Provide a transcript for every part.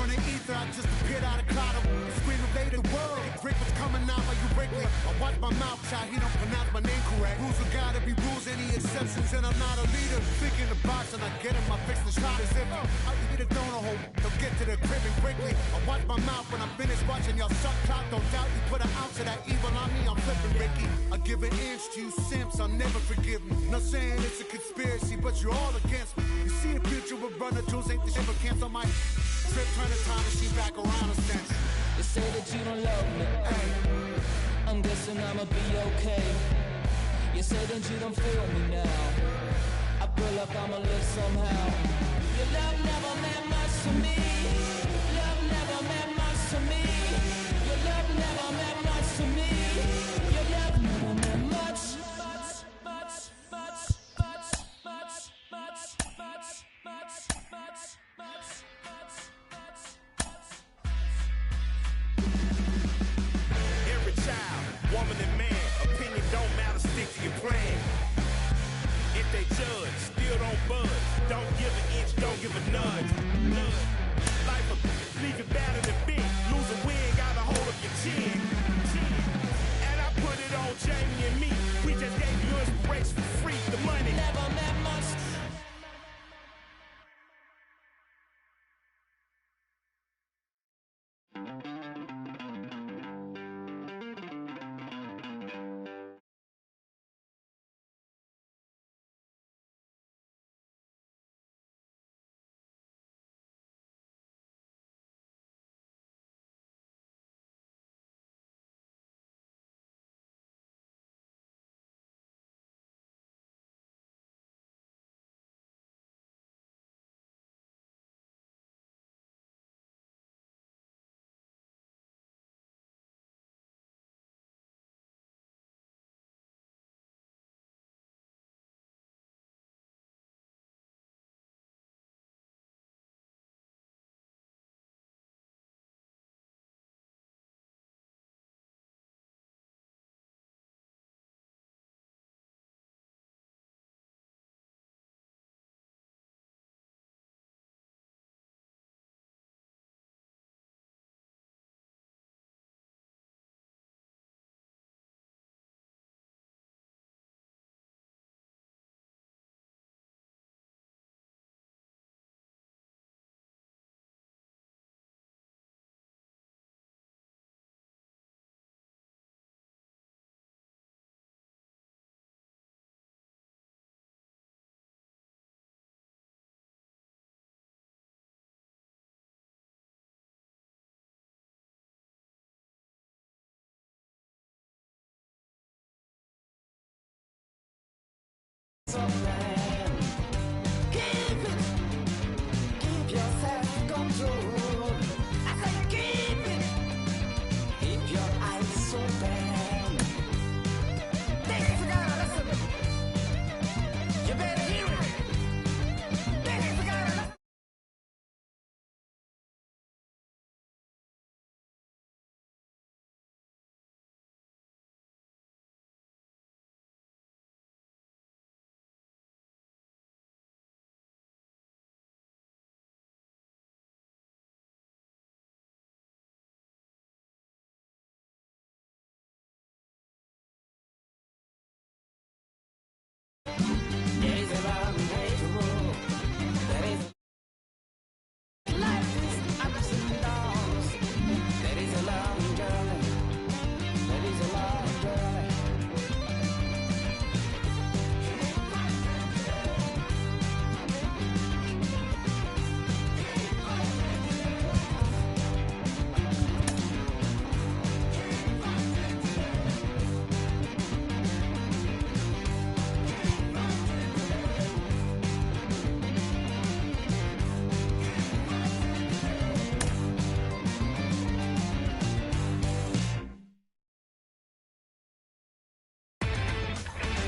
from the ether, I just appeared out of cloud. Scream invaded the world. Drake was coming out like you break me. I watch my mouth shot, he don't pronounce my name correct. Rules will gotta be rules, any exceptions, and I'm not a leader. Think in the box and I get him, I fix the shot as if I eat a donut hole. Don't get to the crib and quickly. I watch my mouth when I finish watching y'all suck clock. Don't doubt you put an ounce of that evil on me, I'm flipping Ricky. I give an inch to you simps, I'll never forgive me. Not saying it's a conspiracy, but you're all against me. You see a future with runner tools, ain't the shit but cancel my trip, turn the time machine back around a sense. You say that you don't love me, Hey, I'm guessing I'ma be okay. You say that you don't feel me now, I feel like I'ma live somehow. Your love never meant much to me. Love never meant much to me. Your love never meant much to me. Your love never meant much. Every child, woman and man, opinion don't matter, stick to your plan. If they judge, still don't budge. Don't give an inch, don't give a nudge. Life will leave you better than big. Lose a win, got a hold of your chin. And I put it on Jamie and me. We just gave you inspiration for free. The money Never meant much.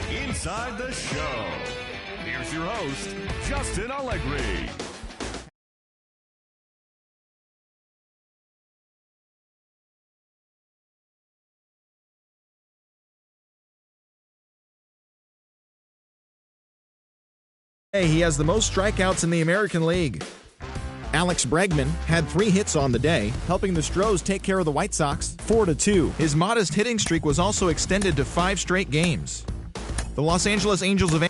Inside the show. Here's your host, Justin Allegri. He has the most strikeouts in the American League. Alex Bregman had 3 hits on the day, helping the Stros take care of the White Sox 4-2. His modest hitting streak was also extended to 5 straight games. The Los Angeles Angels of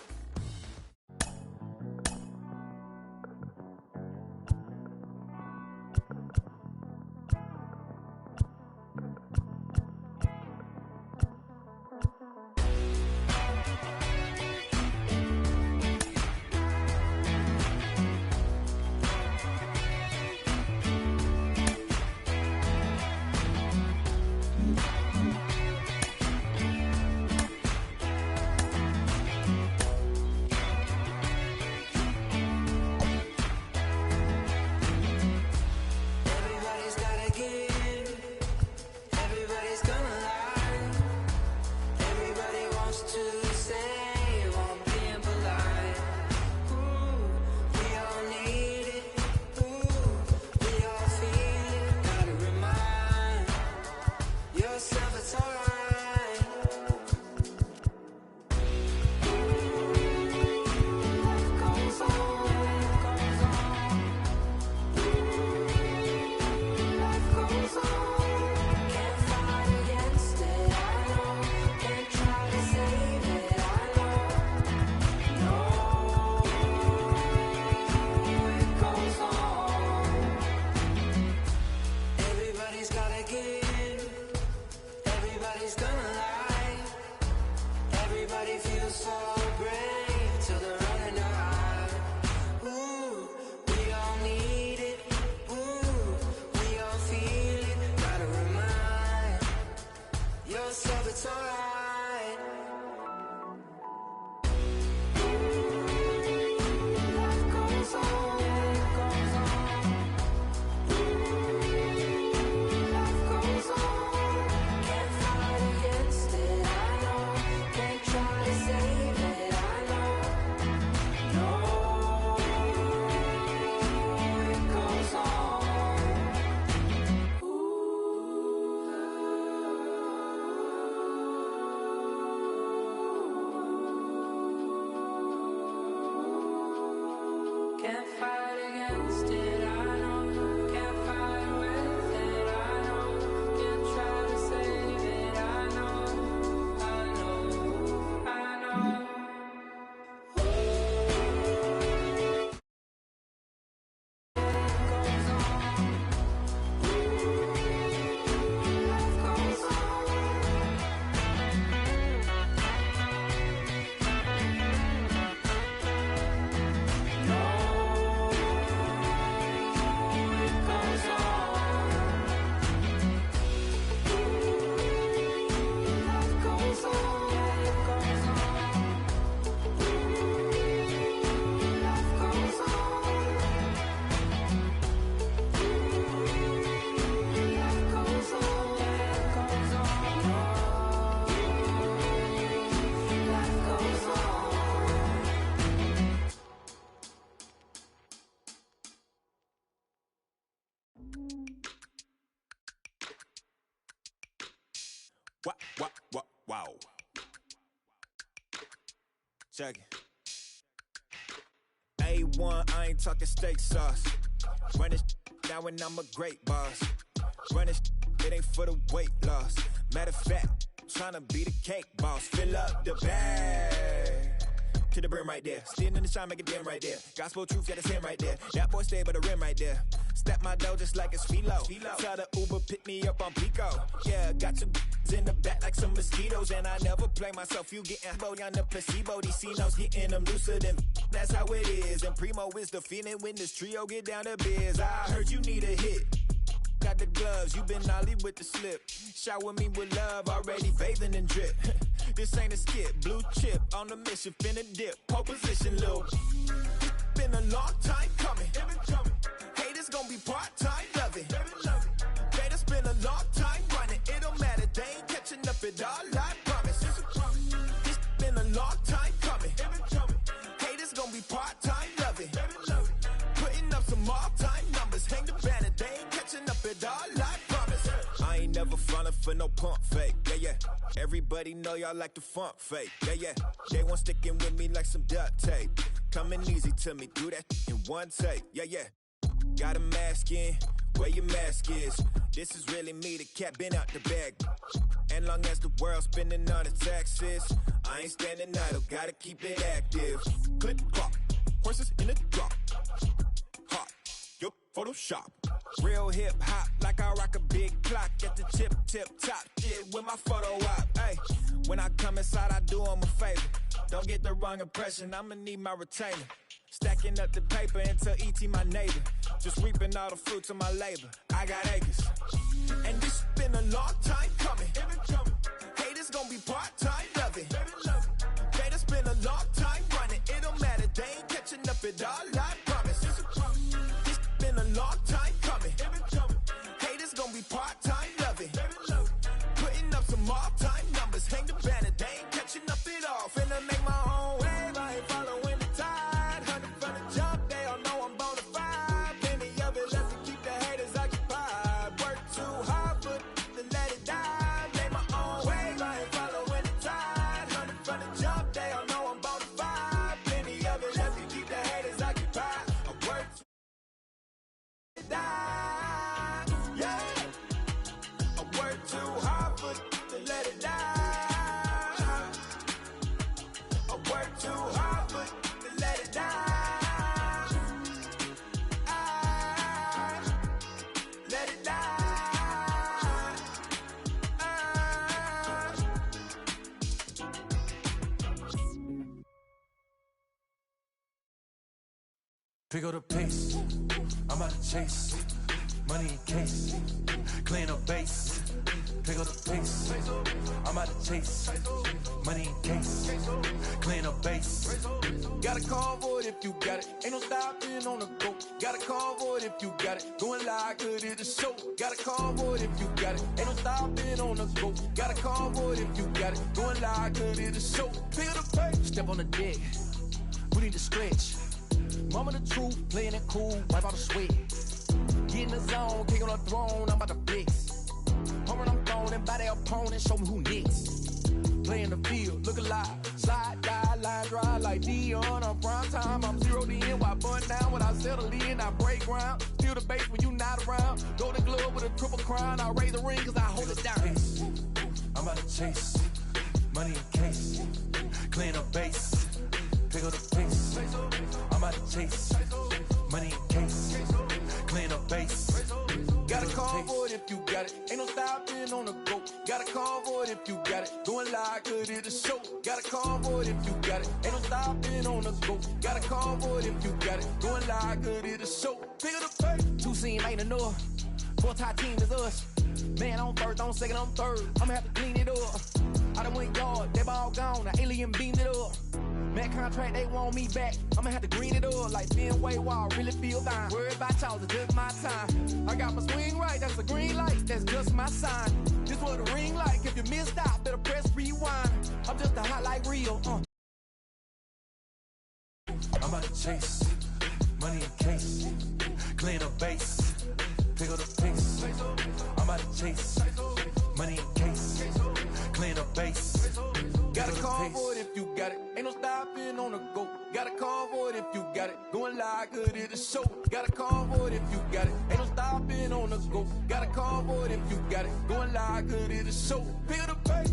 Wow. Check it. A1, I ain't talking steak sauce. Run this now and I'm a great boss. Run this, it ain't for the weight loss. Matter of fact, tryna be the cake boss. Fill up the bag to the brim right there. Standing in the shine, make it dim right there. Gospel truth, yeah, that's him right there. That boy stay by the rim right there. Step my dough just like it's philo. Tell the Uber, pick me up on Pico. Yeah, got some in the back like some mosquitoes. And I never play myself, you getting body on the placebo. These C-notes getting them looser than that's how it is. And Primo is the feeling when this trio get down to biz. I heard you need a hit. Got the gloves, you been ollie with the slip. Shower me with love, already bathing in drip. This ain't a skip, blue chip on the mission, finna dip. Pole position, lil'. Been a long time coming. Haters gon' be part-time, love it. Haters been a long time running. It don't matter, they ain't catching up at all, I promise. This been a long time coming. Haters gon' be part-time, love it. Putting up some all-time numbers. Hang the banner, they ain't catching up at all, I promise. I ain't never falling for no pump fake, yeah. Everybody know y'all like the funk fake, yeah. They want sticking with me like some duct tape. Coming easy to me, do that in one take, yeah. got a mask in, where your mask is. This is really me, the cat been out the bag. And long as the world's spending on the taxes, I ain't standing idle, gotta keep it active. Click clock, horses in the drop. Hot, yo, Photoshop. Real hip hop, like I rock a big clock at the tip top. Shit with my photo op. Hey, when I come inside, I do 'em a favor. Don't get the wrong impression, I'ma need my retainer. Stacking up the paper until E.T. my neighbor. Just reaping all the fruits of my labor. I got acres. And this been a long time coming. Haters gonna be part-time, love it. Haters been a long time running. It don't matter, they ain't catching up at all, I promise. This been a long time coming. Haters gonna be part-time, love it. Putting up some all-time numbers. Hang the banner, they ain't catching up at all. Finna make my own wave, I ain't following the tide. 100 from the jump, they all know I'm bona fide. Plenty of it left to keep the haters occupied. Work too hard, but to let it die. Make my own wave, I ain't following the tide. 100 from the jump, they all know I'm bona fide. Plenty of it left to keep the haters occupied. I work too die, yeah. I work too hard, but to let it die. I work too hard, but to let it die. Let it die. Pick up the pace, I'm out to chase. Money in case, clean up base. Pick up the pace, I'm out to chase. Money in case, clean up base. Got a convoy if you got it. Ain't no stopping on the go. Got a convoy if you got it. Going live, good at the show. Got a convoy if you got it. Ain't no stopping on the go. Got a convoy if you got it. Going live, good at the show. Pick up the pace. Step on the deck, we need to stretch. Mama the truth, playing it cool, wipe out the sweat. Get in the zone, kick on the throne, I'm about to flex. Home run, I'm throwing and by their opponent, show me who next. Play in the field, look alive, slide, die, line drive like Dion on prime time. I'm 0 to end, while bun down when I settle in, I break ground. Feel the bass when you not around. Golden glove with a triple crown, I raise the ring cause I hold it down. I'm out to chase, money in case, clean up base. Pick up the pace, I'm out to chase. Money in case, clean up base. Got a convoy if you got it. Ain't no stopping on the go. Got a convoy if you got it. Going live, good at the show. Got a convoy if you got it. Ain't no stopping on the go. Got a convoy if you got it. Going live, good at the show. Pick up the pace. 2 scene ain't enough. 4-tie team is us. Man on first, on second, on third. I'ma have to clean it up. I done went yard, they ball gone. The alien beamed it up. Man contract, they want me back. I'ma have to green it up like Fenway Wall. Really feel fine. Worried about y'all, it's just my time. I got my swing right, that's a green light. That's just my sign. This what a ring like. If you missed out, better press rewind. I'm just a hot like real. I'm out to chase. Money in case. Clean up base. Pick up the pace. I'm out to chase. Money in case. Clean up base. Got a convoy if you got it. Ain't no stopping on the go. Got a convoy if you got it. Going live, good at the show. Got a convoy if you got it. Ain't no stopping on the go. Got a convoy if you got it. Going live, good at the show. Pick up the pace.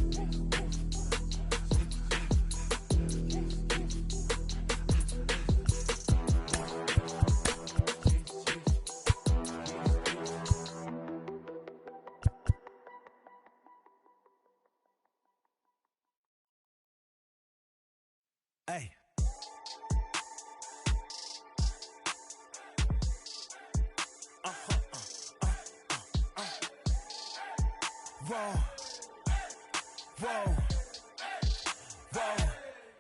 Hey. Whoa.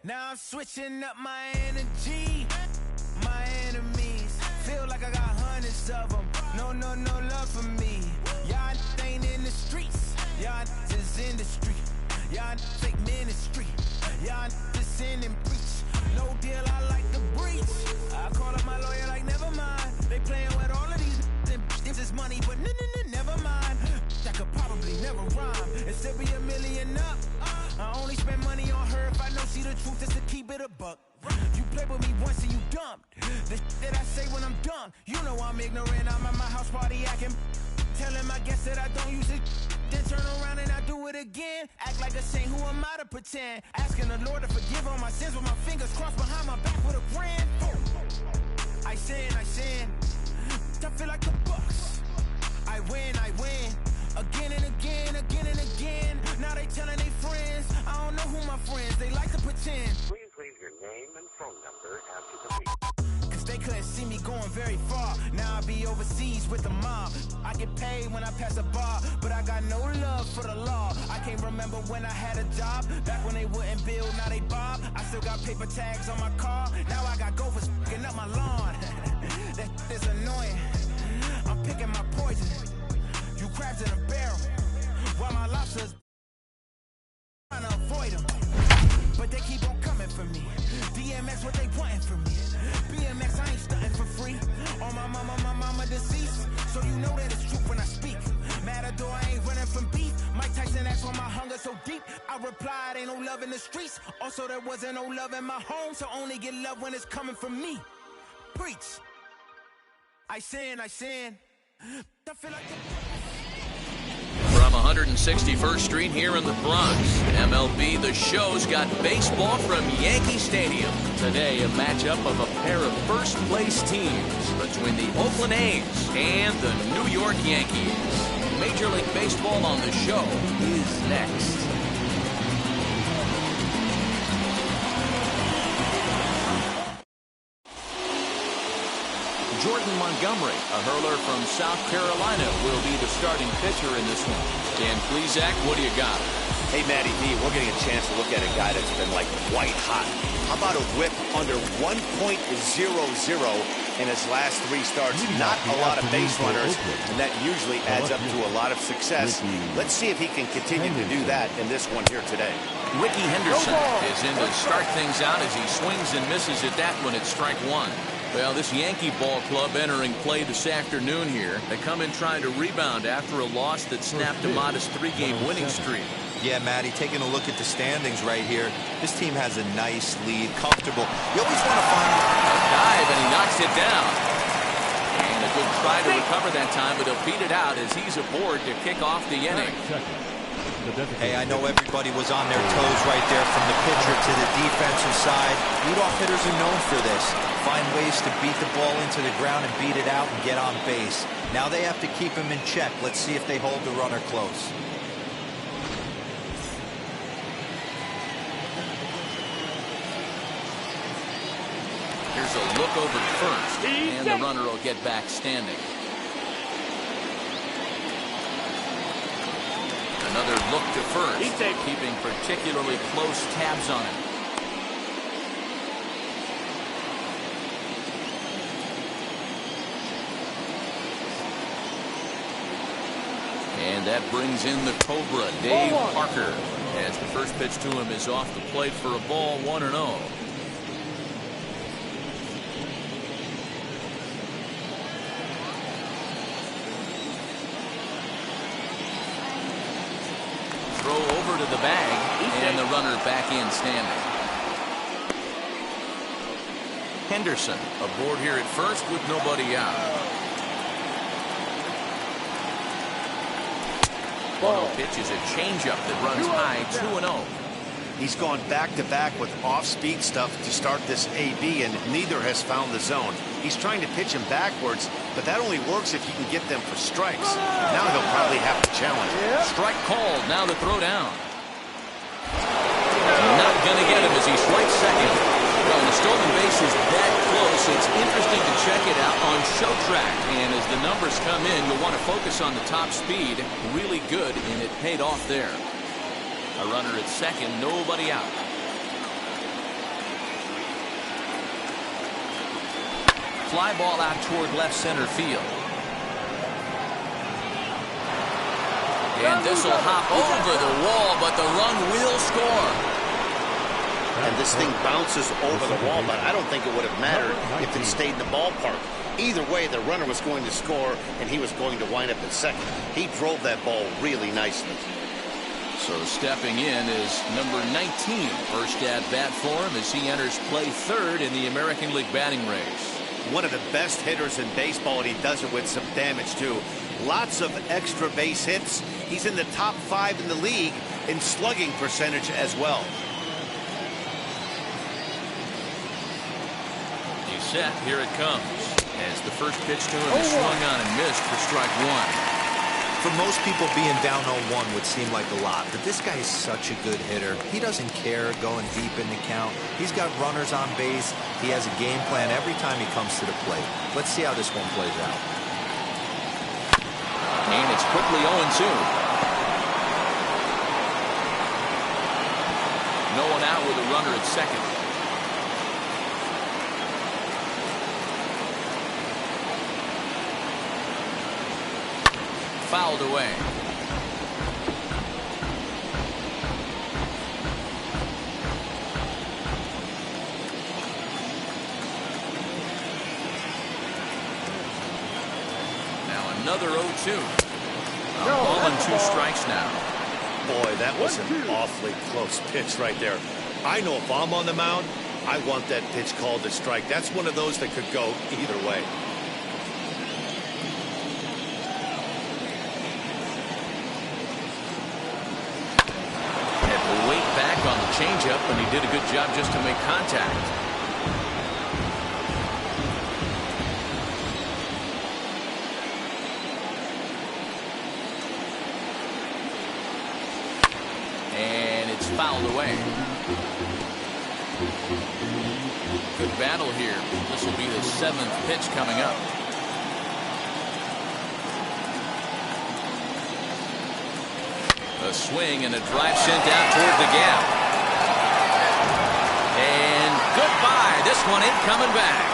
Now I'm switching up my energy. My enemies feel like I got hundreds of them. No love for me. Y'all ain't in the streets. Y'all is in the street. Y'all fake ministry. Y'all just sin and preach. No deal, I like the breach. I call up my lawyer like, never mind. They playing with all of these. This is money, but never mind. I could probably never rhyme and still be $1 million up. I only spend money on her if I know she the truth, just to keep it a buck. You play with me once and you dumped. The that I say when I'm done, you know I'm ignorant. I'm at my house party acting, telling my guests that I don't use it. Then turn around and I do it again. Act like a saint, who am I to pretend? Asking the Lord to forgive all my sins with my fingers crossed behind my back with a grin. I sin. I feel like the Bucks. I win. Again and again. Now they telling their friends. I don't know who my friends, they like to pretend. Please leave your name and phone number after the beep. Cause they couldn't see me going very far. Now I be overseas with the mob. I get paid when I pass a bar, but I got no love for the law. I can't remember when I had a job. Back when they wouldn't build, now they bob. I still got paper tags on my car. Now I got gophers f***ing up my lawn. That is annoying. I'm picking my poison. You crabs in a barrel, while my lobsters trying to avoid them. But they keep on coming for me. DMX what they wanting from me. BMX I ain't stunting for free. On my mama deceased, so you know that it's true when I speak. Matador I ain't running from beef. Mike Tyson asked why my hunger so deep. I replied ain't no love in the streets. Also there wasn't no love in my home, so only get love when it's coming from me. Preach. I sin. I feel like From 161st Street here in the Bronx, MLB The Show's got baseball from Yankee Stadium. Today, a matchup of a pair of first-place teams between the Oakland A's and the New York Yankees. Major League Baseball on The Show is next. Jordan Montgomery, a hurler from South Carolina, will be the starting pitcher in this one. Dan Plesac, what do you got? Hey, Matty B, we're getting a chance to look at a guy that's been like white hot. How about a whip under 1.00 in his last 3 starts? Not a lot of base runners, and that usually adds up to a lot of success. Let's see if he can continue to do that in this one here today. Ricky Henderson is in to start things out as he swings and misses at that one at strike 1. Well, this Yankee ball club entering play this afternoon here. They come in trying to rebound after a loss that snapped a modest 3-game winning streak. Yeah, Matty, taking a look at the standings right here. This team has a nice lead, comfortable. You always want to find a dive, and he knocks it down. And a good try to recover that time, but he'll beat it out as he's aboard to kick off the inning. Hey, I know everybody was on their toes right there from the pitcher to the defensive side. Leadoff hitters are known for this. Find ways to beat the ball into the ground and beat it out and get on base. Now they have to keep him in check. Let's see if they hold the runner close. Here's a look over to first, and the runner will get back standing. Another look to first, keeping particularly close tabs on him. And that brings in the Cobra, Dave Parker, as the first pitch to him is off the plate for a ball, 1-0. Throw over to the bag, and the runner back in standing. Henderson aboard here at first with nobody out. 1-0 pitch is a changeup that runs high, 2-0. He's gone back-to-back with off-speed stuff to start this AB, and neither has found the zone. He's trying to pitch him backwards, but that only works if you can get them for strikes. Now he'll probably have to challenge. Strike called, now the throw down. Not going to get him as he strikes second. Well, when the stolen base is that close, it's interesting to check it out on show track. And as the numbers come in, you'll want to focus on the top speed. Really good, and it paid off there. A runner at second, nobody out. Fly ball out toward left center field. And this will hop over the wall, but the run will score. And this thing bounces over the wall, but I don't think it would have mattered if it stayed in the ballpark. Either way, the runner was going to score, and he was going to wind up at second. He drove that ball really nicely. So stepping in is number 19. First at bat for him as he enters play third in the American League batting race. One of the best hitters in baseball, and he does it with some damage, too. Lots of extra base hits. He's in the top 5 in the league in slugging percentage as well. He's set. Here it comes. As the first pitch to him is swung on and missed for strike one. For most people, being down 0-1 would seem like a lot, but this guy is such a good hitter. He doesn't care going deep in the count. He's got runners on base. He has a game plan every time he comes to the plate. Let's see how this one plays out. And it's quickly 0-2. No one out with a runner at second. Fouled away. Now another 0-2. Ball and 2 strikes now. Boy, that was an awfully close pitch right there. I know if I'm on the mound, I want that pitch called a strike. That's one of those that could go either way. On the changeup, and he did a good job just to make contact. And it's fouled away. Good battle here. This will be the 7th pitch coming up. A swing and a drive sent out toward the gap. And goodbye. This one ain't coming back.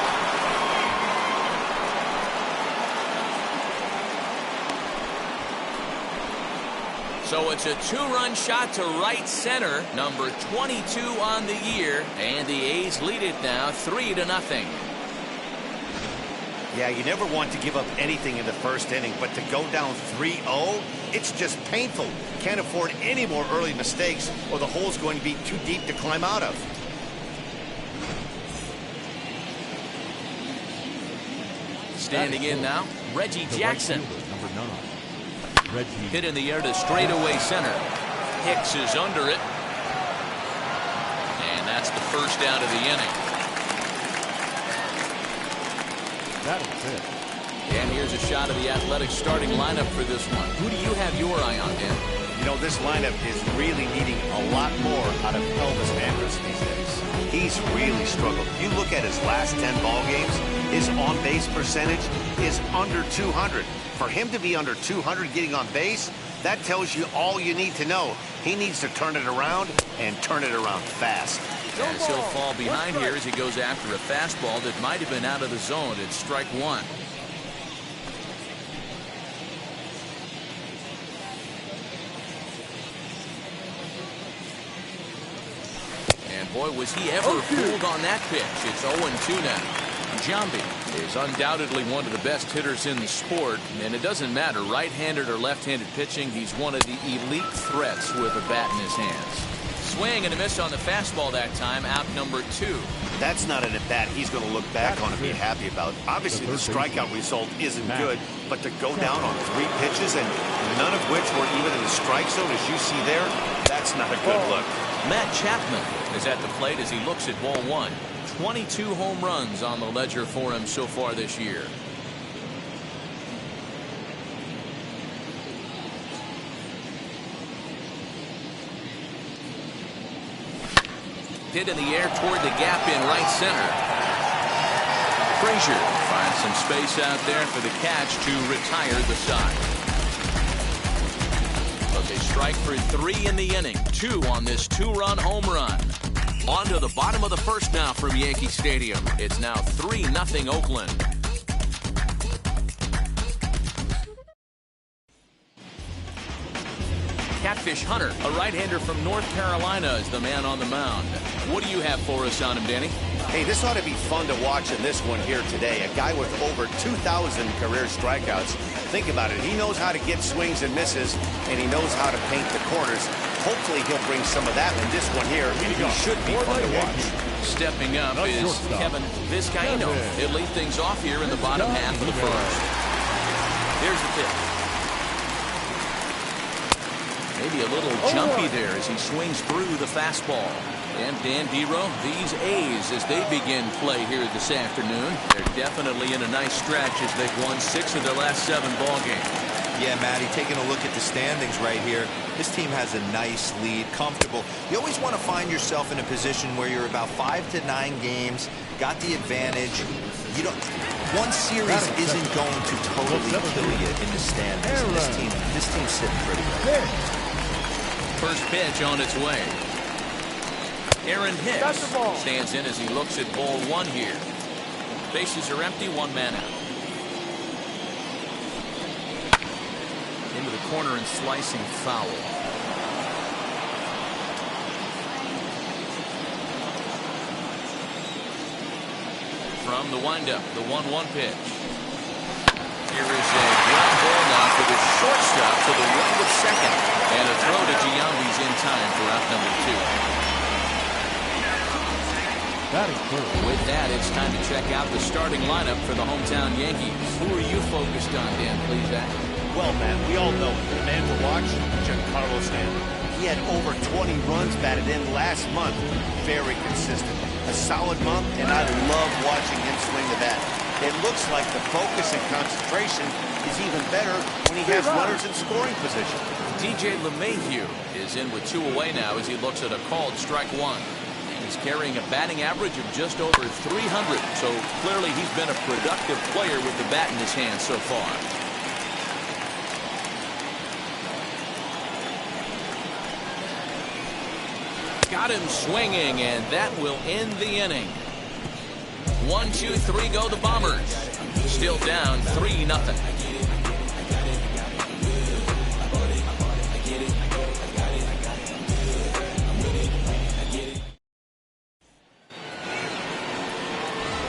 So it's a 2-run shot to right center. Number 22 on the year. And the A's lead it now 3-0. Yeah, you never want to give up anything in the first inning, but to go down 3-0, it's just painful. Can't afford any more early mistakes, or the hole's going to be too deep to climb out of. Standing in now, Reggie Jackson. Number 9. Reggie. Hit in the air to straightaway center. Hicks is under it. And that's the first out of the inning. That'll fit. And here's a shot of the Athletics starting lineup for this one. Who do you have your eye on, Dan? You know, this lineup is really needing a lot more out of Elvis Andrus these days. He's really struggled. You look at his last 10 ball games, his on-base percentage is under 200. For him to be under 200 getting on base, that tells you all you need to know. He needs to turn it around and turn it around fast. As he'll fall behind here as he goes after a fastball that might have been out of the zone. It's strike one. And boy, was he ever fooled on that pitch. It's 0-2 now. Jambi is undoubtedly one of the best hitters in the sport, and it doesn't matter right-handed or left-handed pitching. He's one of the elite threats with a bat in his hands. Swing and a miss on the fastball that time, out number 2. That's not an at-bat he's going to look back on and be happy about. Obviously, the strikeout result isn't good, but to go down on 3 pitches and none of which were even in the strike zone, as you see there, that's not a good look. Matt Chapman is at the plate as he looks at ball 1. 22 home runs on the ledger for him so far this year. Hit in the air toward the gap in right center. Frazier finds some space out there for the catch to retire the side. But they strike for 3 in the inning. 2 on this 2-run home run. On to the bottom of the first now from Yankee Stadium. It's now 3-0 Oakland. Catfish Hunter, a right-hander from North Carolina, is the man on the mound. What do you have for us on him, Danny? Hey, this ought to be fun to watch in this one here today. A guy with over 2,000 career strikeouts. Think about it. He knows how to get swings and misses, and he knows how to paint the corners. Hopefully he'll bring some of that in this one here. He should be fun to watch. Stepping up is Kevin Vizcaíno. He'll lead things off here in the bottom half of the first. Here's the pitch. Maybe a little jumpy there as he swings through the fastball. And Dan Dero, these A's, as they begin play here this afternoon, they're definitely in a nice stretch as they've won 6 of their last 7 ball games. Yeah, Matty, taking a look at the standings right here, this team has a nice lead, comfortable. You always want to find yourself in a position where you're about 5 to 9 games, got the advantage. You don't. One series isn't going to totally kill you in the standings. This team's sitting pretty good. First pitch on its way. Aaron Hicks stands in as he looks at ball 1 here. Bases are empty, 1 man out. Into the corner and slicing foul. From the windup, the 1-1 pitch. Here is a ground ball now for the shortstop to the right of second. And a throw to Giambi's in time for out number 2. With that, it's time to check out the starting lineup for the hometown Yankees. Who are you focused on, Dan Plesac? Well, man, we all know the man to watch, Giancarlo Stanton. He had over 20 runs batted in last month. Very consistent. A solid month, and I love watching him swing the bat. It looks like the focus and concentration is even better when he has runners in scoring position. DJ LeMahieu is in with 2 away now as he looks at a called strike 1. He's carrying a batting average of just over 300, so clearly he's been a productive player with the bat in his hand so far. Got him swinging, and that will end the inning. 1, 2, 3 go the Bombers. Still down 3-0.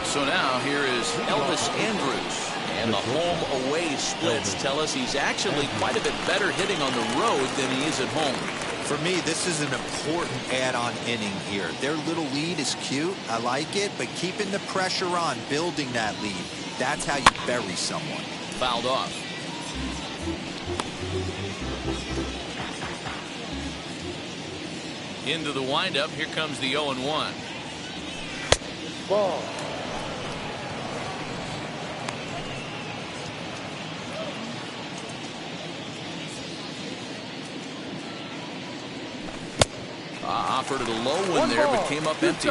So now here is Elvis Andrus, and the home-away splits tell us he's actually quite a bit better hitting on the road than he is at home. For me, this is an important add-on inning here. Their little lead is cute. I like it, but keeping the pressure on, building that lead, that's how you bury someone. Fouled off. Into the windup. Here comes the 0-1. Ball. Offered a low one there, but came up empty.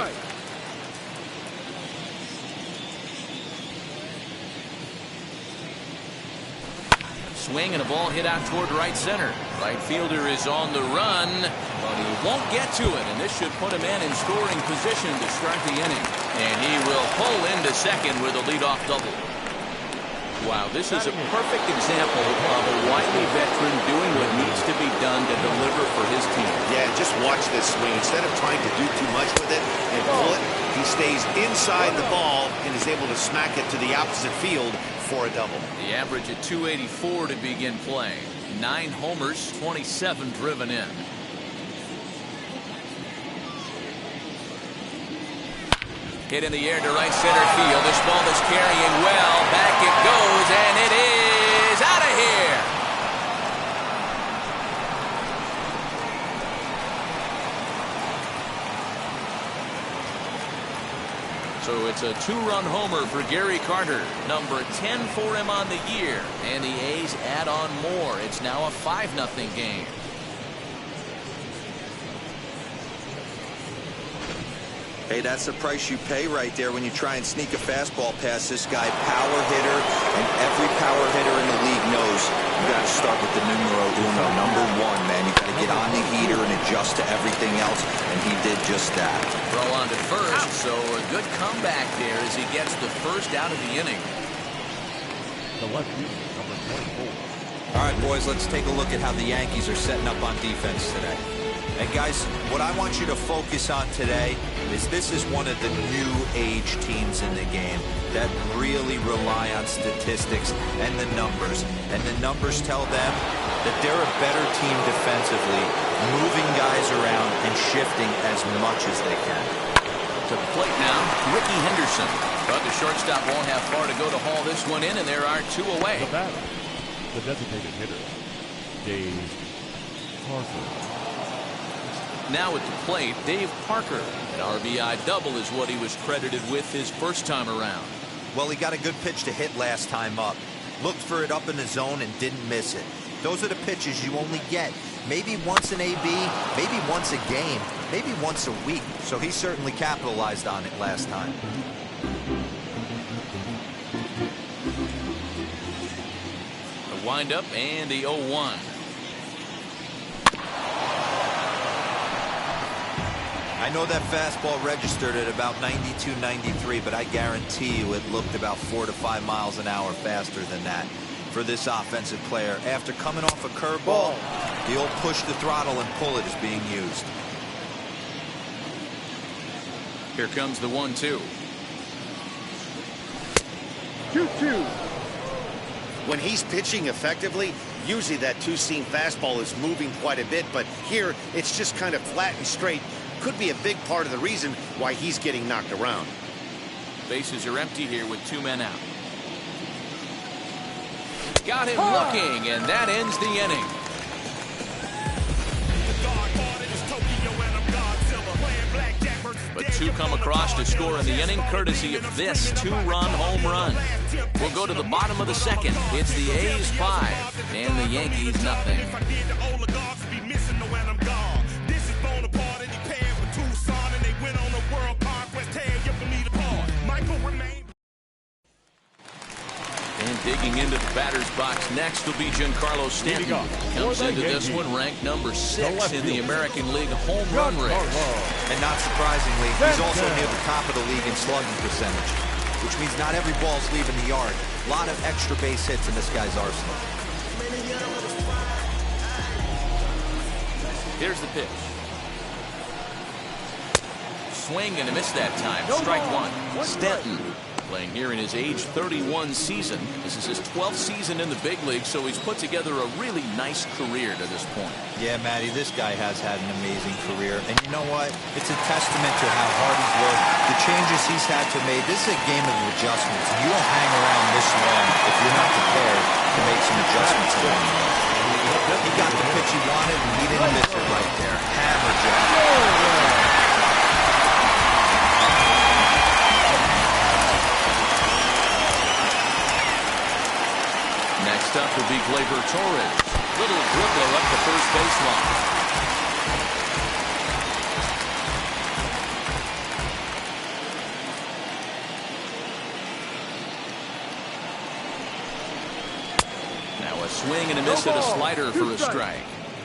Swing and a ball hit out toward right center. Right fielder is on the run, but he won't get to it, and this should put a man in scoring position to start the inning. And he will pull into second with a leadoff double. Wow, this is a perfect example of a wily veteran doing what needs to be done to deliver for his team. Yeah, just watch this swing. Instead of trying to do too much with it and pull it, he stays inside the ball and is able to smack it to the opposite field for a double. The average at 284 to begin play. 9 homers, 27 driven in. Hit in the air to right center field. This ball is carrying well. Back it goes, and it is out of here. So it's a 2-run homer for Gary Carter. Number 10 for him on the year. And the A's add on more. It's now a 5-0 game. Hey, that's the price you pay right there when you try and sneak a fastball past this guy. Power hitter, and every power hitter in the league knows you got to start with the numero uno, number 1, man. You got to get on the heater and adjust to everything else, and he did just that. Throw on to first, so a good comeback there as he gets the first out of the inning. The left fielder, number 24. All right, boys, let's take a look at how the Yankees are setting up on defense today. And guys, what I want you to focus on today is this is one of the new age teams in the game that really rely on statistics and the numbers. And the numbers tell them that they're a better team defensively, moving guys around and shifting as much as they can. To the plate now, Ricky Henderson. But the shortstop won't have far to go to haul this one in, and there are 2 away. The batter, the designated hitter, Dave Parker. Now at the plate, Dave Parker. An RBI double is what he was credited with his first time around. Well, he got a good pitch to hit last time up. Looked for it up in the zone and didn't miss it. Those are the pitches you only get. Maybe once an AB, maybe once a game, maybe once a week. So he certainly capitalized on it last time. The windup and the 0-1. I know that fastball registered at about 92, 93, but I guarantee you it looked about 4 to 5 miles an hour faster than that for this offensive player. After coming off a curveball, the old push the throttle and pull it is being used. Here comes the 1-2. 2-2. When he's pitching effectively, usually that two-seam fastball is moving quite a bit, but here it's just kind of flat and straight. Could be a big part of the reason why he's getting knocked around. Bases are empty here with 2 men out. Got him looking, and that ends the inning. But 2 come across to score in the inning, courtesy of this 2-run home run. We'll go to the bottom of the second. It's the A's 5 and the Yankees nothing. And digging into the batter's box next will be Giancarlo Stanton. Comes into this one ranked number 6 in the American League home run race. And not surprisingly, he's also near the top of the league in slugging percentage, which means not every ball's leaving the yard. A lot of extra base hits in this guy's arsenal. Here's the pitch. Swing and a miss that time. Strike 1. Stanton playing here in his age 31 season. This is his 12th season in the big league, so he's put together a really nice career to this point. Yeah, Matty, this guy has had an amazing career. And you know what? It's a testament to how hard he's worked, the changes he's had to make. This is a game of adjustments. You don't hang around this long if you're not prepared to make some adjustments along the way. He got the pitch he wanted, and he didn't miss it right there. Hammer job. Next up will be Gleyber Torres. Little dribbler up the first baseline. Now a swing and a miss at a slider for a strike.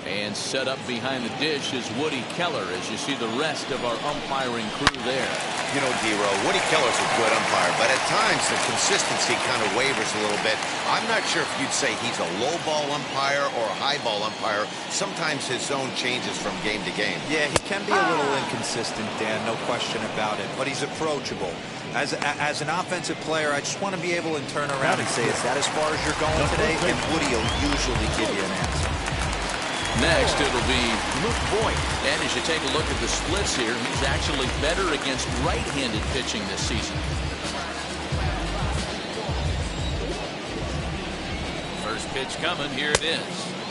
And set up behind the dish is Woody Keller as you see the rest of our umpiring crew there. You know, D-Row, Woody Keller's a good umpire, but at times the consistency kind of wavers a little bit. I'm not sure if you'd say he's a low ball umpire or a high ball umpire. Sometimes his zone changes from game to game. Yeah, he can be a little inconsistent, Dan, no question about it, but he's approachable. As an offensive player, I just want to be able to turn around and say, is that as far as you're going today? And Woody will usually give you an answer. Next, it'll be Luke Voigt. And as you take a look at the splits here, he's actually better against right-handed pitching this season. First pitch coming, here it is.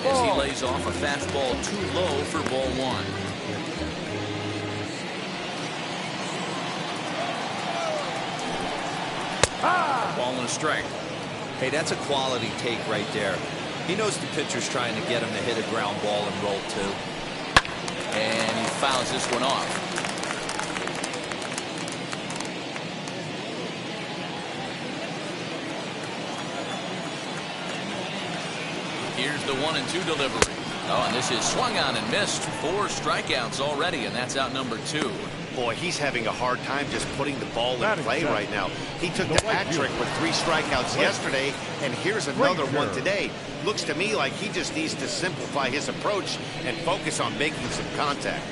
As he lays off a fastball too low for ball 1. Ball and a strike. Hey, that's a quality take right there. He knows the pitcher's trying to get him to hit a ground ball and roll 2. And he fouls this one off. Here's the 1-2 delivery. Oh, and this is swung on and missed. 4 strikeouts already, and that's out number 2. Boy, he's having a hard time just putting the ball in play right now. He took the hat trick with 3 strikeouts yesterday, and here's another one today. Looks to me like he just needs to simplify his approach and focus on making some contact.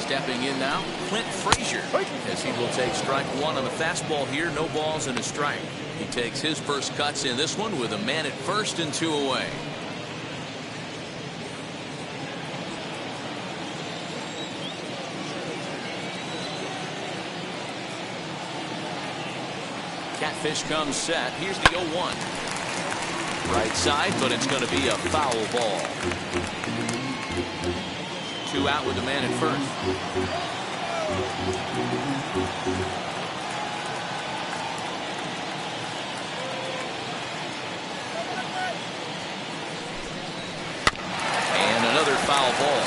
Stepping in now, Clint Frazier, as he will take strike one on the fastball here. No balls and a strike. He takes his first cuts in this one with a man at first and 2 away. Catfish comes set. Here's the 0-1. Right side, but it's going to be a foul ball. 2 out with the man at first. And another foul ball.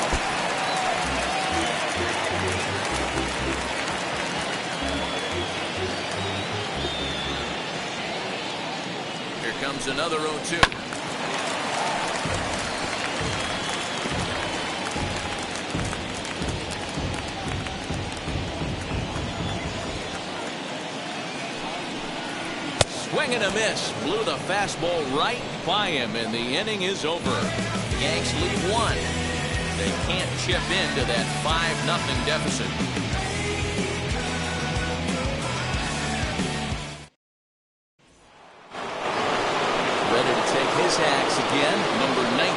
Here comes another 0-2. Swing and a miss. Blew the fastball right by him, and the inning is over. The Yanks lead 1. They can't chip into that 5-0 deficit. Ready to take his axe again. Number 19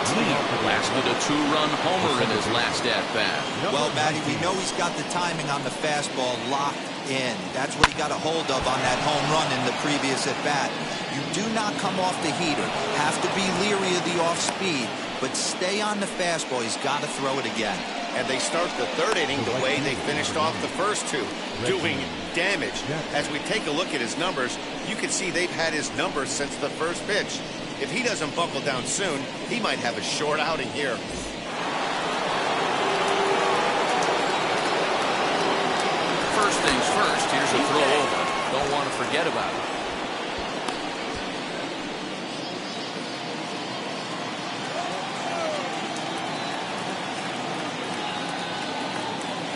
blasted a 2-run homer in his last at-bat. Well, Matty, we know he's got the timing on the fastball locked in. That's what he got a hold of on that home run in the previous at-bat. You do not come off the heater. Have to be leery of the off-speed, but stay on the fastball. He's got to throw it again. And they start the third inning the way they finished off the first 2, doing damage. As we take a look at his numbers, you can see they've had his numbers since the first pitch. If he doesn't buckle down soon, he might have a short outing here. First things first, here's a throw over. Don't want to forget about it.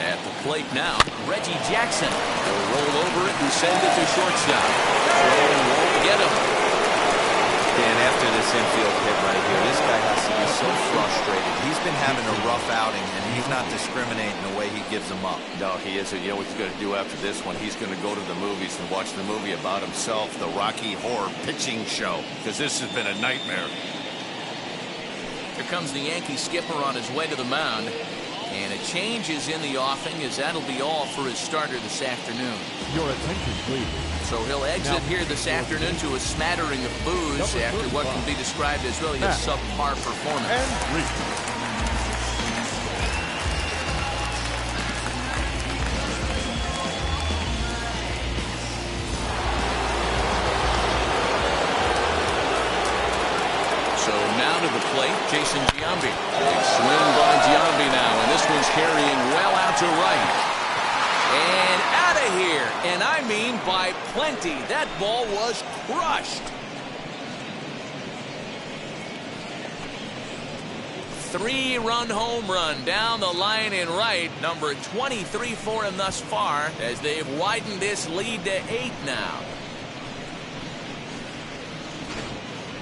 At the plate now, Reggie Jackson will roll over it and send it to shortstop. Throw won't get him. Dan, after this infield hit right here, this guy has to be so frustrated. He's been having a rough outing, and he's not discriminating the way he gives them up. No, he isn't. You know what he's going to do after this one? He's going to go to the movies and watch the movie about himself, the Rocky Horror Pitching Show, because this has been a nightmare. Here comes the Yankee skipper on his way to the mound. And a change is in the offing, as that'll be all for his starter this afternoon. Your attention, please. So he'll exit here this afternoon to a smattering of boos after what can be described as really a subpar performance. So now to the plate, Jason Giambi. Big swing by Giambi now, and this one's carrying well out to right. And out of here, and I mean by plenty. That ball was crushed. 3-run home run down the line in right. Number 23 for him thus far, as they've widened this lead to 8 now.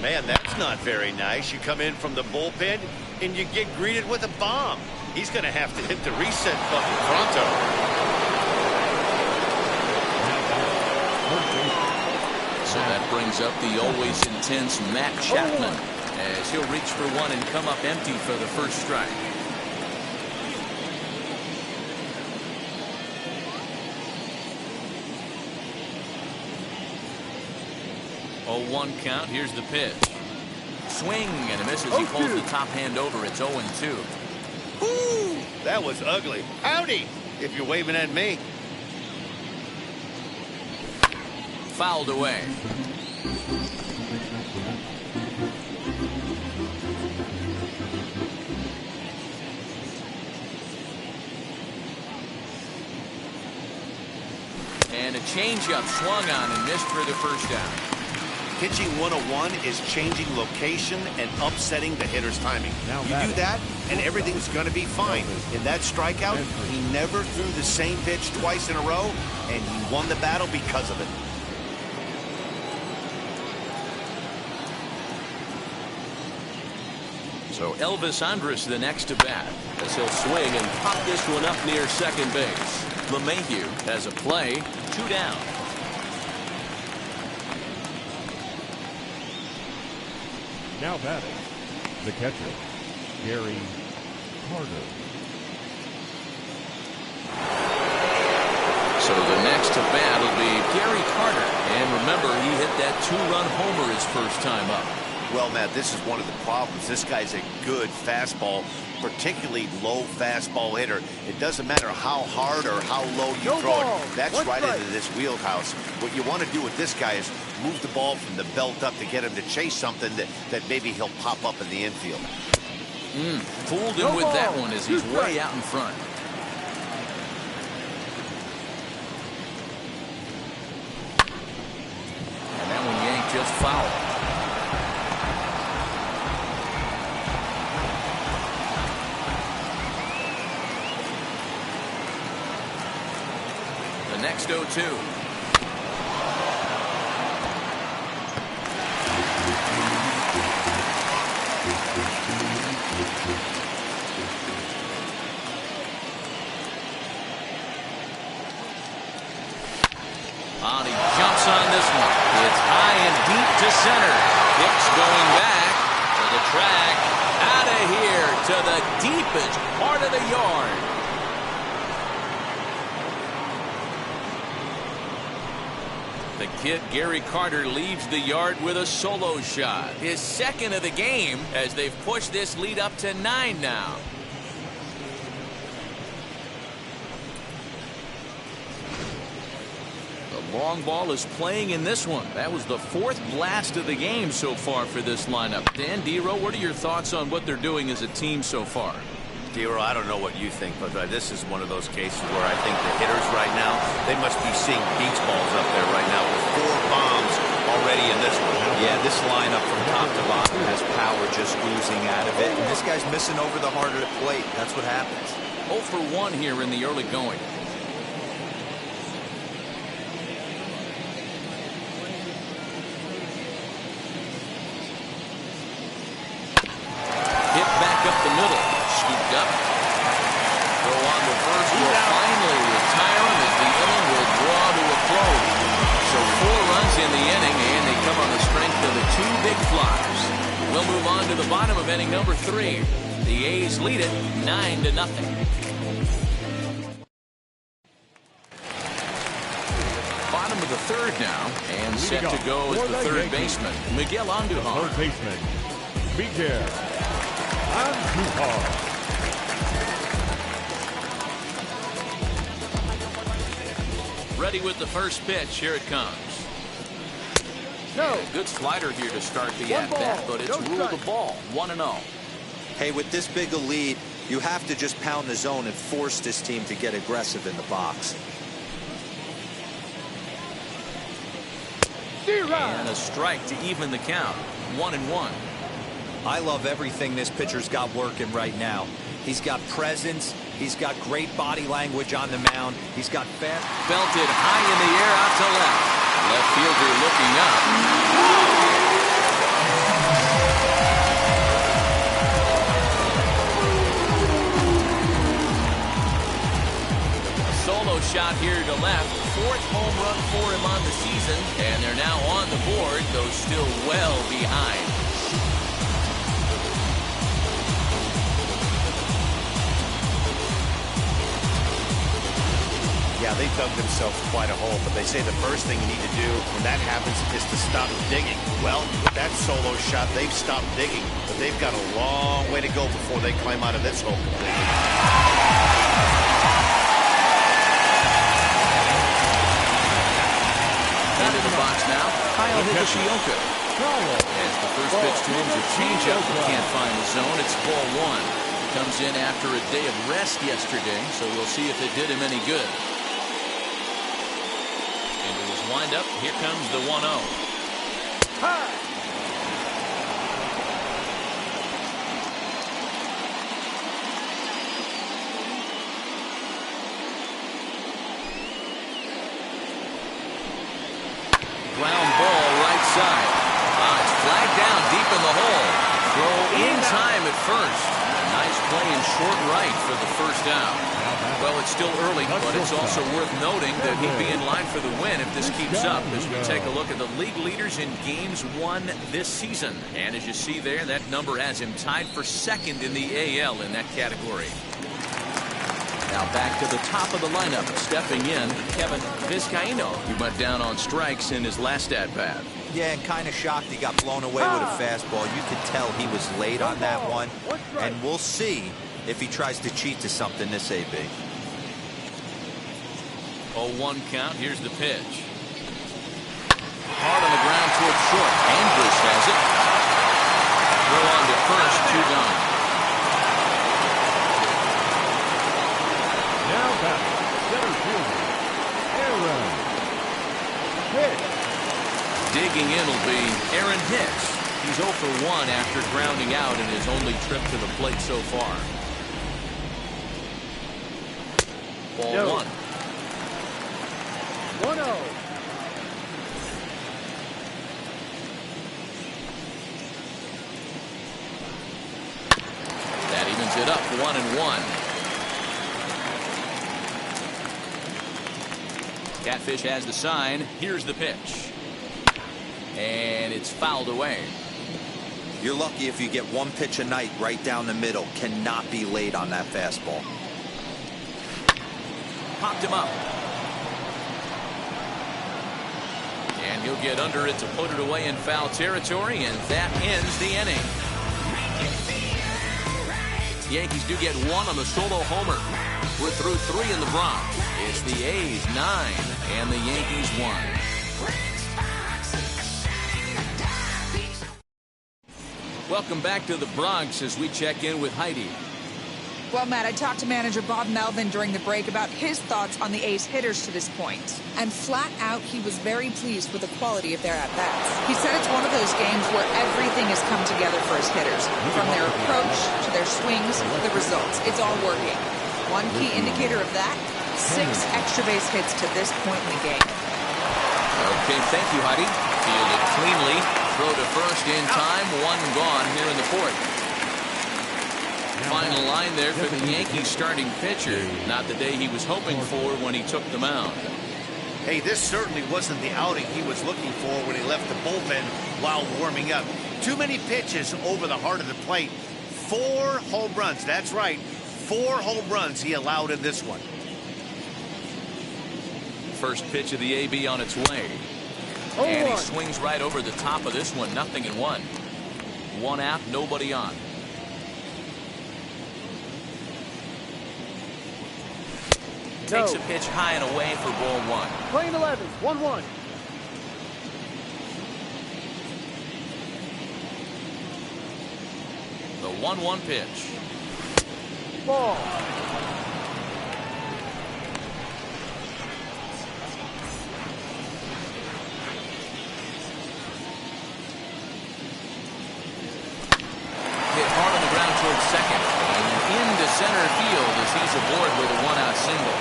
Man, that's not very nice. You come in from the bullpen and you get greeted with a bomb. He's going to have to hit the reset button pronto. So that brings up the always intense Matt Chapman, as he'll reach for one and come up empty for the first strike. Oh, 1 count. Here's the pitch. Swing and a miss as he pulls the top hand over. It's 0-2. Ooh, that was ugly. Howdy, if you're waving at me. Fouled away. And a changeup swung on and missed for the first down. Pitching 101 is changing location and upsetting the hitter's timing. You do that, and everything's going to be fine. In that strikeout, he never threw the same pitch twice in a row, and he won the battle because of it. So Elvis Andrus the next to bat, as he'll swing and pop this one up near second base. LeMahieu has a play, 2 down. Now batting, the catcher, Gary Carter. So the next to bat will be Gary Carter. And remember, he hit that 2-run homer his first time up. Well, Matt, this is one of the problems. This guy's a good fastball, particularly low fastball hitter. It doesn't matter how hard or how low you throw it. That's right into this wheelhouse. What you want to do with this guy is move the ball from the belt up to get him to chase something that maybe he'll pop up in the infield. Fooled him with that one as he's way out in front. And that one yanked just foul. The next 0-2. He jumps on this one. It's high and deep to center. Hicks going back to the track. Out of here to the deepest part of the yard. The kid, Gary Carter, leaves the yard with a solo shot. His second of the game as they've pushed this lead up to 9 now. Long ball is playing in this one. That was the 4th blast of the game so far for this lineup. Dan Dero, what are your thoughts on what they're doing as a team so far? Dero, I don't know what you think, but this is one of those cases where I think the hitters right now, they must be seeing beach balls up there right now with 4 bombs already in this one. Yeah, this lineup from top to bottom has power just oozing out of it. And this guy's missing over the heart of the plate. That's what happens. 0 for 1 here in the early going. Up the middle, scooped up. Throw on the first will finally retire him as the inning will draw to a close. So 4 runs in the inning, and they come on the strength of the 2 big flies. We'll move on to the bottom of inning number 3. The A's lead it 9-0. Bottom of the 3rd now, and set to go is the 3rd baseman, Miguel Andujar. 3rd baseman, Miguel Andujar. Ready with the first pitch. Here it comes. Good slider here to start the at-bat, but it's ruled the ball. 1-0. Hey, with this big a lead, you have to just pound the zone and force this team to get aggressive in the box. And a strike to even the count. 1-1. I love everything this pitcher's got working right now. He's got presence. He's got great body language on the mound. He's got fast. Belted high in the air out to left. Left fielder looking up. A solo shot here to left. 4th home run for him on the season. And they're now on the board, though still well behind. Yeah, they dug themselves quite a hole, but they say the first thing you need to do when that happens is to stop digging. Well, with that solo shot, they've stopped digging, but they've got a long way to go before they climb out of this hole completely. Into the box now, Kyle Higashioka. As the first pitch to him is a changeup, he can't find the zone. It's ball 1. Comes in after a day of rest yesterday, so we'll see if it did him any good. Into his windup, here comes the 1-0. Ground ball right side. It's flagged down deep in the hole. Throw time at first. A nice play in short right for the first out. Well, it's still early, but it's also worth noting that he'd be in line for the win if this keeps up as we take a look at the league leaders in games won this season. And as you see there, that number has him tied for second in the AL in that category. Now back to the top of the lineup, stepping in, Kevin Vizcaino. He went down on strikes in his last at-bat. Yeah, and kind of shocked he got blown away with a fastball. You could tell he was late on that one. And we'll see if he tries to cheat to something this AB. 0-1 count. Here's the pitch. Hard on the ground towards short. Andrus has it. Throw on to first, 2 gone. Now back, center fielder, Aaron Hicks. Digging in will be Aaron Hicks. He's 0 for 1 after grounding out in his only trip to the plate so far. Ball 1. 1-0. That evens it up, 1-1. Catfish has the sign. Here's the pitch. And it's fouled away. You're lucky if you get one pitch a night right down the middle. Cannot be late on that fastball. Popped him up. And he'll get under it to put it away in foul territory, and that ends the inning. Yankees do get 1 on the solo homer. We're through 3 in the Bronx. It's the A's 9 and the Yankees 1. Welcome back to the Bronx as we check in with Heidi. Well, Matt, I talked to manager Bob Melvin during the break about his thoughts on the A's hitters to this point. And flat out, he was very pleased with the quality of their at-bats. He said it's one of those games where everything has come together for his hitters. From their approach to their swings, the results. It's all working. One key indicator of that, 6 extra base hits to this point in the game. Okay, thank you, Heidi. Fielded cleanly. Throw to first in time. 1 gone here in the 4th. Final line there for the Yankees starting pitcher. Not the day he was hoping for when he took the mound. Hey, this certainly wasn't the outing he was looking for when he left the bullpen while warming up. Too many pitches over the heart of the plate. 4 home runs. That's right. 4 home runs he allowed in this one. First pitch of the AB on its way. And he swings right over the top of this one. 0-1. 1 out, nobody on. Takes a pitch high and away for ball 1. Playing 11, 1-1. The 1-1 pitch. Ball. Hit hard on the ground towards second. And into center field as he's aboard with a 1-out single.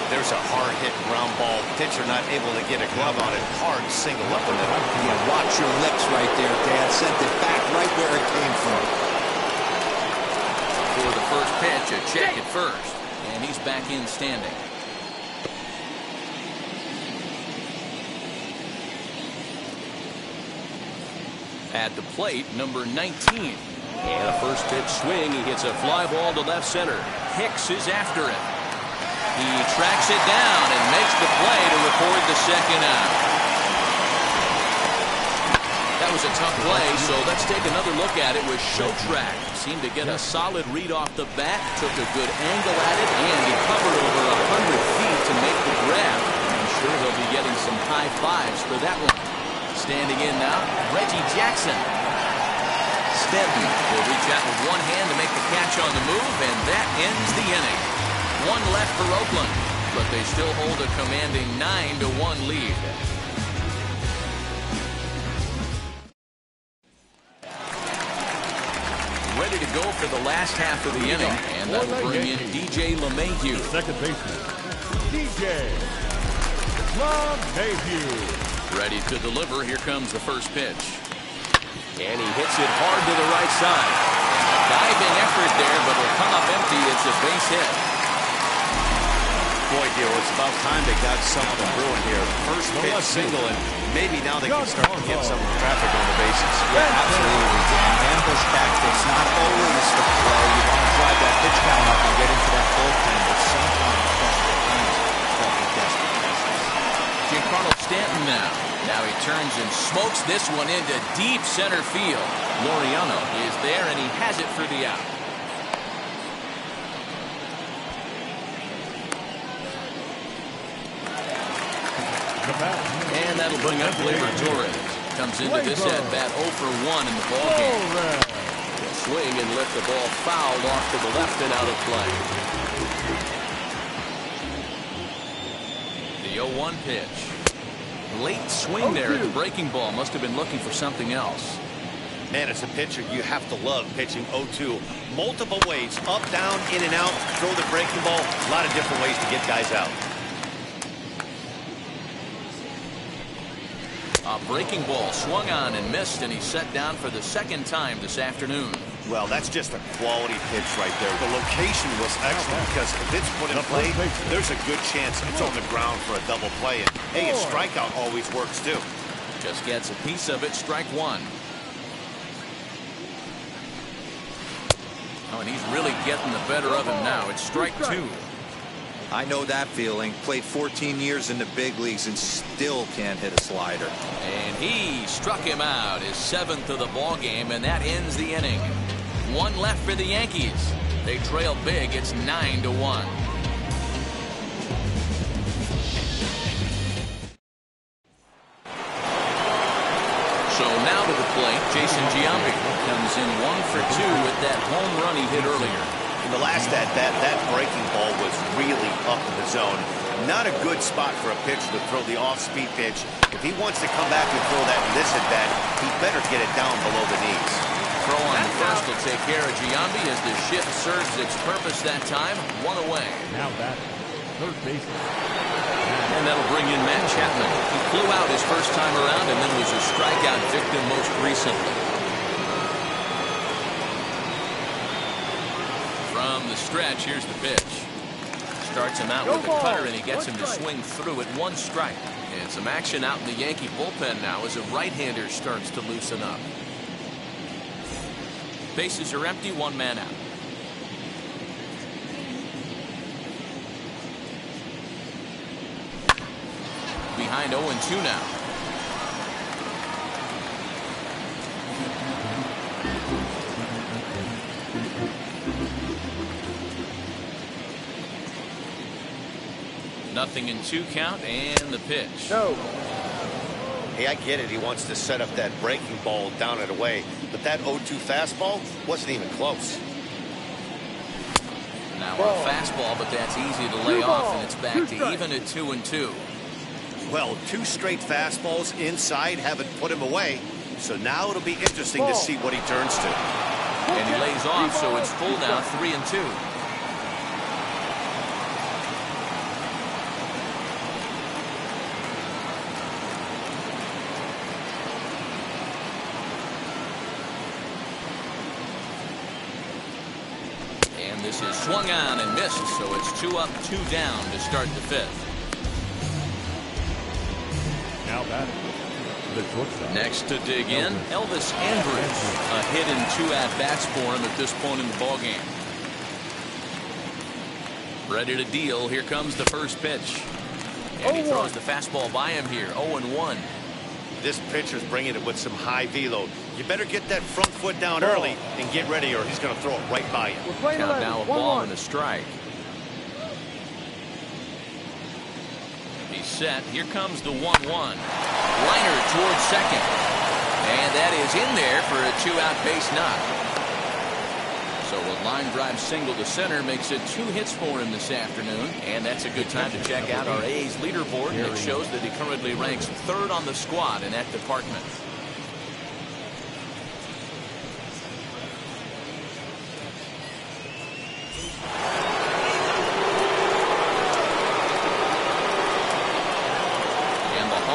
There's a hard-hit ground ball. Pitcher not able to get a glove on it. Hard single up the middle. Yeah, watch your lips right there, Dan. Sent it back right where it came from. For the first pitch, a check at first. And he's back in standing. At the plate, number 19. And a first pitch swing. He hits a fly ball to left center. Hicks is after it. He tracks it down and makes the play to record the second out. That was a tough play, so let's take another look at it with Show Track. Seemed to get a solid read off the bat, took a good angle at it, and he covered over 100 feet to make the grab. I'm sure he'll be getting some high fives for that one. Standing in now, Reggie Jackson. Stenton will reach out with one hand to make the catch on the move, and that ends the inning. 1 left for Oakland, but they still hold a commanding 9-1 lead. Ready to go for the last half of the inning, and that will bring in DJ LeMahieu. Second baseman, DJ LeMahieu. Ready to deliver. Here comes the first pitch. And he hits it hard to the right side. And a diving effort there, but it'll come up empty. It's a base hit. Boy, dear, it's about time they got something brewing here. First pitch single, and maybe now they can start to get some traffic on the bases. Yeah, absolutely. And ambush tactics, not always the play. You want to drive that pitch count up and get into that bullpen, but sometimes special teams call for desperate cases. Giancarlo Stanton now. Now he turns and smokes this one into deep center field. Laureano is there, and he has it for the out. And that'll bring up Gleyber Torres. Comes into this at-bat 0 for 1 in the ballgame. He'll swing and let the ball fouled off to the left and out of play. The 0-1 pitch. Late swing there at the breaking ball. Must have been looking for something else. Man, as a pitcher, you have to love pitching 0-2. Multiple ways, up, down, in and out, throw the breaking ball. A lot of different ways to get guys out. A breaking ball swung on and missed, and he's set down for the second time this afternoon. Well, that's just a quality pitch right there. The location was excellent because if it's put in play, there's a good chance it's on the ground for a double play. And hey, a strikeout always works too. Just gets a piece of it, strike one. Oh, and he's really getting the better of him now. It's strike two. I know that feeling. Played 14 years in the big leagues and still can't hit a slider. And he struck him out, his 7th of the ball game, and that ends the inning. One left for the Yankees. They trail big. It's 9-1. So now to the plate, Jason Giambi comes in 1 for 2 with that home run he hit earlier. In the last at-bat, that breaking ball was really up in the zone. Not a good spot for a pitcher to throw the off-speed pitch. If he wants to come back and throw that in this at-bat, he better get it down below the knees. Throw on the first will take care of Giambi as the shift serves its purpose that time. 1 away. Now back, third base. And that'll bring in Matt Chapman. He flew out his first time around and then was a strikeout victim most recently. From the stretch, here's the pitch. Starts him out with a cutter, and he gets him to swing through at 1 strike. And some action out in the Yankee bullpen now as a right-hander starts to loosen up. Bases are empty, 1 man out. Behind 0-2 now. Nothing in 2 count, and the pitch. No. Hey, I get it. He wants to set up that breaking ball down and away, but that 0-2 fastball wasn't even close. Now a fastball, but that's easy to lay off, and it's back to even at 2-2. Well, 2 straight fastballs inside haven't put him away, so now it'll be interesting to see what he turns to. And he lays off, so it's full now, 3-2. And this is swung on and missed, so it's 2 up, 2 down to start the 5th. Now batting, the shortstop. Next to dig in, Elvis Andrus. A hit in 2 at-bats for him at this point in the ballgame. Ready to deal. Here comes the first pitch. And he throws the fastball by him here. 0-1. This pitcher's bringing it with some high velo. You better get that front foot down early and get ready, or he's going to throw it right by you. Count now a ball and a strike. He's set. Here comes the 1-1. Liner towards second. And that is in there for a 2-out base knock. So a line drive single to center makes it 2 hits for him this afternoon. And that's a good time to check out our A's leaderboard. It shows that he currently ranks 3rd on the squad in that department.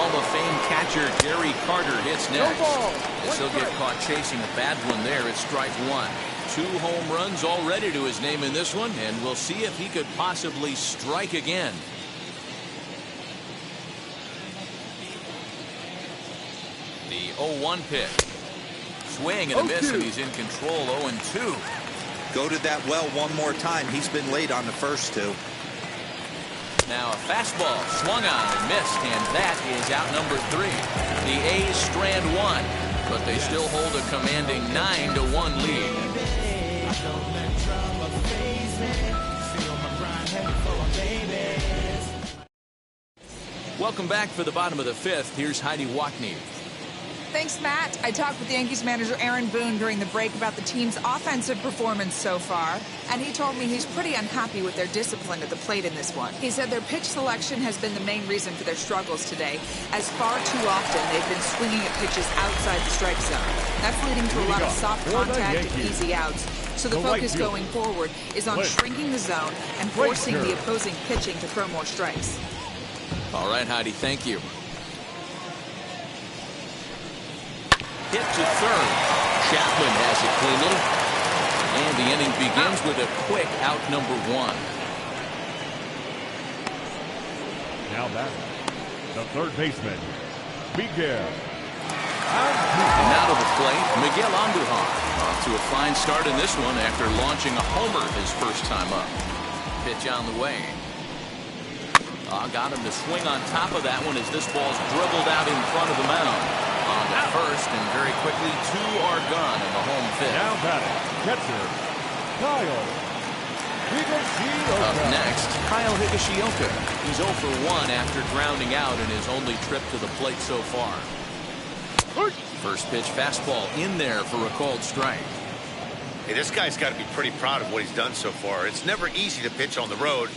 Hall of Fame catcher Gary Carter hits next. As he'll get caught chasing a bad one there at strike one. 2 home runs already to his name in this one, and we'll see if he could possibly strike again. The 0-1 pitch. Swing and a miss, and he's in control. 0-2. Go to that well one more time. He's been late on the first 2. Now a fastball swung on and missed, and that is out number 3. The A's strand 1, but they still hold a commanding 9-1 lead. Welcome back for the bottom of the 5th. Here's Heidi Wackney. Thanks, Matt. I talked with Yankees manager Aaron Boone during the break about the team's offensive performance so far, and he told me he's pretty unhappy with their discipline at the plate in this one. He said their pitch selection has been the main reason for their struggles today, as far too often they've been swinging at pitches outside the strike zone. That's leading to a lot of soft contact and easy outs. So the focus going forward is on shrinking the zone and forcing the opposing pitching to throw more strikes. All right, Heidi, thank you. Hit to third. Chapman has it cleanly. And the inning begins with a quick out number 1. Now back, the third baseman, Miguel. And now to the plate, Miguel Andujar. Off to a fine start in this one after launching a homer his first time up. Pitch on the way. Got him to swing on top of that one as this ball's dribbled out in front of the mound. On to first, and very quickly 2 are gone in the home 5th. Now batting, catcher, Kyle Higashioka. Up next, Kyle Higashioka. He's 0 for 1 after grounding out in his only trip to the plate so far. First pitch fastball in there for a called strike. Hey, this guy's got to be pretty proud of what he's done so far. It's never easy to pitch on the road,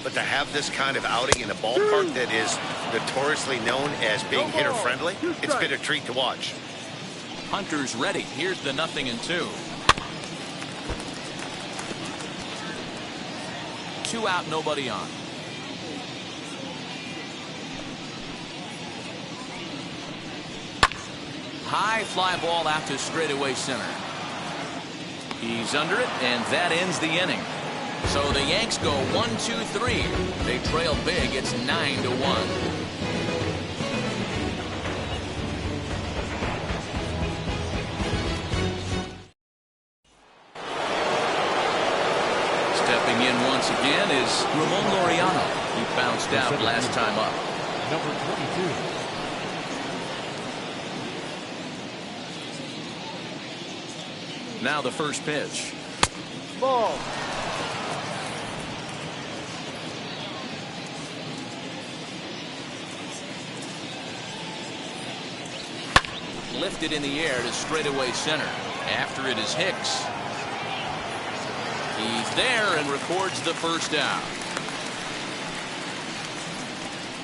but to have this kind of outing in a ballpark that is notoriously known as being hitter-friendly, it's been a treat to watch. Hunter's ready. Here's the 0-2. 2 out, nobody on. High fly ball out to straightaway center. He's under it, and that ends the inning. So the Yanks go 1-2-3. They trail big. It's 9-1. Stepping in once again is Ramon Laureano. He bounced out last time up. Number 22. Now the first pitch. Ball. Lifted in the air to straightaway center. After it is Hicks. He's there and records the first out.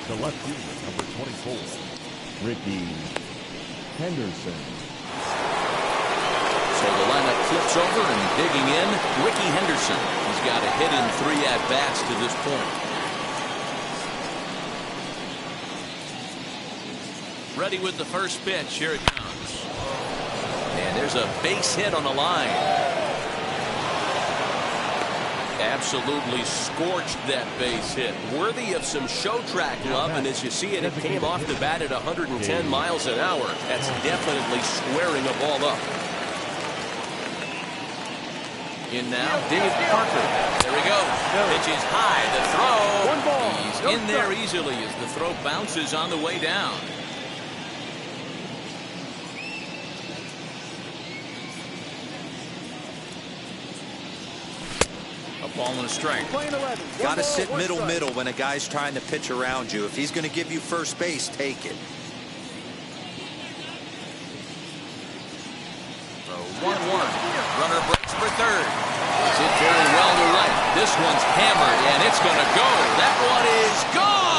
The left fielder, number 24, Ricky Henderson. So the lineup flips over, and digging in, Ricky Henderson. He's got a hit in 3 at-bats to this point. Ready with the first pitch. Here it comes. And there's a base hit on the line. Absolutely scorched that base hit. Worthy of some show track love, and as you see it, it came off the bat at 110 miles an hour. That's definitely squaring a ball up. In now, Dave Parker. There he goes. Pitch is high. The throw. He's in there easily as the throw bounces on the way down. Ball and a strike. Got to sit middle when a guy's trying to pitch around you. If he's going to give you first base, take it. So 1-1. Runner breaks for third. It's hit very well to right. This one's hammered, and it's going to go. That one is gone.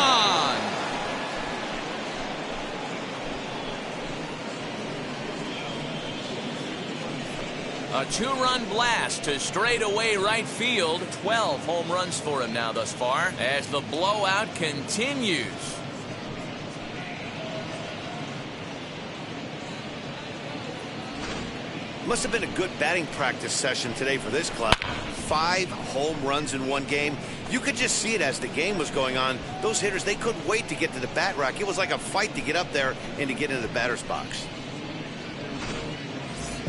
A 2-run blast to straightaway right field. 12 home runs for him now thus far as the blowout continues. Must have been a good batting practice session today for this club. 5 home runs in one game. You could just see it as the game was going on. Those hitters, they couldn't wait to get to the bat rack. It was like a fight to get up there and to get into the batter's box.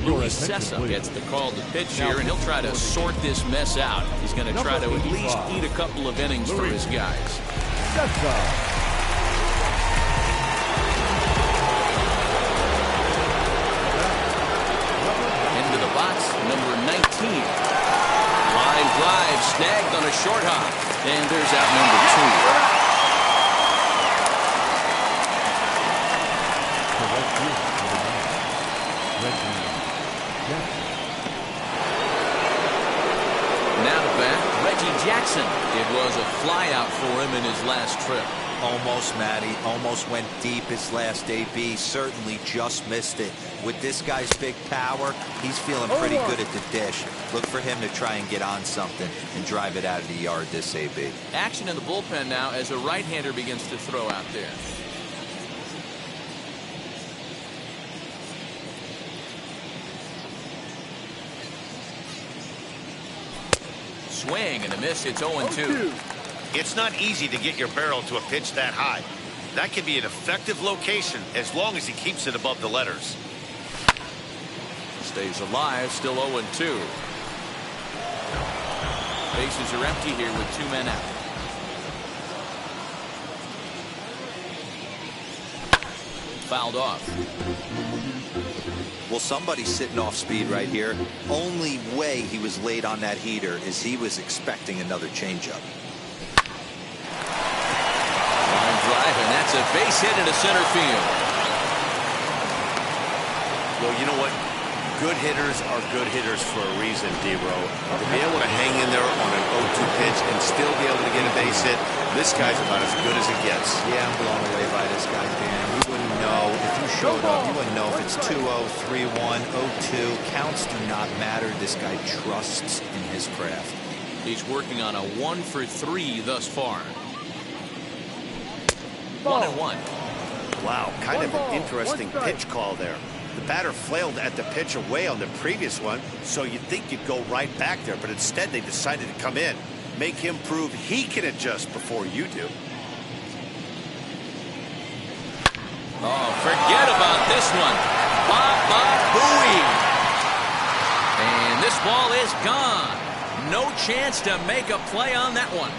Luis Cessa gets the call to pitch here, and he'll try to sort this mess out. He's going to try to at least eat a couple of innings for his guys. Into the box, number 19. Line drive, snagged on a short hop. And there's out number 2. Now to bat, Reggie Jackson. It was a flyout for him in his last trip. Almost, Matty. Almost went deep his last AB. Certainly just missed it. With this guy's big power, he's feeling pretty good at the dish. Look for him to try and get on something and drive it out of the yard this AB. Action in the bullpen now as a right-hander begins to throw out there. Swing and a miss. It's 0-2. It's not easy to get your barrel to a pitch that high. That can be an effective location as long as he keeps it above the letters. Stays alive, still 0-2. Bases are empty here with 2 men out. Fouled off. Well, somebody's sitting off speed right here. Only way he was late on that heater is he was expecting another changeup. Line drive, and that's a base hit into center field. Well, you know what? Good hitters are good hitters for a reason, D-Row. To be able to hang in there on an 0-2 pitch and still be able to get a base hit, this guy's about as good as it gets. Yeah, I'm blown away by this guy, Dan. You wouldn't know if you showed up. You wouldn't know if it's 2-0, 3-1, 0-2. Counts do not matter. This guy trusts in his craft. He's working on a 1-for-3 thus far. 1-1. Wow, kind of an interesting pitch call there. The batter flailed at the pitch away on the previous one, so you'd think you'd go right back there, but instead they decided to come in. Make him prove he can adjust before you do. Oh, forget about this one. Booey. And this ball is gone. No chance to make a play on that one.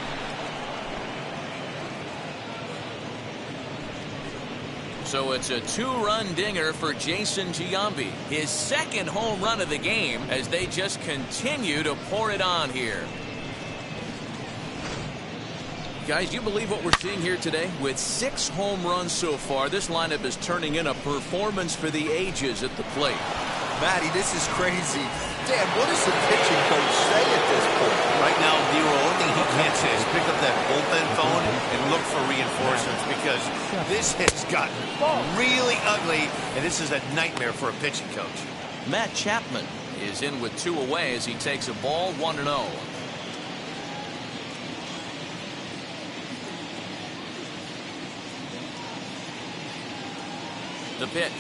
So it's a 2-run dinger for Jason Giambi. His second home run of the game as they just continue to pour it on here. Guys, you believe what we're seeing here today? With 6 home runs so far, this lineup is turning in a performance for the ages at the plate. Matty, this is crazy. Dan, what does the pitching coach say at this point? Right now, the only thing he can't say is pick up that bullpen phone and look for reinforcements, because this has gotten really ugly, and this is a nightmare for a pitching coach. Matt Chapman is in with 2 away as he takes a ball 1-0. The pitch.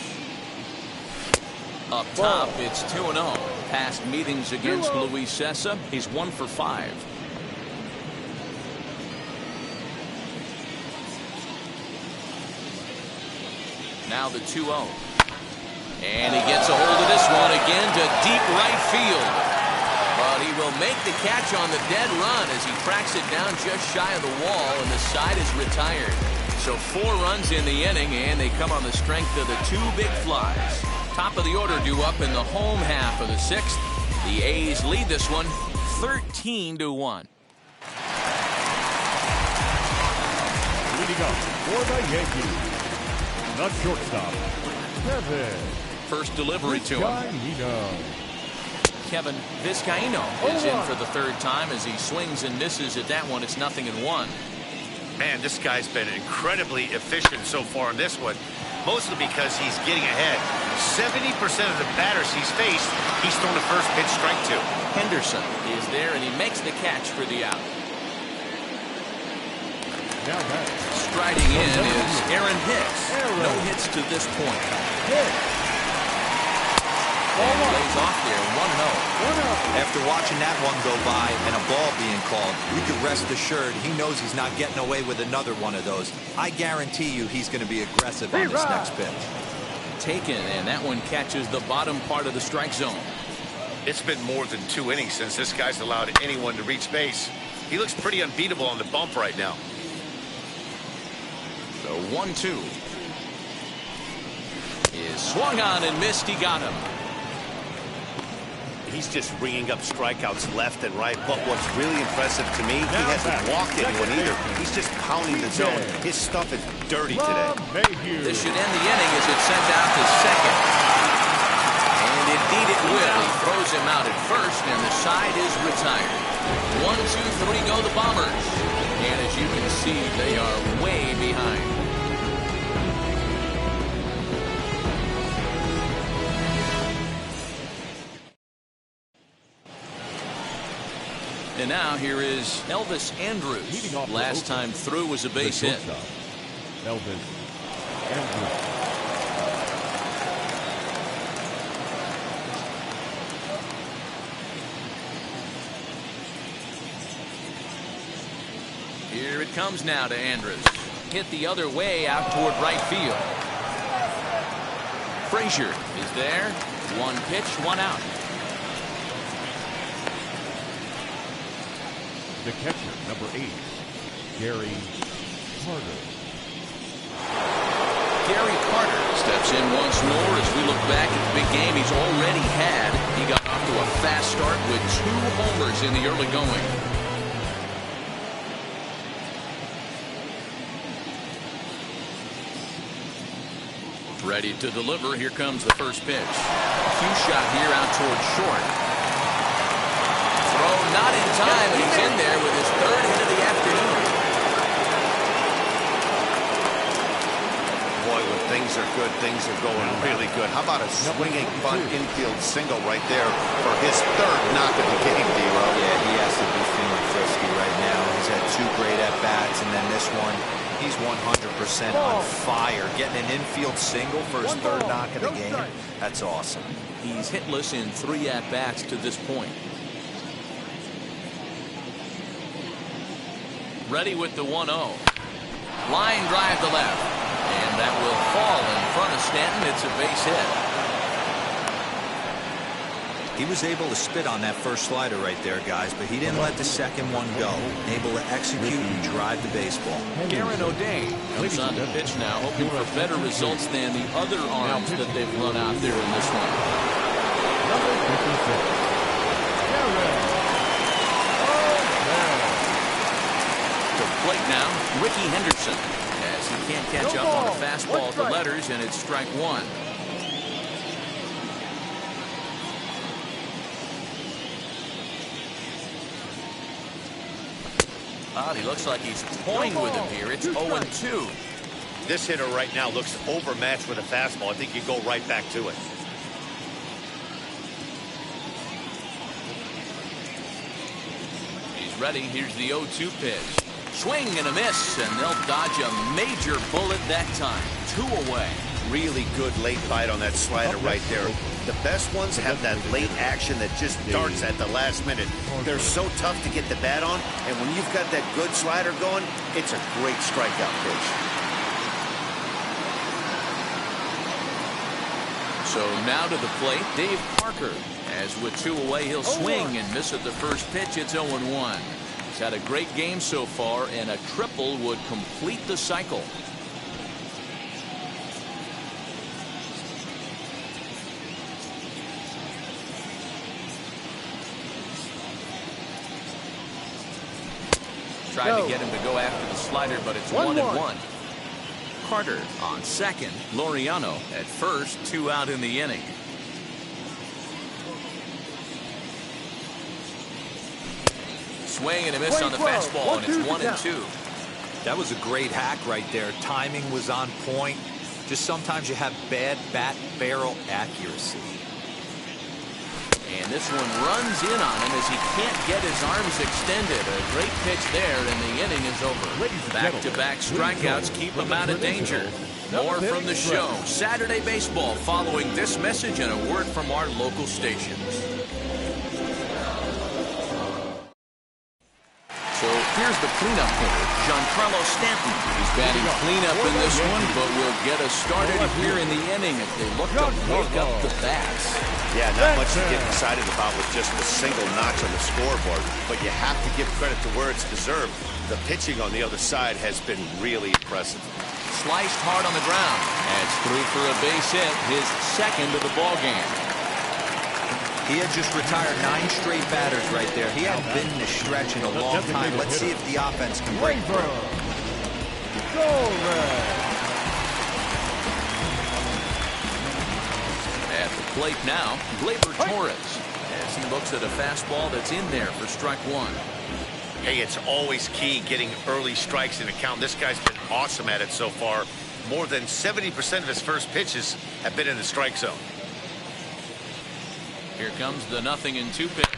Up top, it's 2-0. Past meetings against Luis Cessa, he's 1-for-5. Now the 2-0. And he gets a hold of this one again to deep right field. But he will make the catch on the dead run as he tracks it down just shy of the wall, and the side is retired. So 4 runs in the inning, and they come on the strength of the 2 big flies. Top of the order due up in the home half of the 6th. The A's lead this one 13-1. Leading up for the Yankees, the shortstop, Kevin. First delivery to him. Kevin Vizcaino is in for the 3rd time as he swings and misses at that one. It's 0-1. Man, this guy's been incredibly efficient so far in this one, mostly because he's getting ahead. 70% of the batters he's faced, he's thrown the first pitch strike to. Henderson is there, and he makes the catch for the out. Striding in is Aaron Hicks. No hits to this point. And lays off there, 1-0. After watching that one go by and a ball being called, you can rest assured he knows he's not getting away with another one of those. I guarantee you he's going to be aggressive on this next pitch. Taken, and that one catches the bottom part of the strike zone. It's been more than 2 innings since this guy's allowed anyone to reach base. He looks pretty unbeatable on the bump right now. The 1-2 is swung on and missed. He got him. He's just ringing up strikeouts left and right. But what's really impressive to me, he hasn't walked anyone either. He's just pounding the zone. His stuff is dirty today. This should end the inning as it's sent out to second. And indeed it will. He throws him out at first, and the side is retired. 1, 2, 3 go the Bombers. And as you can see, they are way behind. And now here is Elvis Andrus. Last time through was a base hit. Elvis Andrus. Here it comes now to Andrus. Hit the other way out toward right field. Frazier is there. 1 pitch, 1 out. The catcher, number 8, Gary Carter. Gary Carter steps in once more as we look back at the big game he's already had. He got off to a fast start with 2 homers in the early going. Ready to deliver. Here comes the first pitch. Cue shot here out toward short. Throw not in time, and he's in there with his 3rd hit of the afternoon. Boy, when things are good, things are going really good. How about a swinging bunt infield single right there for his 3rd knock of the game, D-Lo? Yeah, he has to be feeling frisky right now. He's had 2 great at-bats, and then this one, he's 100% on fire. Getting an infield single for his 3rd knock of the game, that's awesome. He's hitless in 3 at-bats to this point. Ready with the 1-0. Line drive to left. And that will fall in front of Stanton. It's a base hit. He was able to spit on that first slider right there, guys, but he didn't let the second one go. Able to execute and drive the baseball. Garen O'Day comes on the pitch now, hoping for better results than the other arms that they've run out there in this one. Number 56, Plate now, Ricky Henderson, as he can't catch up on the fastball to letters, and it's strike 1. He looks like he's toying with him here. It's 0-2. This hitter right now looks overmatched with a fastball. I think you go right back to it. He's ready. Here's the 0-2 pitch. Swing and a miss, and they'll dodge a major bullet that time. 2 away. Really good late bite on that slider right there. The best ones have that late action that just darts at the last minute. They're so tough to get the bat on, and when you've got that good slider going, it's a great strikeout pitch. So now to the plate, Dave Parker. As with 2 away, he'll swing and miss at the first pitch. It's 0-1. He's had a great game so far, and a triple would complete the cycle. Tried to get him to go after the slider, but it's 1-1. Carter on second. Laureano at first. 2 out in the inning. Swing and a miss on the fastball, and it's 1-2. That was a great hack right there. Timing was on point. Just sometimes you have bad bat barrel accuracy. And this one runs in on him as he can't get his arms extended. A great pitch there, and the inning is over. Back-to-back strikeouts keep him out of danger. More from the show. Saturday Baseball following this message and a word from our local stations. So here's the cleanup hitter, Giancarlo Stanton. He's batting cleanup in this one, but will get us started here in the inning as they look to wake up the bats. Yeah, not much to get excited about with just a single notch on the scoreboard, but you have to give credit to where it's deserved. The pitching on the other side has been really impressive. Sliced hard on the ground. That's through for a base hit, his second of the ball game. He had just retired 9 straight batters right there. He hadn't been in this stretch in a long time. Let's see if the offense can break through. At the plate now, Gleyber Torres, as he looks at a fastball that's in there for strike one. Hey, it's always key getting early strikes in a count. This guy's been awesome at it so far. More than 70% of his first pitches have been in the strike zone. Here comes the 0-2 pitch.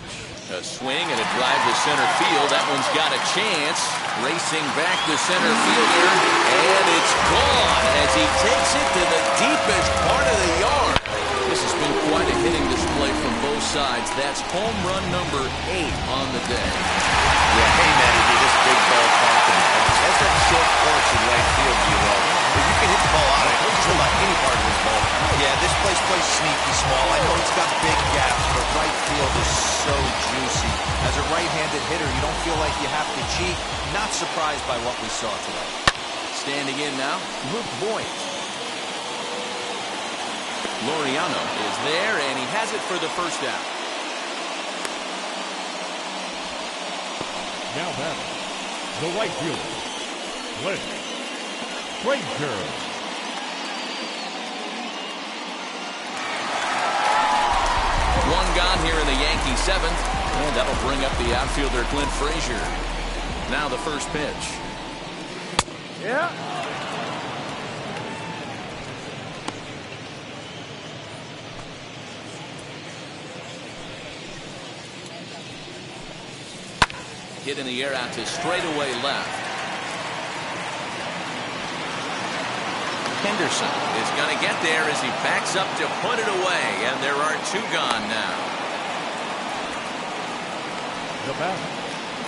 A swing and a drive to center field. That one's got a chance. Racing back to center fielder, and it's gone as he takes it to the deepest part of the yard. This has been quite a hitting display from both sides. That's home run number 8 on the day. Yeah, hey, Matty, this big ball confident. Has that short porch in right field, but you can hit the ball out of it. Don't just about any part of this ball. Yeah, this place plays sneaky small. I know it's got big gaps, but right field is so juicy. As a right-handed hitter, you don't feel like you have to cheat. Not surprised by what we saw today. Standing in now, Luke Boyd. Laureano is there, and he has it for the first out. Now batting, the right fielder, Clint Frazier. One gone here in the Yankee 7th, and that'll bring up the outfielder Clint Frazier. Now the first pitch. Yeah. Hit in the air out to straightaway left. Henderson is going to get there as he backs up to put it away, and there are 2 gone now. The batter,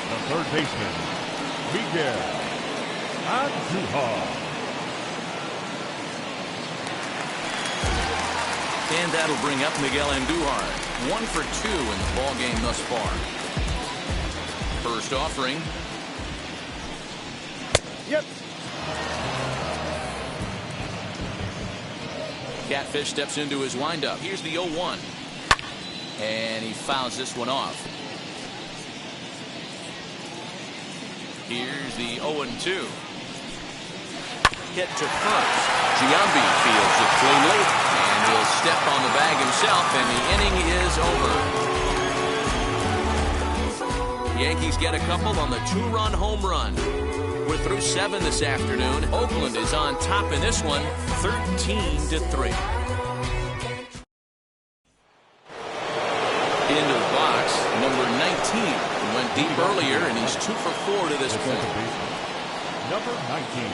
the third baseman, Miguel Andujar. And that'll bring up Miguel Andujar. 1 for 2 in the ball game thus far. First offering. Yep. Catfish steps into his windup. Here's the 0-1. And he fouls this one off. Here's the 0-2. Hit to first. Giambi fields it cleanly. And he'll step on the bag himself, and the inning is over. Yankees get a couple on the 2-run home run. We're through 7 this afternoon. Oakland is on top in this one, 13-3. Into the box, number 19. He went deep earlier, and he's 2 for 4 to this point. Number 19.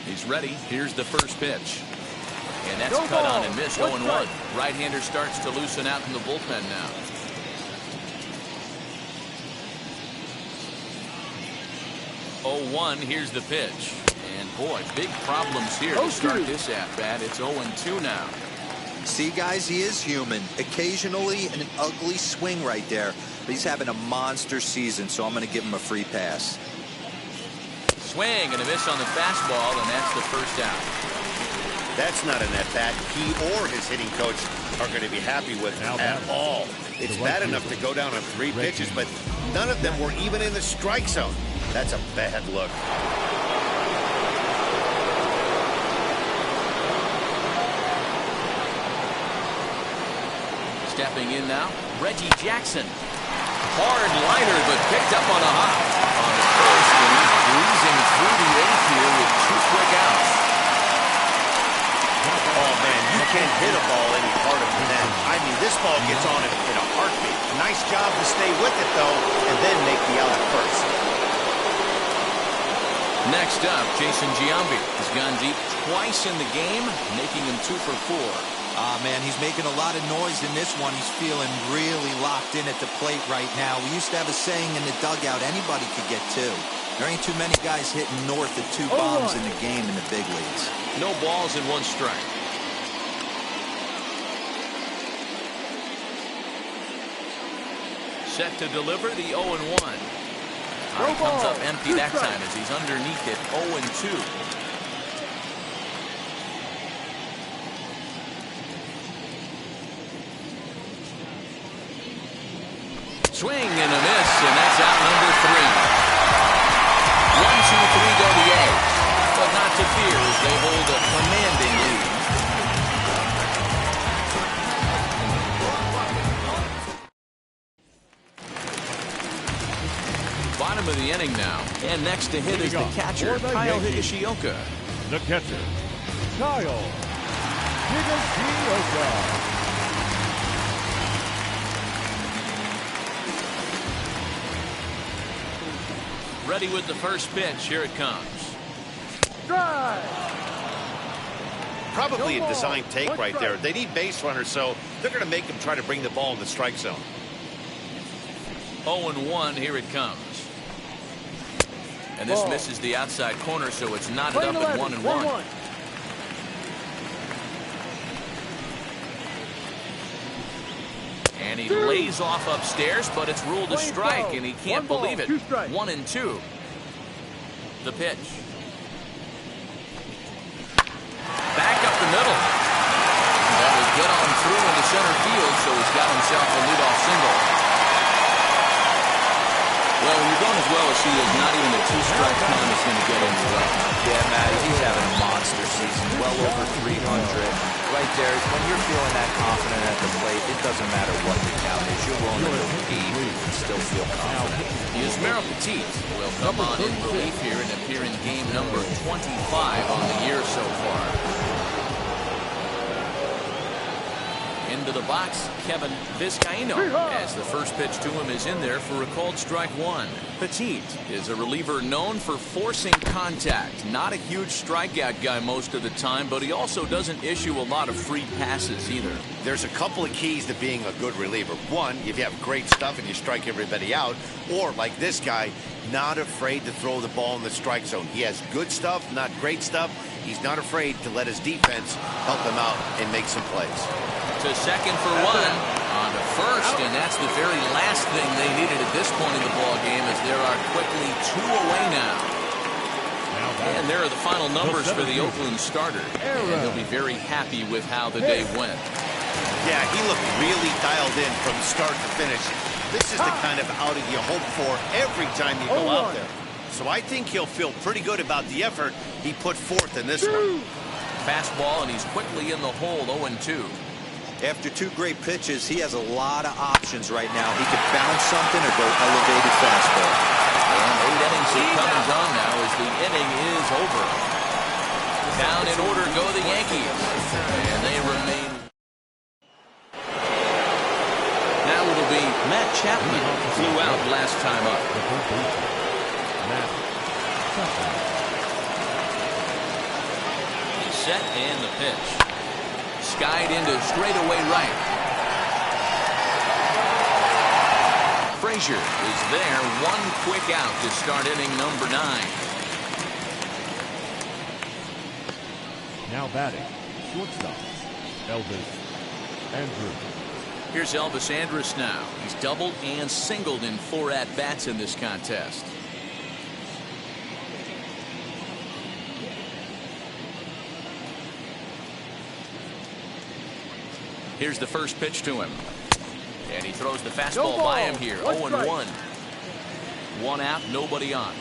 He's ready. Here's the first pitch. And that's cut on and missed. 0-1. Right-hander starts to loosen out in the bullpen now. 0-1. Here's the pitch. And boy, big problems here to start this at-bat. It's 0-2 now. See, guys, he is human. Occasionally an ugly swing right there. But he's having a monster season, so I'm going to give him a free pass. Swing and a miss on the fastball, and that's the first out. That's not an at-bat he or his hitting coach are going to be happy with at all. It's bad enough to go down on 3 pitches, but none of them were even in the strike zone. That's a bad look. Stepping in now, Reggie Jackson. Hard liner, but picked up on a hop. On the first, and he's breezing through the 8th here with 2 quick outs. Oh, man, you can't hit a ball any harder than that. I mean, this ball gets on him in a heartbeat. Nice job to stay with it, though, and then make the out at first. Next up, Jason Giambi has gone deep twice in the game, making him 2 for 4. Man, he's making a lot of noise in this one. He's feeling really locked in at the plate right now. We used to have a saying in the dugout, anybody could get 2. There ain't too many guys hitting north of 2 bombs in the game in the big leagues. No balls and 1 strike. Set to deliver the 0-1. He comes up empty that time as he's underneath it 0-2. Swing and a miss, and that's out number 3. 1, 2, 3 go the A's, but not to fear as they hold a commanding lead. Bottom of the inning now, and next to hit is the catcher, Kyle Higashioka. The catcher, Kyle Higashioka. Ready with the first pitch. Here it comes. Drive. Probably a design take right there. They need base runners, so they're going to make him try to bring the ball in the strike zone. 0-1. Here it comes. And this misses the outside corner, so it's knotted up at 1-1. And he lays off upstairs, but it's ruled a strike, and he can't believe it. 1-2. The pitch. Back up the middle. That will get on through into center field, so he's got himself a leadoff single. Well, when you're going as well as he is, not even a 2-strike count is going to get him well. Yeah, Matt, he's having a monster season, well over 300. Right there, when you're feeling that confident at the plate, it doesn't matter what the count is. You're willing to go deep and still feel confident. Yusmeiro Petit will come on in relief here and appear in game number 25 on the year so far. Into the box, Kevin Vizcaino, as the first pitch to him is in there for a called strike 1. Petit is a reliever known for forcing contact. Not a huge strikeout guy most of the time, but he also doesn't issue a lot of free passes either. There's a couple of keys to being a good reliever. One, if you have great stuff and you strike everybody out, or like this guy, not afraid to throw the ball in the strike zone. He has good stuff, not great stuff. He's not afraid to let his defense help him out and make some plays. To second for 1, on to first, and that's the very last thing they needed at this point in the ball game, as there are quickly 2 away now. And there are the final numbers for the Oakland starter, and he'll be very happy with how the day went. Yeah, he looked really dialed in from start to finish. This is the kind of outing you hope for every time you go out there. So I think he'll feel pretty good about the effort he put forth in this one. Fastball, and he's quickly in the hole, 0-2. After 2 great pitches, he has a lot of options right now. He could bounce something or go elevated fastball. And 8 innings have come and gone now as the inning is over. Down in order go the Yankees, and they remain. Now it'll be Matt Chapman, flew out last time up. Set and the pitch. Skied into straightaway right. Frazier is there. 1 quick out to start inning number 9. Now batting, shortstop, Elvis Andrus. Here's Elvis Andrus now. He's doubled and singled in 4 at-bats in this contest. Here's the first pitch to him. And he throws the fastball by him here. 0-1. 1 out, nobody on.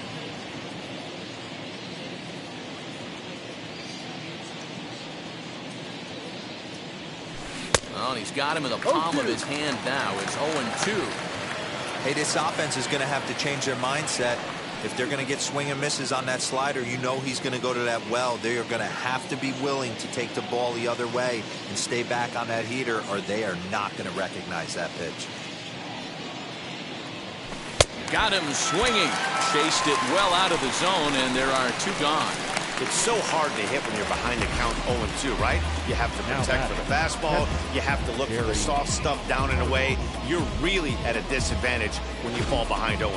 Well, he's got him in the palm of his hand now. It's 0-2. Hey, this offense is going to have to change their mindset. If they're going to get swing and misses on that slider, you know he's going to go to that well. They are going to have to be willing to take the ball the other way and stay back on that heater, or they are not going to recognize that pitch. Got him swinging. Chased it well out of the zone, and there are 2 gone. It's so hard to hit when you're behind the count 0-2, right? You have to protect for the fastball. You have to look for the soft stuff down and away. You're really at a disadvantage when you fall behind 0-2.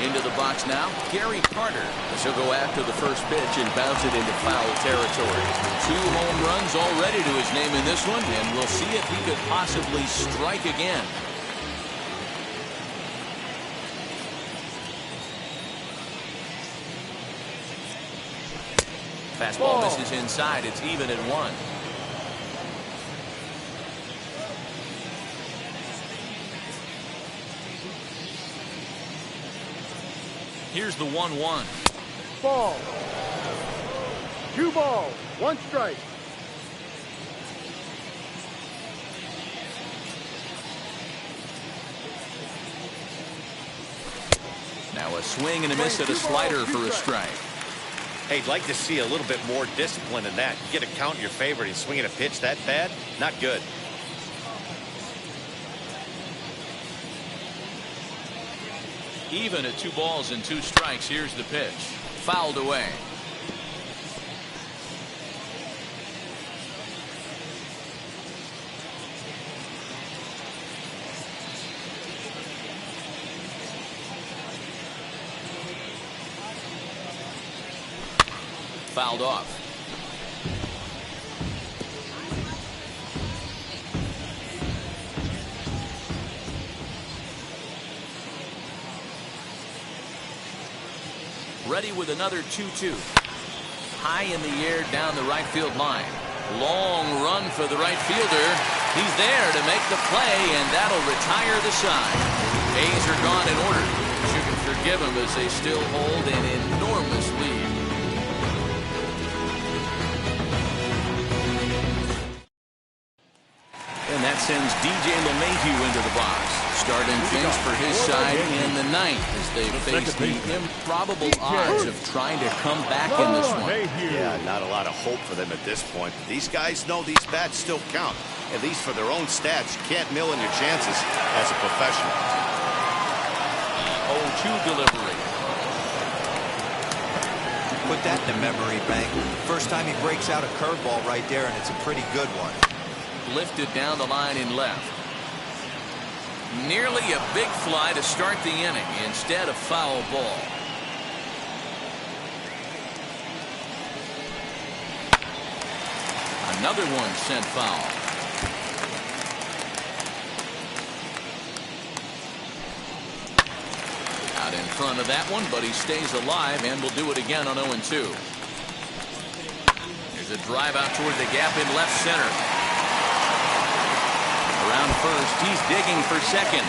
Into the box now, Gary Carter. He'll go after the first pitch and bounce it into foul territory. 2 home runs already to his name in this one, and we'll see if he could possibly strike again. Fastball misses inside. It's even at 1. Here's the 1-1. Ball. 2 balls, 1 strike. Now a swing and a miss at a slider for a strike. Hey, I'd like to see a little bit more discipline in that. You get a count in your favor and swinging a pitch that bad? Not good. Even at 2 balls and 2 strikes. Here's the pitch. Fouled away. Fouled off. Ready with another 2-2. High in the air down the right field line. Long run for the right fielder. He's there to make the play, and that'll retire the side. A's are gone in order. You can forgive them as they still hold an enormous lead. And that sends DJ LeMahieu into the box. Starting things for his side in the 9th as they face the improbable odds of trying to come back in this one. Yeah, not a lot of hope for them at this point. These guys know these bats still count. At least for their own stats. You can't mill in your chances as a professional. 0-2 delivery. Put that in the memory bank. First time he breaks out a curveball right there, and it's a pretty good one. Lifted down the line in left. Nearly a big fly to start the inning instead of foul ball. Another one sent foul. Out in front of that one, but he stays alive and will do it again on 0-2. There's a drive out toward the gap in left center. Around first, he's digging for second.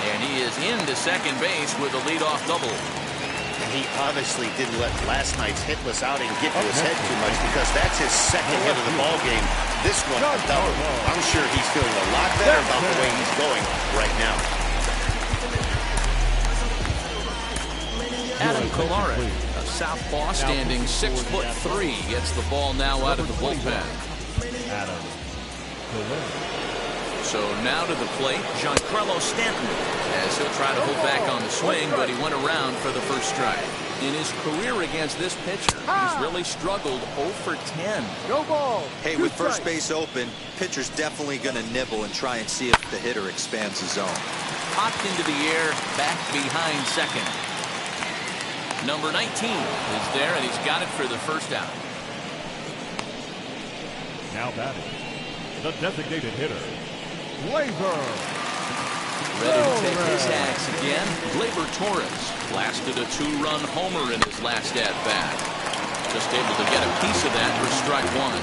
And he is into second base with a leadoff double. And he obviously didn't let last night's hitless outing get to his head too much, because that's his second hit of the ball game. This one, a double. I'm sure he's feeling a lot better about the way he's going right now. Adam Kolarek, a southpaw standing 6'3", gets the ball now out of the bullpen. Adam. So now to the plate, Giancarlo Stanton, as he'll try to hold back on the swing, but he went around for the first strike. In his career against this pitcher, he's really struggled 0 for 10. No ball. Hey, with first base open, pitcher's definitely going to nibble and try and see if the hitter expands the zone. Popped into the air, back behind second. Number 19 is there, and he's got it for the first out. Now batting, the designated hitter, Gleyber. Ready to take his axe again, Gleyber Torres blasted a 2-run homer in his last at-bat. Just able to get a piece of that for strike 1.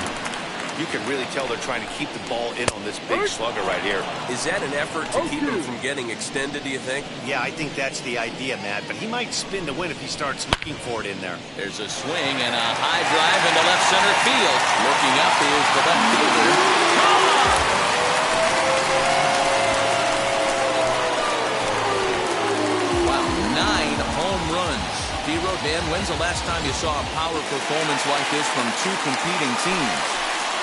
You can really tell they're trying to keep the ball in on this big slugger right here. Is that an effort to keep him from getting extended, do you think? Yeah, I think that's the idea, Matt. But he might spin to win if he starts looking for it in there. There's a swing and a high drive into left center field. Looking up is the left fielder. Wow, 9 home runs D-Row, Dan, when's the last time you saw a power performance like this from two competing teams?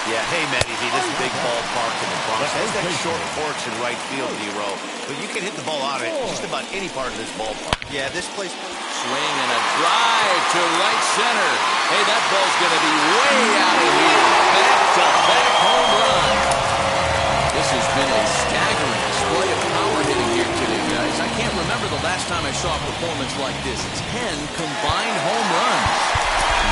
Yeah, hey, Matty V, this big ballpark in the Bronx has that short porch in right field, D-Row, but you can hit the ball out of just about any part of this ballpark. Yeah, this place... Swing and a drive to right center. Hey, that ball's going to be way out of here. Back-to-back home run. This has been a staggering display of power hitting here today, guys. I can't remember the last time I saw a performance like this. 10 combined home runs.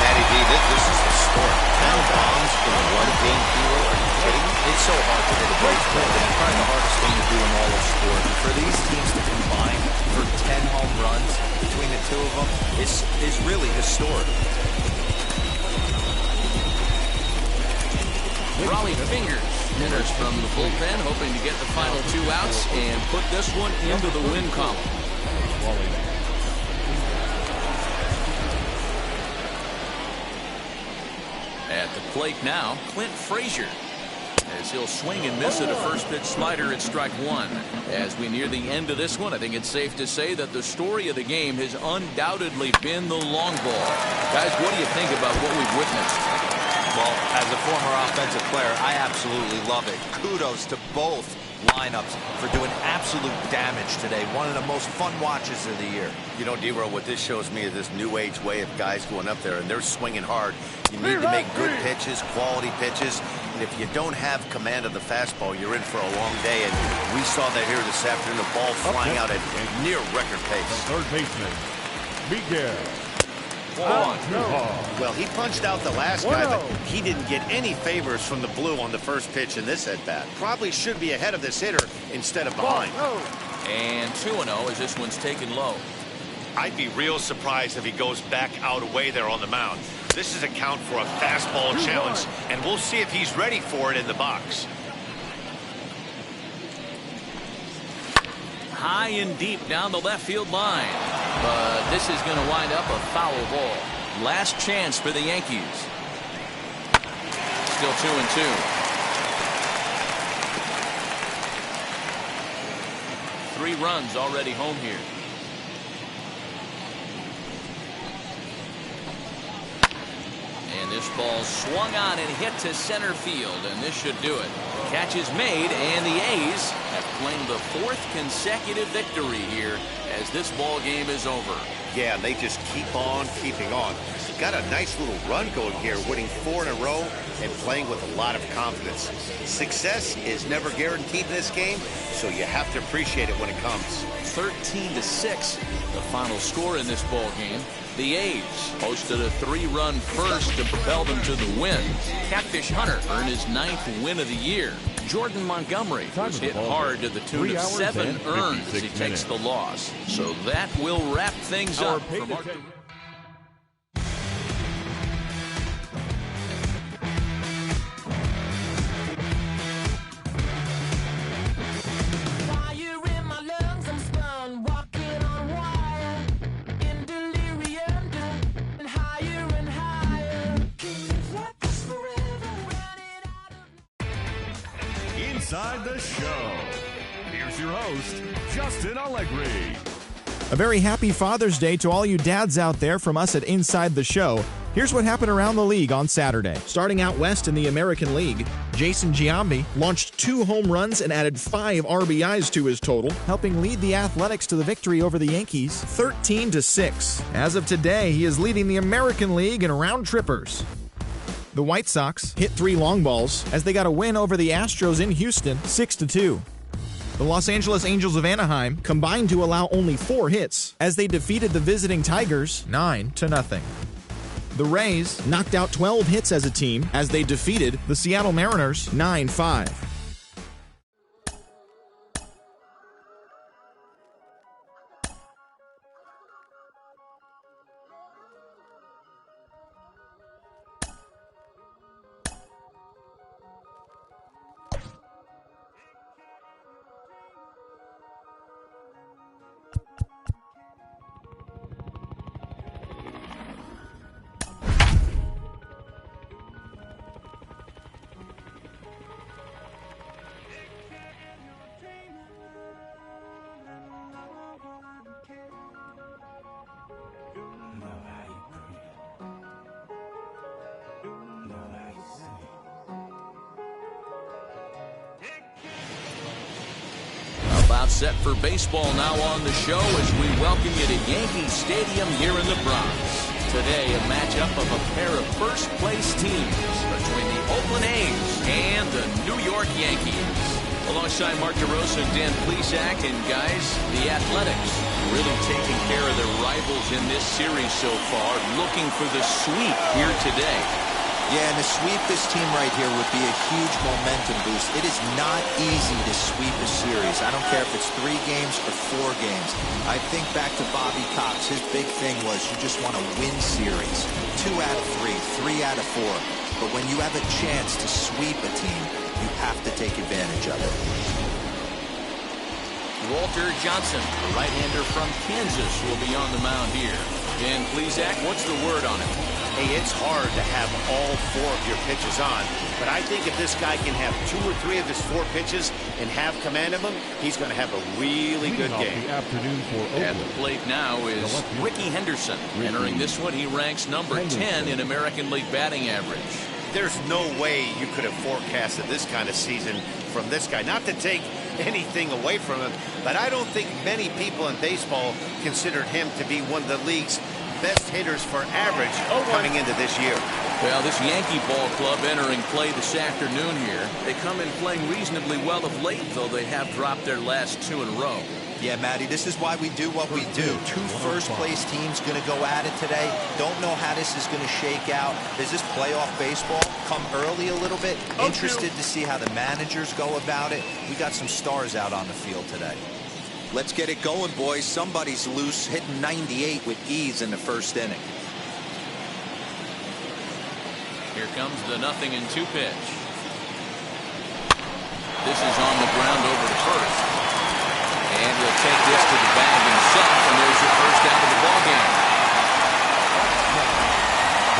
Matty V, this is historic. 10 bombs in one game, Hero. Are you kidding me? It's so hard to hit a baseball. It's probably the hardest thing to do in all of sport. And for these teams to combine for 10 home runs between the two of them is really historic. Raleigh Fingers enters from the bullpen, hoping to get the final 2 outs and put this one into the win column. At the plate now, Clint Frazier, as he'll swing and miss at a first pitch slider at strike 1. As we near the end of this one, I think it's safe to say that the story of the game has undoubtedly been the long ball. Guys, what do you think about what we've witnessed? Well, as a former offensive player, I absolutely love it. Kudos to both lineups for doing absolute damage today. One of the most fun watches of the year. You know, D-Row, what this shows me is this new age way of guys going up there, and they're swinging hard. You need to make good pitches, quality pitches, and if you don't have command of the fastball, you're in for a long day, and we saw that here this afternoon, the ball flying out at near record pace. Third baseman, Miguel. Well, he punched out the last guy, but he didn't get any favors from the blue on the first pitch in this at-bat. Probably should be ahead of this hitter instead of behind. And 2-0 as this one's taken low. I'd be real surprised if he goes back out away there on the mound. This is a count for a fastball challenge, and we'll see if he's ready for it in the box. High and deep down the left field line. But this is going to wind up a foul ball. Last chance for the Yankees. Still 2-2. Three runs already home here. And this ball swung on and hit to center field, and this should do it. Catch is made, and the A's have claimed the 4th consecutive victory here as this ball game is over. Yeah, and they just keep on keeping on. Got a nice little run going here, winning 4 in a row and playing with a lot of confidence. Success is never guaranteed in this game, so you have to appreciate it when it comes. 13-6, the final score in this ball game. The A's posted a 3-run first to propel them to the win. Catfish Hunter earned his 9th win of the year. Jordan Montgomery was hit hard to the tune of 7 earned as he takes the loss. So that will wrap things up. Inside the show, here's your host, Justin Allegri. A very happy Father's Day to all you dads out there from us at Inside the Show. Here's what happened around the league on Saturday. Starting out west in the American League, Jason Giambi launched 2 home runs and added 5 RBIs to his total, helping lead the Athletics to the victory over the Yankees 13-6. As of today, he is leading the American League in round trippers. The White Sox hit 3 long balls as they got a win over the Astros in Houston 6-2. The Los Angeles Angels of Anaheim combined to allow only 4 hits as they defeated the visiting Tigers 9-0. The Rays knocked out 12 hits as a team as they defeated the Seattle Mariners 9-5. set for baseball now on the show as we welcome you to Yankee Stadium here in the Bronx. Today, a matchup of a pair of first-place teams between the Oakland A's and the New York Yankees. Alongside Mark DeRosa and Dan Plesac, and guys, the Athletics really taking care of their rivals in this series so far, looking for the sweep here today. Yeah, and to sweep this team right here would be a huge momentum boost. It is not easy to sweep a series. I don't care if it's 3 games or 4 games. I think back to Bobby Cox. His big thing was you just want to win series. 2 out of 3, 3 out of 4. But when you have a chance to sweep a team, you have to take advantage of it. Walter Johnson, a right-hander from Kansas, will be on the mound here. Dan Plesac, what's the word on it? Hey, it's hard to have all 4 of your pitches on, but I think if this guy can have 2 or 3 of his 4 pitches and have command of them, he's going to have a really good game. The afternoon for At the plate now is Ricky Henderson. Entering this one, he ranks number 10 in American League batting average. There's no way you could have forecasted this kind of season from this guy. Not to take anything away from him, but I don't think many people in baseball considered him to be one of the league's best hitters for average coming into this year. Well, this Yankee ball club entering play this afternoon here. They come in playing reasonably well of late, though they have dropped their last 2 in a row. Yeah, Matty, this is why we do what we do. 2 first-place teams going to go at it today. Don't know how this is going to shake out. Is this playoff baseball? Come early a little bit. Interested to see how the managers go about it. We got some stars out on the field today. Let's get it going, boys. Somebody's loose, hitting 98 with ease in the first inning. Here comes the 0-2 pitch. This is on the ground over to first. And he'll take this to the bag himself, and there's your first out of the ballgame.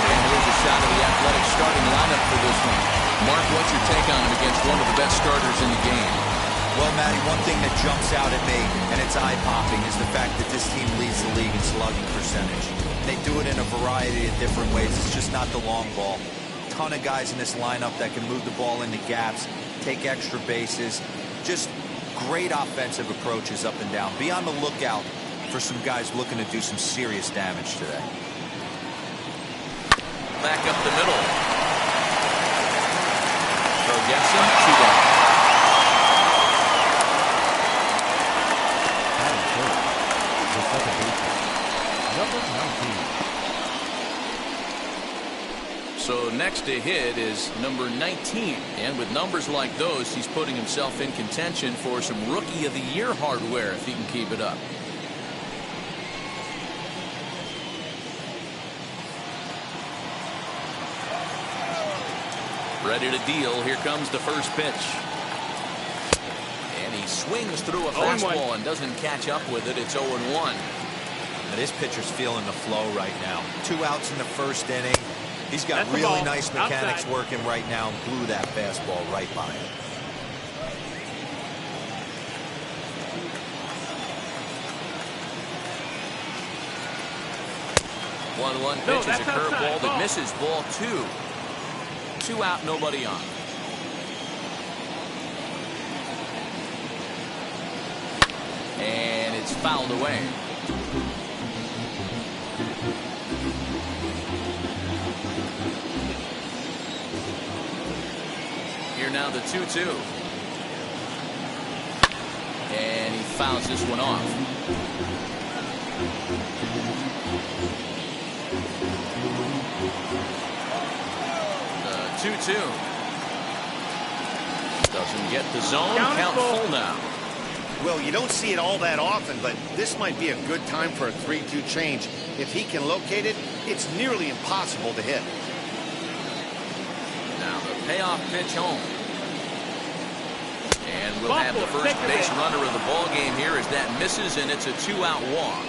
And here's a shot of the Athletics starting lineup for this one. Mark, what's your take on him against one of the best starters in the game? Well, Matty, one thing that jumps out at me, and it's eye-popping, is the fact that this team leads the league in slugging percentage. They do it in a variety of different ways. It's just not the long ball. Ton of guys in this lineup that can move the ball into gaps, take extra bases. Just great offensive approaches up and down. Be on the lookout for some guys looking to do some serious damage today. Back up the middle. Throw gets him, 2 down. So next to hit is number 19. And with numbers like those, he's putting himself in contention for some Rookie of the Year hardware if he can keep it up. Ready to deal. Here comes the first pitch. And he swings through a fastball and doesn't catch up with it. It's 0-1. Now, this pitcher's feeling the flow right now. 2 outs in the first inning. He's got really nice mechanics working right now and blew that fastball right by him. 1-1 pitch is a curveball that misses, ball 2. 2 out, nobody on. And it's fouled away. Here now the 2-2. And he fouls this one off. The 2-2. Doesn't get the zone. Count full now. Well, you don't see it all that often, but this might be a good time for a 3-2 change. If he can locate it, it's nearly impossible to hit. Now the payoff pitch home. And we'll have the first base runner of the ball game here as that misses, and it's a 2-out walk.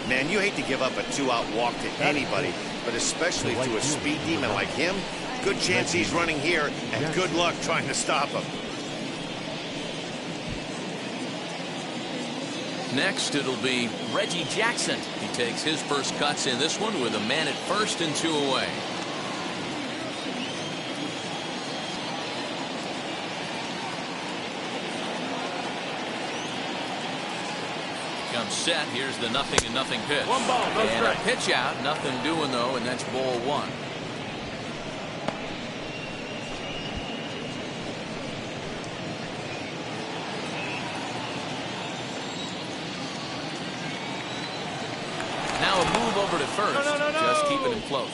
Man, you hate to give up a 2-out walk to anybody, but especially to a speed demon like him. Good chance he's running here, and good luck trying to stop him. Next, it'll be Reggie Jackson. He takes his first cuts in this one with a man at first and 2 away. comes set. Here's the 0-0 pitch. One ball, no and strike. a pitch out. Nothing doing, though, and that's ball one. Now a move over to first. No. Just keeping him close.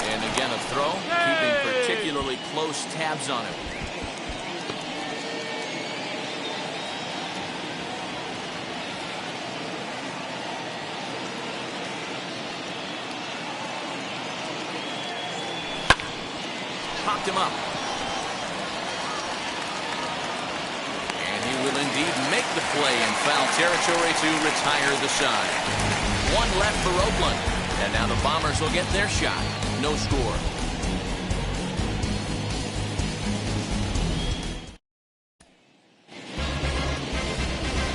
And again a throw, keeping particularly close tabs on him. Popped him up. And he will indeed make the play in foul territory to retire the side. One left for Oakland. And now the Bombers will get their shot. No score.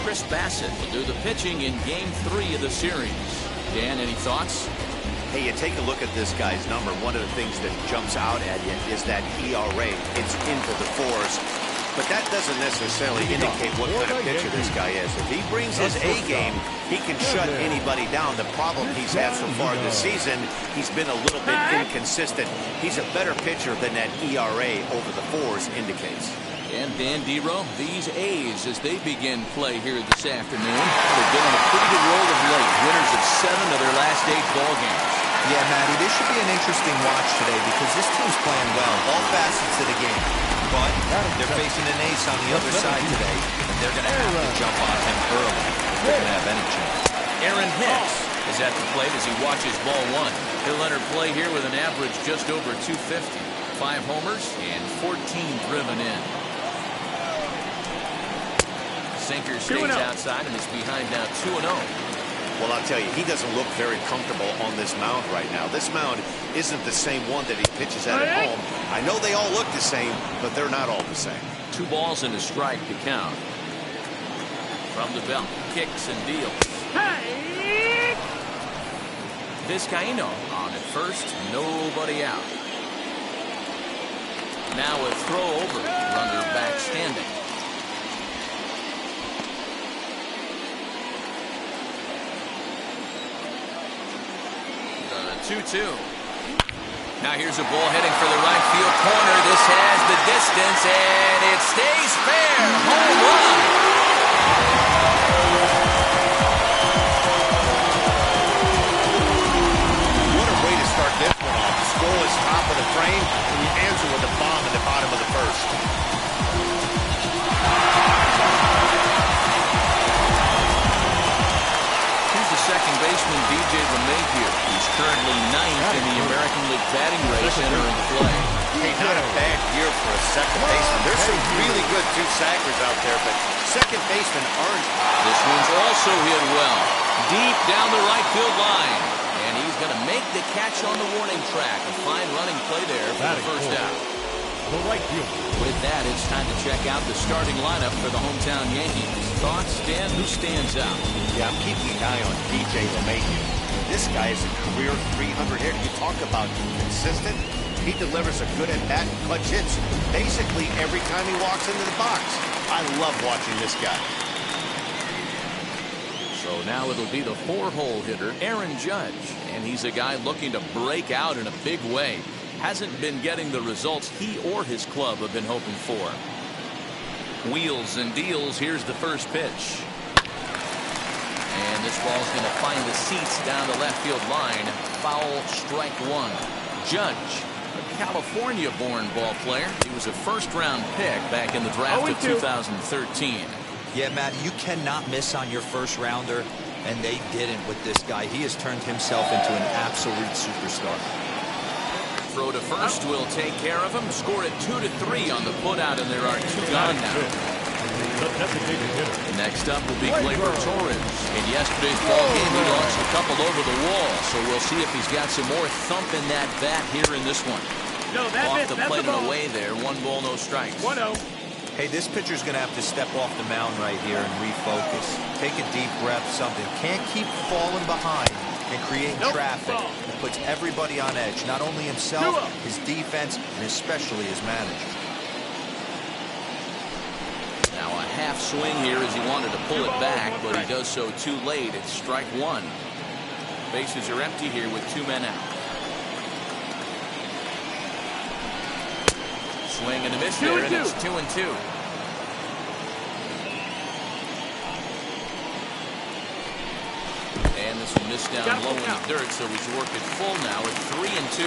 Chris Bassett will do the pitching in Game 3 of the series. Dan, any thoughts? Hey, you take a look at this guy's number. One of the things that jumps out at you is that ERA. It's into the 4s. But that doesn't necessarily indicate what kind of pitcher this guy is. If he brings his A game, he can shut anybody down. The problem he's had so far this season, he's been a little bit inconsistent. He's a better pitcher than that ERA over the 4s indicates. And Dan Dero, these A's, as they begin play here this afternoon, they've been on a pretty good roll of late. Winners of 7 of their last 8 ball games. Yeah, Matty, this should be an interesting watch today because this team's playing well, all facets of the game. But they're facing an ace on the other side today, and they're going to have to jump on him early if they're going to have any chance. Aaron Hicks is at the plate as he watches ball 1. He'll enter play here with an average just over 250. 5 homers and 14 driven in. Sinker stays outside and is behind now 2-0. Well, I'll tell you, he doesn't look very comfortable on this mound right now. This mound isn't the same one that he pitches at home. I know they all look the same, but they're not all the same. 2 balls and a strike to count. From the belt, kicks and deals. Vizcaíno on at first, nobody out. Now a throw over, runner back standing. 2-2. Now here's a ball heading for the right field corner. This has the distance, and it stays fair. Home run. What a way to start this one off. The score is top of the frame, and you answer with a bomb in the bottom of the first. Second baseman DJ LeMahieu. He's currently 9th in the American League batting race entering play. Hey, not a bad year for a second baseman. There's some really good 2-sackers out there, but second baseman aren't. This one's also hit well. Deep down the right field line. And he's going to make the catch on the warning track. A fine running play there for the first out. The right field. With that, it's time to check out the starting lineup for the hometown Yankees. Thoughts, Dan? Who stands out? Yeah, I'm keeping an eye on DJ LeMahieu. This guy is a career 300 hitter. You talk about consistent. He delivers a good at-bat and clutch hits basically every time he walks into the box. I love watching this guy. So now it'll be the 4-hole hitter, Aaron Judge. And he's a guy looking to break out in a big way. Hasn't been getting the results he or his club have been hoping for. Wheels and deals. Here's the first pitch. And this ball's going to find the seats down the left field line. Foul, strike 1. Judge, a California-born ball player. He was a first-round pick back in the draft of 2013. Yeah, Matt, you cannot miss on your first-rounder, and they didn't with this guy. He has turned himself into an absolute superstar. Throw to first will take care of him. Score it 2-3 on the putout, and there are 2 gone now. Next up will be Gleyber Torres. In yesterday's ball game, he launched a couple over the wall, so we'll see if he's got some more thump in that bat here in this one. Off the plate and away there. 1 ball, no strikes. 1-0. Hey, this pitcher's going to have to step off the mound right here and refocus. Take a deep breath, something. Can't keep falling behind and creating traffic. It puts everybody on edge, not only himself, his defense, and especially his manager. Now a half swing here as he wanted to pull it back, but he does so too late. It's strike one. Bases are empty here with 2 men out. Swing and a miss there, and it's 2-2. And this will miss down low in the dirt, so he's worked it full now at 3-2.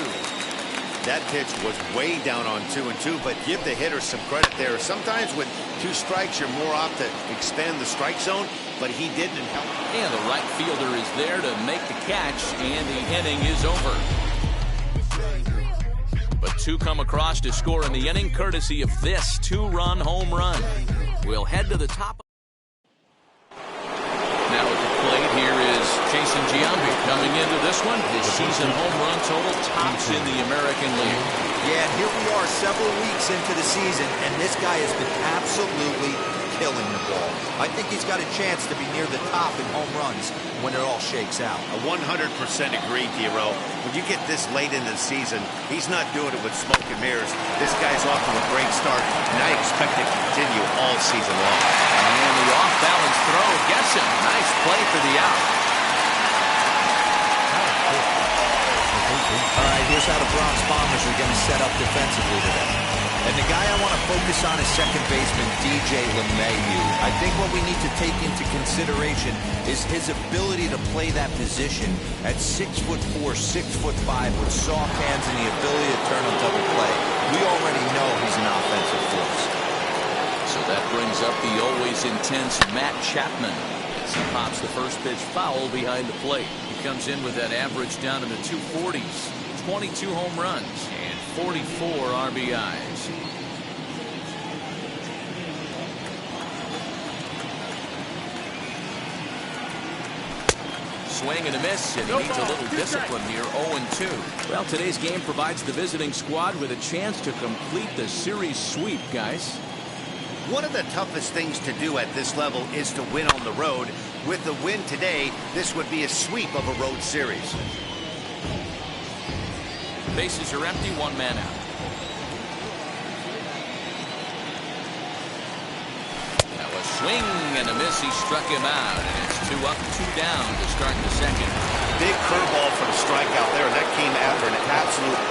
That pitch was way down on 2-2, but give the hitter some credit there. Sometimes with 2 strikes, you're more apt to expand the strike zone, but he didn't help. And the right fielder is there to make the catch, and the inning is over. But 2 come across to score in the inning, courtesy of this 2-run home run. We'll head to the top. Now at the plate, here is Jason Giambi coming into this one. His season home run total tops in the American League. Yeah, and here we are several weeks into the season, and this guy has been absolutely killing the ball. I think he's got a chance to be near the top in home runs when it all shakes out. I 100% agree, Hero. When you get this late into the season, he's not doing it with smoke and mirrors. This guy's off to a great start, and I expect it to continue all season long. And the off-balance throw gets him. Nice play for the out. All right, here's how the Bronx Bombers are going to set up defensively today. And the guy I want to focus on is second baseman DJ LeMahieu. I think what we need to take into consideration is his ability to play that position at 6'4", 6'5", with soft hands and the ability to turn on double play. We already know he's an offensive force. So that brings up the always intense Matt Chapman as he pops the first pitch foul behind the plate. He comes in with that average down in the 240s, 22 home runs, and 44 RBIs. Swing and a miss, and he needs a little discipline here, 0-2. Well, today's game provides the visiting squad with a chance to complete the series sweep, guys. One of the toughest things to do at this level is to win on the road. With the win today, this would be a sweep of a road series. Bases are empty, 1 man out. Now a swing and a miss, he struck him out, and it's 2 up, 2 down to start the second. Big curveball for the strikeout there, and that came after an absolute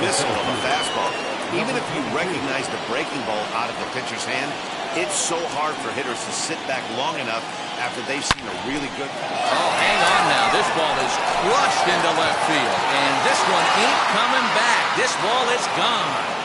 missile of a fastball. Even if you recognize the breaking ball out of the pitcher's hand, it's so hard for hitters to sit back long enough after they've seen a really good ball. Oh, hang on now. This ball is crushed into left field, and this one ain't coming back. This ball is gone.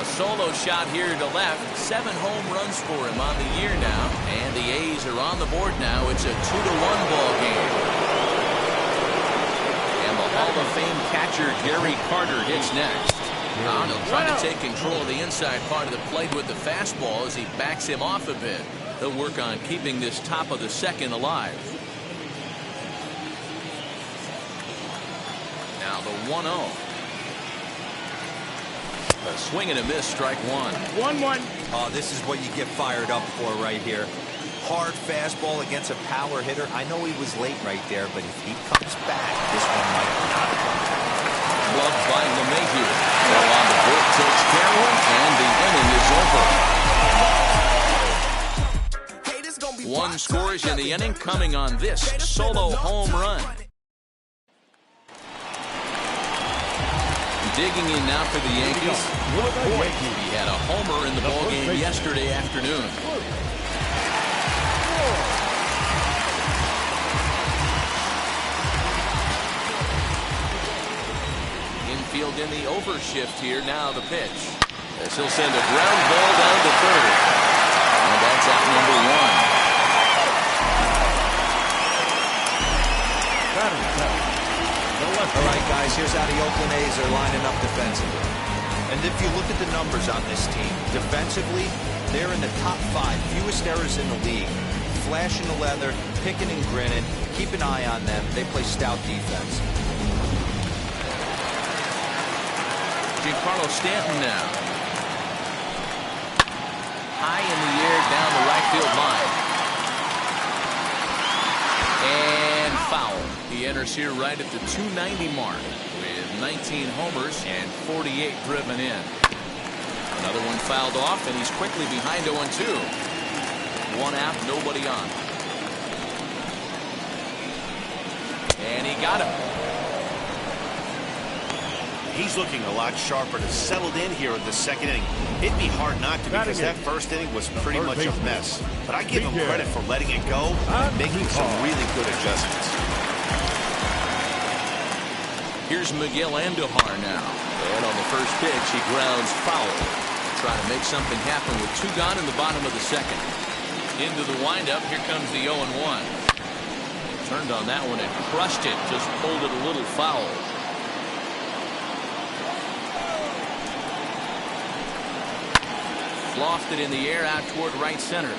A solo shot here to left. 7 home runs for him on the year now, and the A's are on the board now. It's a 2-1 ball game. And the Hall of Fame catcher Gary Carter hits next. He'll try to take control of the inside part of the plate with the fastball as he backs him off a bit. They'll work on keeping this top of the second alive. Now the 1-0. A swing and a miss, strike 1. 1-1. Oh, this is what you get fired up for right here. Hard fastball against a power hitter. I know he was late right there, but if he comes back, this one might not come. Gloved by LeMahieu. Well on the board, takes care of him, and the inning is over. 1 scores in the inning, coming on this solo home run. Digging in now for the Yankees. He had a homer in the ballgame yesterday afternoon. Infield in the overshift here. Now the pitch. As he'll send a ground ball down to third. And that's out number 1. All right, guys, here's how the Oakland A's are lining up defensively. And if you look at the numbers on this team, defensively, they're in the top 5, fewest errors in the league. Flashing the leather, picking and grinning. Keep an eye on them. They play stout defense. Giancarlo Stanton now. high in the air down the right field line. And foul. He enters here right at the 290 mark with 19 homers and 48 driven in. Another one fouled off, and he's quickly behind 0-2. One out, nobody on. And he got him. He's looking a lot sharper and settled in here in the second inning. It'd be hard not to because that first inning was pretty much a mess. But I give him credit for letting it go and making some really good adjustments. Here's Miguel Andujar now. And on the first pitch, he grounds foul. Trying to make something happen with 2 gone in the bottom of the second. Into the windup, here comes the 0-1. Turned on that one and crushed it, just pulled it a little foul. Lofted in the air out toward right center.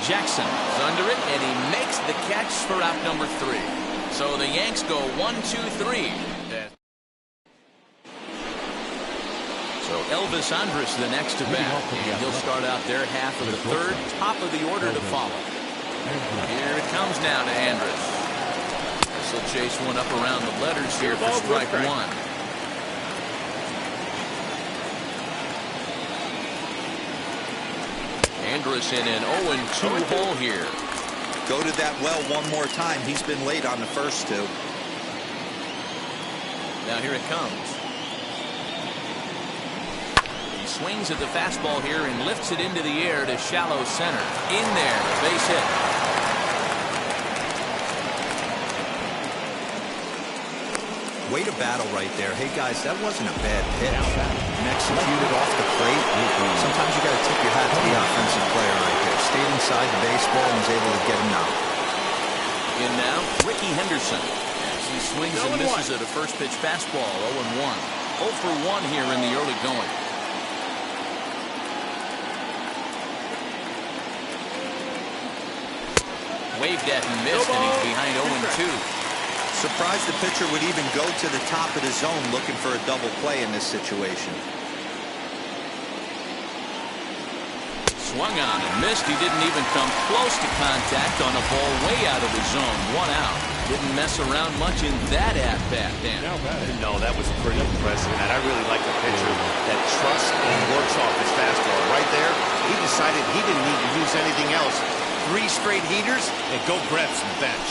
Jackson is under it, and he makes the catch for out number 3. So the Yanks go 1-2-3. So Elvis Andrus the next to bat, and he'll start out their half of the third, top of the order to follow. Here it comes now to Andrus. This will chase one up around the letters here for strike 1. Andrus in an 0-2 hole here. Go to that well one more time. He's been late on the first 2. Now here it comes. He swings at the fastball here and lifts it into the air to shallow center. In there, base hit. Way to battle right there. Hey guys, that wasn't a bad pitch. And executed off the plate. Sometimes you got to tip your hat to the offensive player right there. Stayed inside the baseball and was able to get him out. In now, Ricky Henderson. As he swings and misses at a first pitch fastball, 0-1. 0 for 1 here in the early going. Waved at and missed, and he's behind 0-2. Surprised the pitcher would even go to the top of the zone looking for a double play in this situation. Swung on and missed. He didn't even come close to contact on a ball way out of the zone. 1 out. Didn't mess around much in that at-bat, Dan. No, that was pretty impressive. And I really like the pitcher that trusts and works off his fastball. Right there, he decided he didn't need to use anything else. 3 straight heaters and go grab some bench.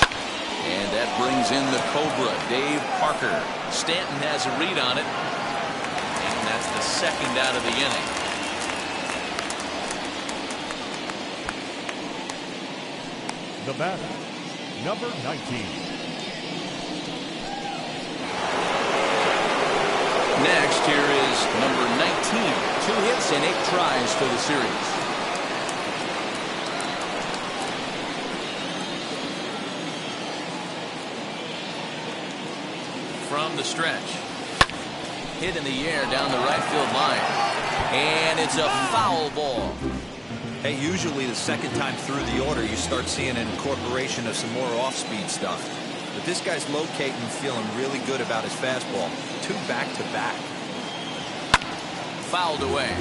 And that brings in the Cobra, Dave Parker. Stanton has a read on it. And that's the second out of the inning. The batter, number 19. Next, here is number 19. 2 hits and 8 tries for the series. From the stretch. Hit in the air down the right field line. And it's a foul ball. Hey, usually the second time through the order, you start seeing an incorporation of some more off-speed stuff. But this guy's locating and feeling really good about his fastball. 2 back-to-back. Fouled away.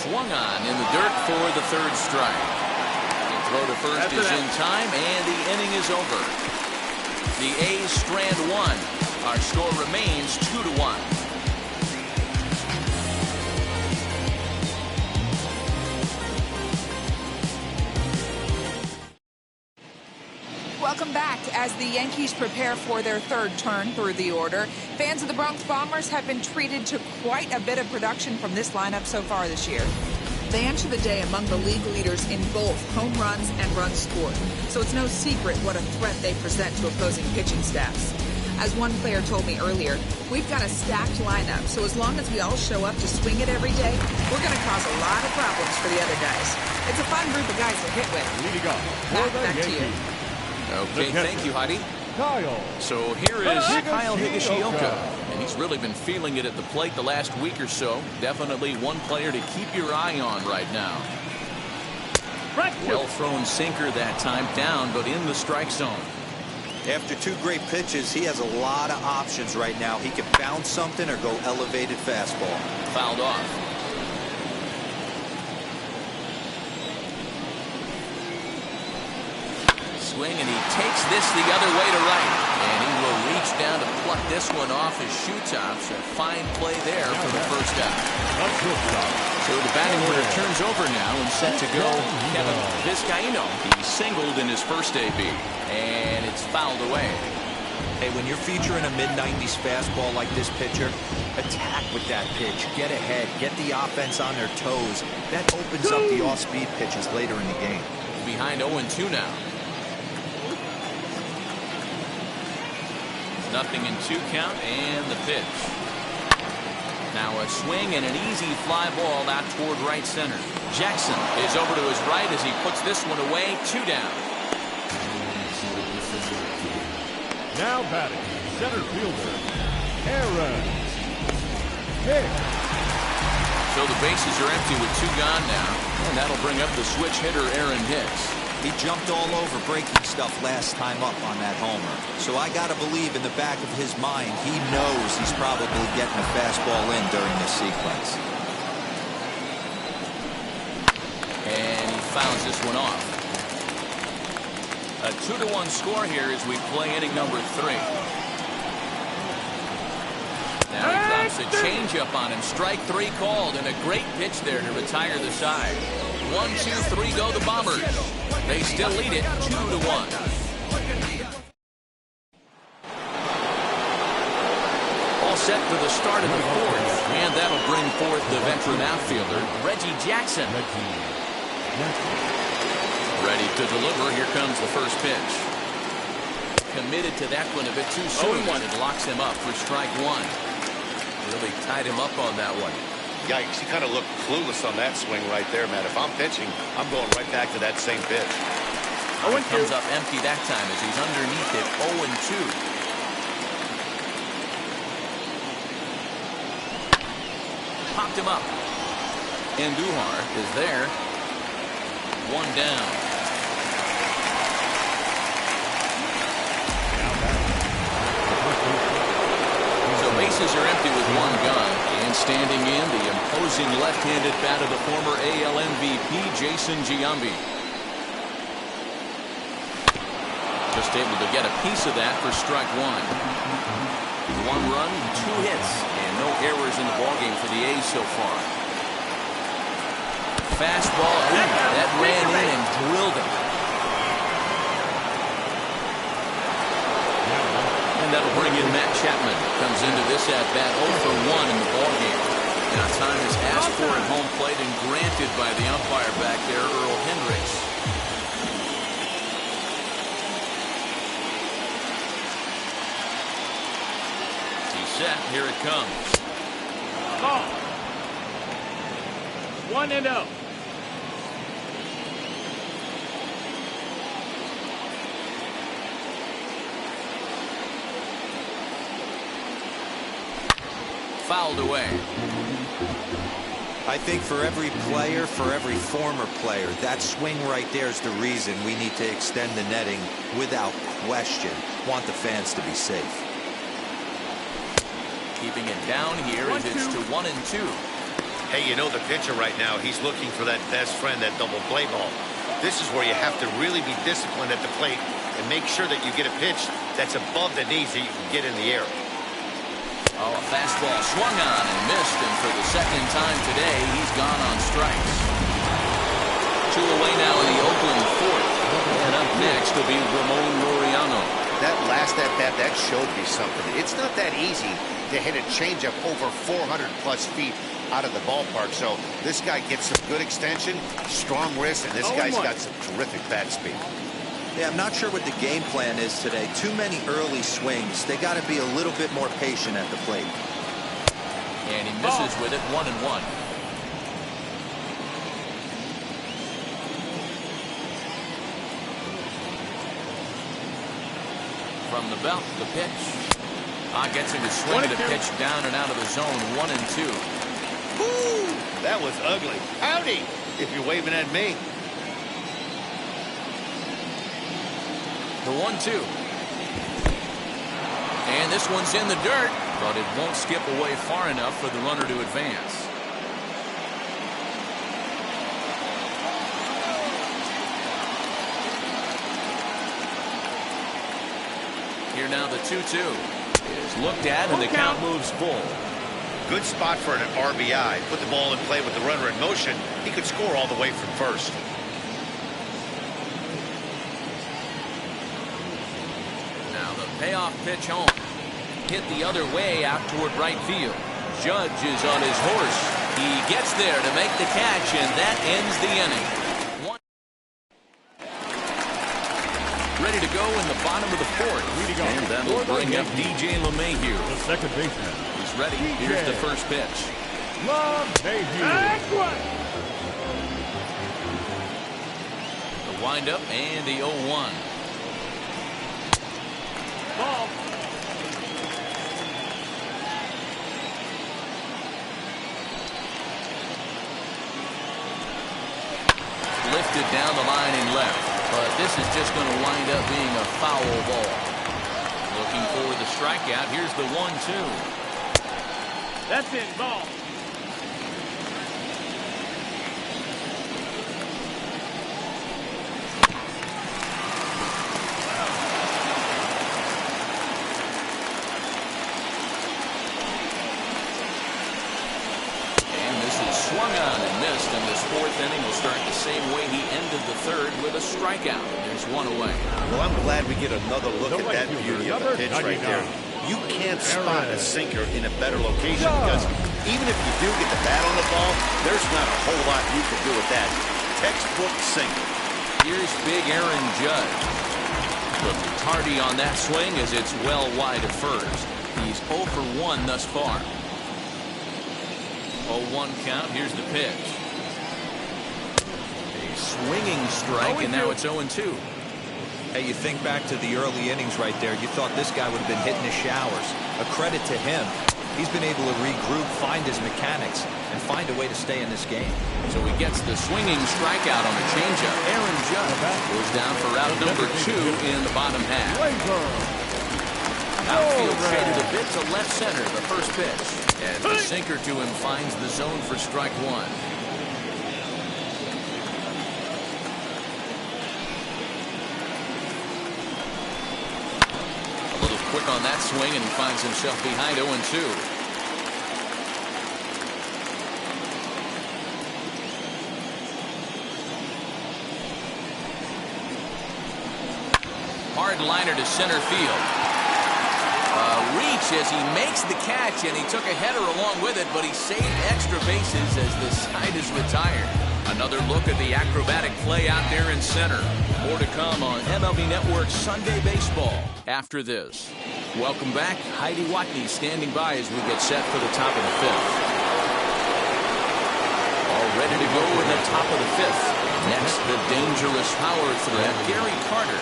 Swung on in the dirt for the 3rd strike. Throw to first is in time, and the inning is over. The A's strand 1. Our score remains 2-1. Welcome back. As the Yankees prepare for their 3rd turn through the order, fans of the Bronx Bombers have been treated to quite a bit of production from this lineup so far this year. They enter the day among the league leaders in both home runs and runs scored, so it's no secret what a threat they present to opposing pitching staffs. As one player told me earlier, we've got a stacked lineup, so as long as we all show up to swing it every day, we're going to cause a lot of problems for the other guys. It's a fun group of guys to hit with. Leading off for the Back to you. Okay, thank you, Heidi. Kyle. So here is Kyle Higashioka, and he's really been feeling it at the plate the last week or so. Definitely one player to keep your eye on right now. Well-thrown sinker that time, down, but in the strike zone. After 2 great pitches, he has a lot of options right now. He can bounce something or go elevated fastball. Fouled off. Swing, and he takes this the other way to right. And he will reach down to pluck this one off his shoe tops. A fine play there for the first out. So the batting order turns over now and set to go Kevin Vizcaíno. He singled in his first AB, and it's fouled away. Hey, when you're featuring a mid-90s fastball like this pitcher, attack with that pitch. Get ahead. Get the offense on their toes. That opens up the off-speed pitches later in the game. Behind 0-2 now. Nothing in 2 count, and the pitch. Now a swing and an easy fly ball out toward right center. Jackson is over to his right as he puts this one away. 2 down. Now batting, center fielder, Aaron Hicks. So the bases are empty with 2 gone now, and that'll bring up the switch hitter, Aaron Hicks. He jumped all over breaking stuff last time up on that homer. So I got to believe in the back of his mind, he knows he's probably getting a fastball in during this sequence. And he fouls this one off. A 2-1 score here as we play inning number 3. Now he drops a changeup on him. Strike 3 called, and a great pitch there to retire the side. 1, 2, 3 go the Bombers. They still lead it 2-1. All set for the start of the 4th, and that'll bring forth the veteran outfielder, Reggie Jackson. Ready to deliver. Here comes the first pitch. Committed to that one a bit too soon, and it locks him up for strike 1. Really tied him up on that one. Yikes, he kind of looked clueless on that swing right there, man. If I'm pitching, I'm going right back to that same pitch. He comes up empty that time as he's underneath it, 0-2. Popped him up. Andujar is there. 1 down. So bases are empty with 1 gun. And standing in, the imposing left-handed bat of the former AL MVP, Jason Giambi. Just able to get a piece of that for strike 1. 1 run, 2 hits, and no errors in the ballgame for the A's so far. Fastball, that ran in and drilled him. And that'll bring in Matt Chapman. Comes into this at-bat 0 for 1 in the ballgame. Now time is asked for at home plate and granted by the umpire back there, Earl Hendricks. He's set. Here it comes. Ball. 1-0. Fouled away. I think for every player, for every former player, that swing right there is the reason we need to extend the netting without question. Want the fans to be safe. Keeping it down here as it's to 1-2. Hey, you know the pitcher right now, he's looking for that best friend, that double play ball. This is where you have to really be disciplined at the plate and make sure that you get a pitch that's above the knees that you can get in the air. Oh, a fastball swung on and missed, and for the 2nd time today, he's gone on strikes. 2 away now in the Oakland 4th. And up next will be Ramon Laureano. That last at-bat, that showed me something. It's not that easy to hit a changeup over 400-plus feet out of the ballpark. So this guy gets some good extension, strong wrist, and this guy's got some terrific bat speed. Yeah, I'm not sure what the game plan is today. Too many early swings. They got to be a little bit more patient at the plate. And he misses with it, 1-1. From the belt, the pitch. Gets him to swing at a pitch down and out of the zone, 1-2. Woo! That was ugly. Howdy, if you're waving at me. The 1-2. And this one's in the dirt, but it won't skip away far enough for the runner to advance. Here now the 2-2 is looked at, and the count moves full. Good spot for an RBI. Put the ball in play with the runner in motion. He could score all the way from first. Now the payoff pitch home. Hit the other way out toward right field. Judge is on his horse. He gets there to make the catch, and that ends the inning. Ready to go in the bottom of the fourth. And that will bring up DJ LeMahieu. The second baseman. He's ready. Here's the first pitch. The windup and the 0-1. Ball. Lifted down the line and left. But this is just going to wind up being a foul ball. Looking for the strikeout. Here's the 1-2. That's it, ball. And this is swung on and missed, and this fourth inning will start the same way he ended the third, with a strikeout. There's one away. Well, I'm glad we get another look at that beauty of a pitch right there. You can't spot a sinker in a better location because even if you do get the bat on the ball, there's not a whole lot you can do with that. Textbook sinker. Here's big Aaron Judge. But tardy on that swing as it's well wide of first. He's 0 for 1 thus far. 0-1 count. Here's the pitch. A swinging strike, and now it's 0-2. Hey, you think back to the early innings right there. You thought this guy would have been hitting his showers. A credit to him. He's been able to regroup, find his mechanics, and find a way to stay in this game. So he gets the swinging strikeout on a changeup. Aaron Judge goes down for route number 2 in the bottom half. Outfield shaded a bit to left center, the first pitch. And the sinker to him finds the zone for strike 1. Quick on that swing, and he finds himself behind 0-2. Hard liner to center field. Reach as he makes the catch, and he took a header along with it, but he saved extra bases as the side is retired. Another look at the acrobatic play out there in center. More to come on MLB Network's Sunday Baseball after this. Welcome back. Heidi Watney standing by as we get set for the top of the fifth. All ready to go in the top of the fifth. Next, the dangerous power threat, Gary Carter.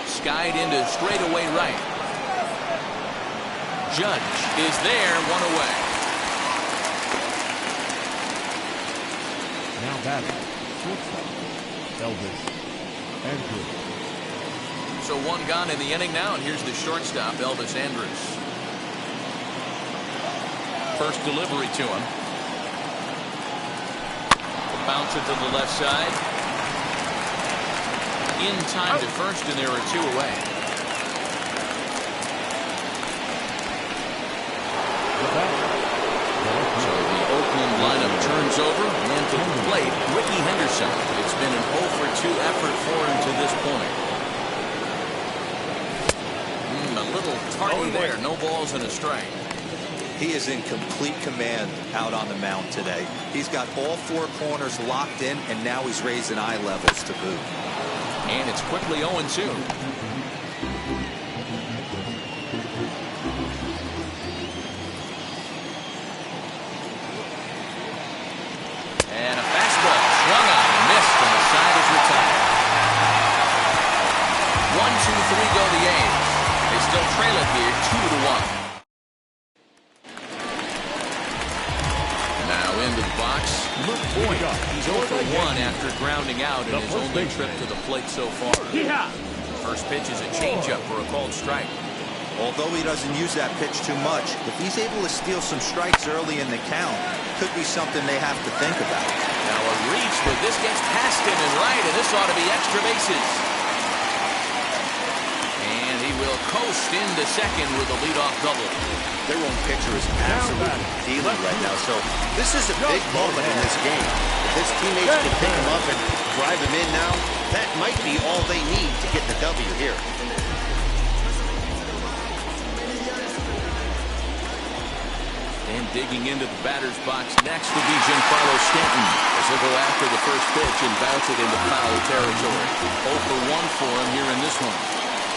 Skied into straightaway right. Judge is there, one away. Now batting, shortstop, Elvis Andrews. So one gone in the inning now, and here's the shortstop, Elvis Andrews. First delivery to him. Bounce it to the left side. In time to first, and there are 2 away. So the Oakland lineup turns over, and to the plate, Ricky Henderson. It's been an 0 for 2 effort for him to this point. A little tardy there, no balls and a strike. He is in complete command out on the mound today. He's got all 4 corners locked in, and now he's raising eye levels to boot. And it's quickly 0-2. And a fastball swung on and missed, and the side is retired. 1-2-3 go the A's. They still trail it here 2-1. Now into the box. Luke Boyd, he's 0 for 1 after grounding out in his only trip to the plate so far. First pitch is a changeup for a called strike. Although he doesn't use that pitch too much, if he's able to steal some strikes early in the count, could be something they have to think about. Now a reach, but this gets past him and right, and this ought to be extra bases. And he will coast into second with a leadoff double. Their own pitcher is absolutely dealing right now, so this is a big moment in this game. If his teammates can pick him up and drive him in now, that might be all they need to get the W here. And digging into the batter's box next will be Giancarlo Stanton, as he'll go after the first pitch and bounce it into foul territory. 0 for 1 for him here in this one.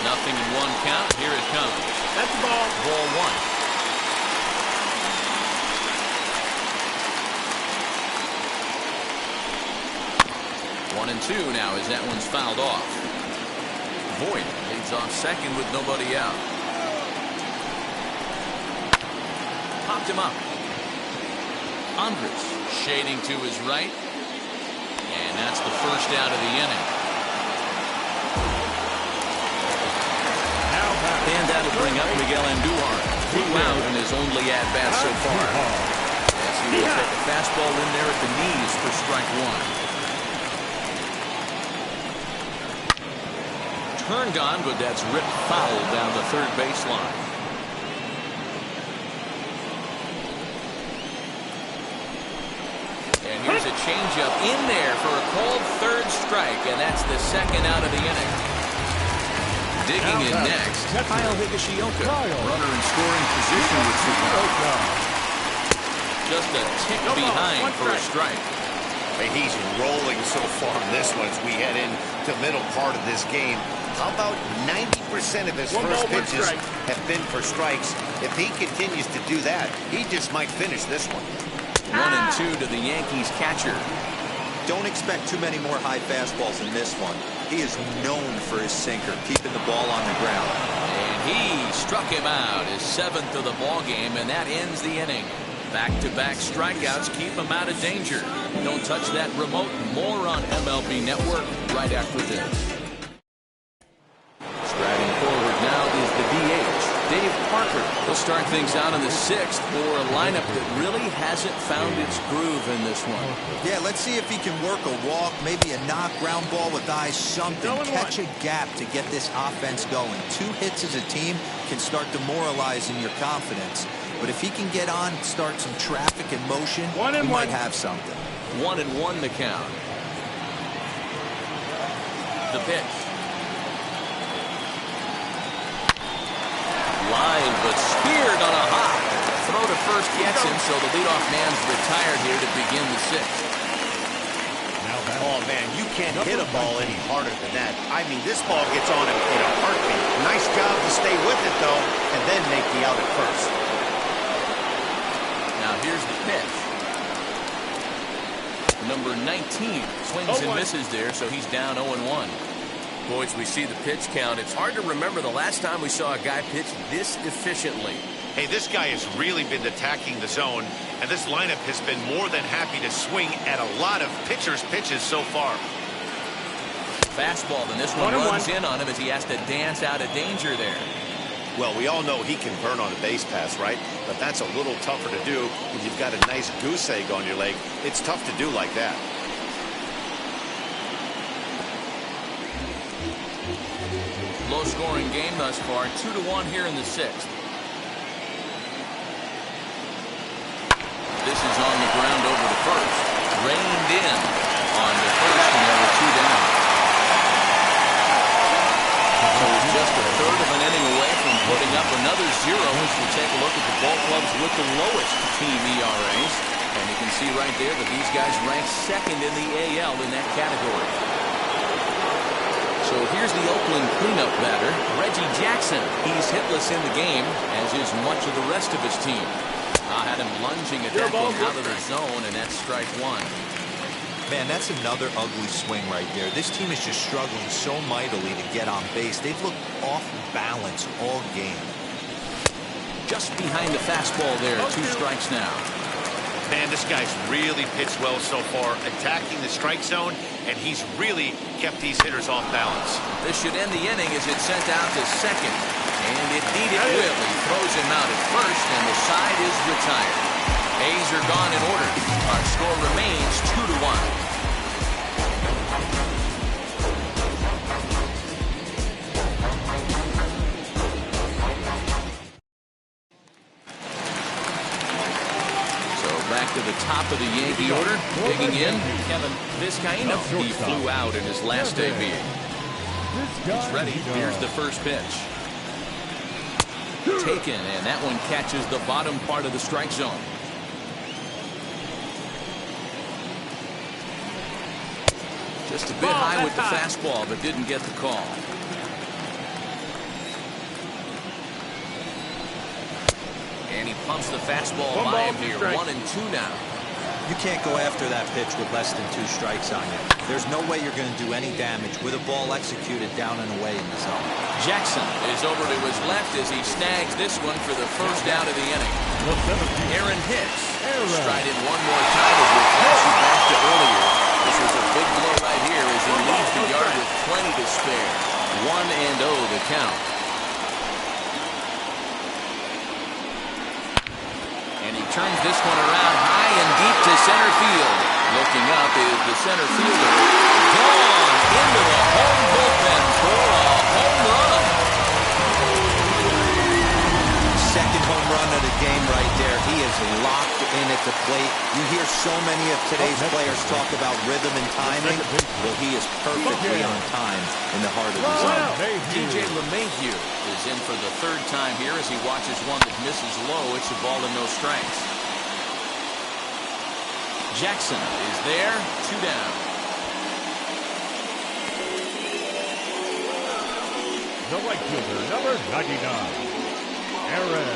Nothing in one count. Here it comes. That's the ball. Ball 1. 1-2 now as that one's fouled off. Voit leads off second with nobody out. Popped him up. Andres shading to his right. And that's the first out of the inning. And that'll bring up Miguel Andujar. 2 out in his only at-bat so far. As he will take a fastball in there at the knees for strike 1. Turned on, but that's ripped foul down the third baseline. And here's a changeup in there for a called third strike, and that's the second out of the inning. Digging in next, Kyle Higashioka. Runner in scoring position with Chicago. Just a tick behind for a strike. He's rolling so far in this one as we head into the middle part of this game. How about 90% of his first pitches have been for strikes? If he continues to do that, he just might finish this one. 1-2 to the Yankees catcher. Don't expect too many more high fastballs in this one. He is known for his sinker, keeping the ball on the ground. And he struck him out, his 7th of the ball game, and that ends the inning. Back-to-back strikeouts keep him out of danger. Don't touch that remote. More on MLB Network right after this. Striding forward now is the DH, Dave Parker. He'll start things out in the 6th for a lineup that really hasn't found its groove in this one. Yeah, let's see if he can work a walk, maybe a knock, ground ball with eyes, something. Catch a gap to get this offense going. 2 hits as a team can start demoralizing your confidence. But if he can get on, start some traffic and motion, he might have something. 1-1 the count. The pitch. Line, but speared on a hop. Throw to first gets him, so the leadoff man's retired here to begin the 6th. Oh, man, you can't hit a ball any harder than that. I mean, this ball gets on him in a heartbeat. Nice job to stay with it, though, and then make the out at first. Now here's the pitch. Number 19 swings and misses there, so he's down 0-1. Boys, we see the pitch count. It's hard to remember the last time we saw a guy pitch this efficiently. Hey, this guy has really been attacking the zone, and this lineup has been more than happy to swing at a lot of pitchers' pitches so far. Fastball, and this one runs in on him as he has to dance out of danger there. Well, we all know he can burn on a base pass, right? But that's a little tougher to do when you've got a nice goose egg on your leg. It's tough to do like that. Low-scoring game thus far, 2-1 here in the 6th. This is on the ground over to first. Reined in on the first, and there were 2 down. So he's just a third of an inning away from putting up another 0 as we take a look at the ball clubs with the lowest team ERAs. And you can see right there that these guys rank 2nd in the AL in that category. So here's the Oakland cleanup batter, Reggie Jackson. He's hitless in the game, as is much of the rest of his team. I had him lunging at that one out of the zone, and that's strike 1. Man, that's another ugly swing right there. This team is just struggling so mightily to get on base. They've looked off balance all game. Just behind the fastball there, 2 strikes now. Man, this guy's really pitched well so far, attacking the strike zone, and he's really kept these hitters off balance. This should end the inning as it's sent out to second. And indeed it will. He throws him out at first, and the side is retired. A's are gone in order. Our score remains 2-1. Back to the top of the Yankee order. Digging in, Kevin Vizcaíno. He flew out in his last AB. He's ready. Here's the first pitch. Taken, and that one catches the bottom part of the strike zone. Just a bit high with the fastball, but didn't get the call. And he pumps the fastball by him here. 1-2 now. You can't go after that pitch with less than 2 strikes on you. There's no way you're going to do any damage with a ball executed down and away in the zone. Jackson is over to his left as he snags this one for the first out of the inning. Aaron Hicks strided one more time as we flash you back to earlier. This was a big blow right here as he leaves the yard with plenty to spare. 1-0 the count. And he turns this one around high and deep to center field. Looking up is the center fielder. Gone into the home bullpen for a home run. Second home run of the game right there. He is locked in at the plate. You hear so many of today's players talk about rhythm and timing. Well, he is perfectly on time in the heart of the zone. DJ LeMahieu is in for the third time here as he watches one that misses low. It's a ball and no strikes. Jackson is there, 2 down. The right fielder, number 99, Aaron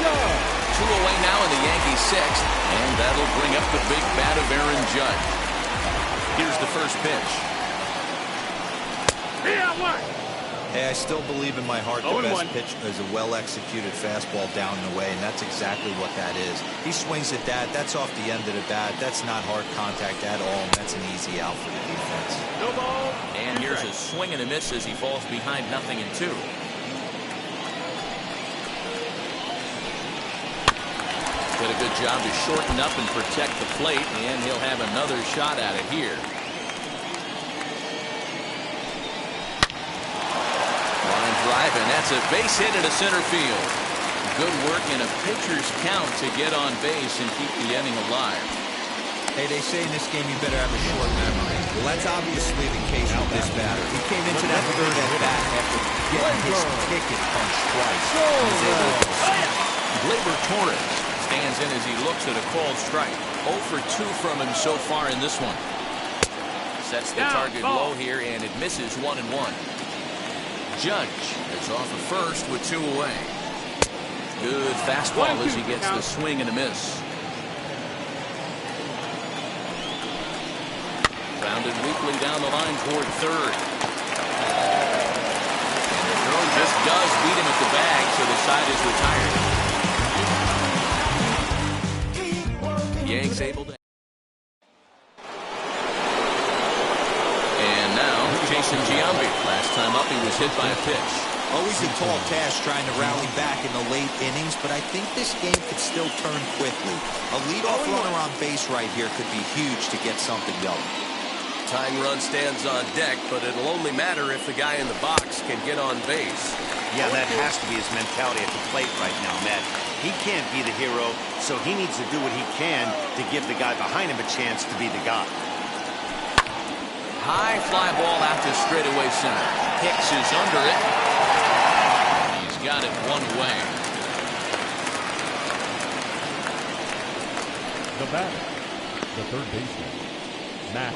Judge. 2 away now in the Yankees' sixth, and that'll bring up the big bat of Aaron Judge. Here's the first pitch. Hey, I still believe in my heart the best pitch is a well-executed fastball down and away, and that's exactly what that is. He swings at that. That's off the end of the bat. That's not hard contact at all, and that's an easy out for the defense. No ball. And here's a swing and a miss as he falls behind 0-2. Did a good job to shorten up and protect the plate, and he'll have another shot at it here. Line drive, and that's a base hit into center field. Good work in a pitcher's count to get on base and keep the inning alive. Hey, they say in this game you better have a short memory. Well, that's obviously the case with this batter. He came into that third at bat after getting his ticket punched twice. Gleyber Torres stands in as he looks at a called strike. 0 for 2 from him so far in this one. Sets the target low here, and it misses 1-1. Judge is off of first with 2 away. Good fastball as he gets the swing and a miss. Grounded weakly down the line toward third. And the throw just does beat him at the bag, so the side is retired. Yanks able to. And now, Jason Giambi. Last time up, he was hit by a pitch. Always a tall task trying to rally back in the late innings, but I think this game could still turn quickly. A leadoff runner on base right here could be huge to get something going. Tying run stands on deck, but it'll only matter if the guy in the box can get on base. Yeah, that has to be his mentality at the plate right now, Matt. He can't be the hero, so he needs to do what he can to give the guy behind him a chance to be the guy. High fly ball out to straightaway center. Hicks is under it. He's got it one away. The batter, the third baseman, Matt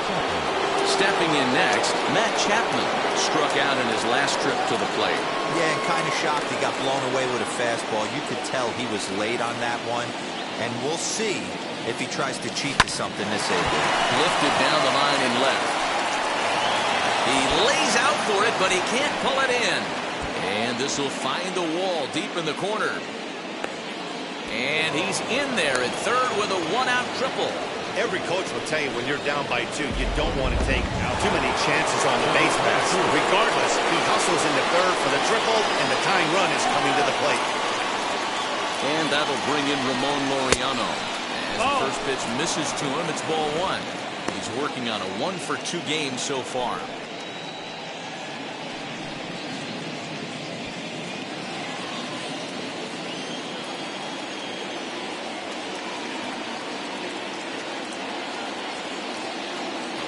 Chapman. Stepping in next, Matt Chapman struck out in his last trip to the plate. Yeah, and kind of shocked he got blown away with a fastball. You could tell he was late on that one, and we'll see if he tries to cheat to something this evening. Lifted down the line and left. He lays out for it, but he can't pull it in. And this will find the wall deep in the corner. And he's in there at third with a one-out triple. Every coach will tell you when you're down by 2, you don't want to take too many chances on the base pass. Regardless, he hustles into third for the triple, and the tying run is coming to the plate. And that'll bring in Ramon Laureano. As the first pitch misses to him, it's ball 1. He's working on a 1-for-2 game so far.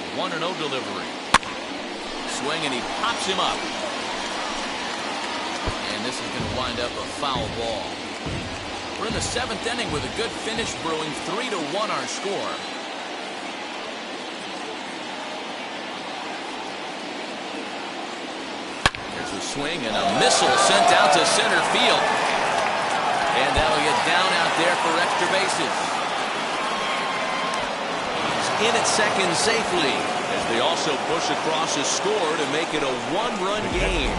A 1-0 delivery. Swing, and he pops him up. And this is going to wind up a foul ball. We're in the 7th inning with a good finish brewing. 3-1 our score. There's a swing and a missile sent out to center field. And that'll get down out there for extra bases. He's in at second safely as they also push across his score to make it a 1-run game.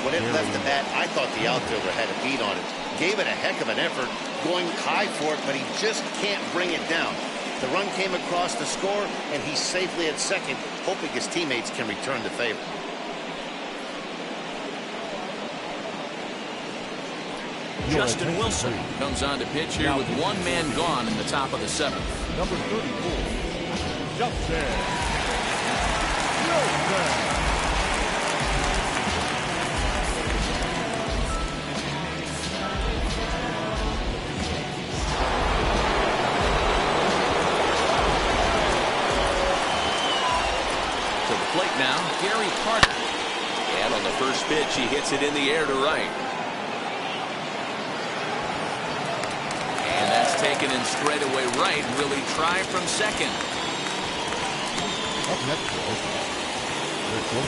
When it left the bat, I thought the outfielder had a beat on it. Gave it a heck of an effort, going high for it, but he just can't bring it down. The run came across the score, and he's safely at second, hoping his teammates can return the favor. Justin Wilson comes on to pitch here with one man gone in the top of the 7th. Number 34, Justin Wilson. Plate now, Gary Carter. And on the first pitch, he hits it in the air to right. And that's taken in straightaway right. Will he try from second?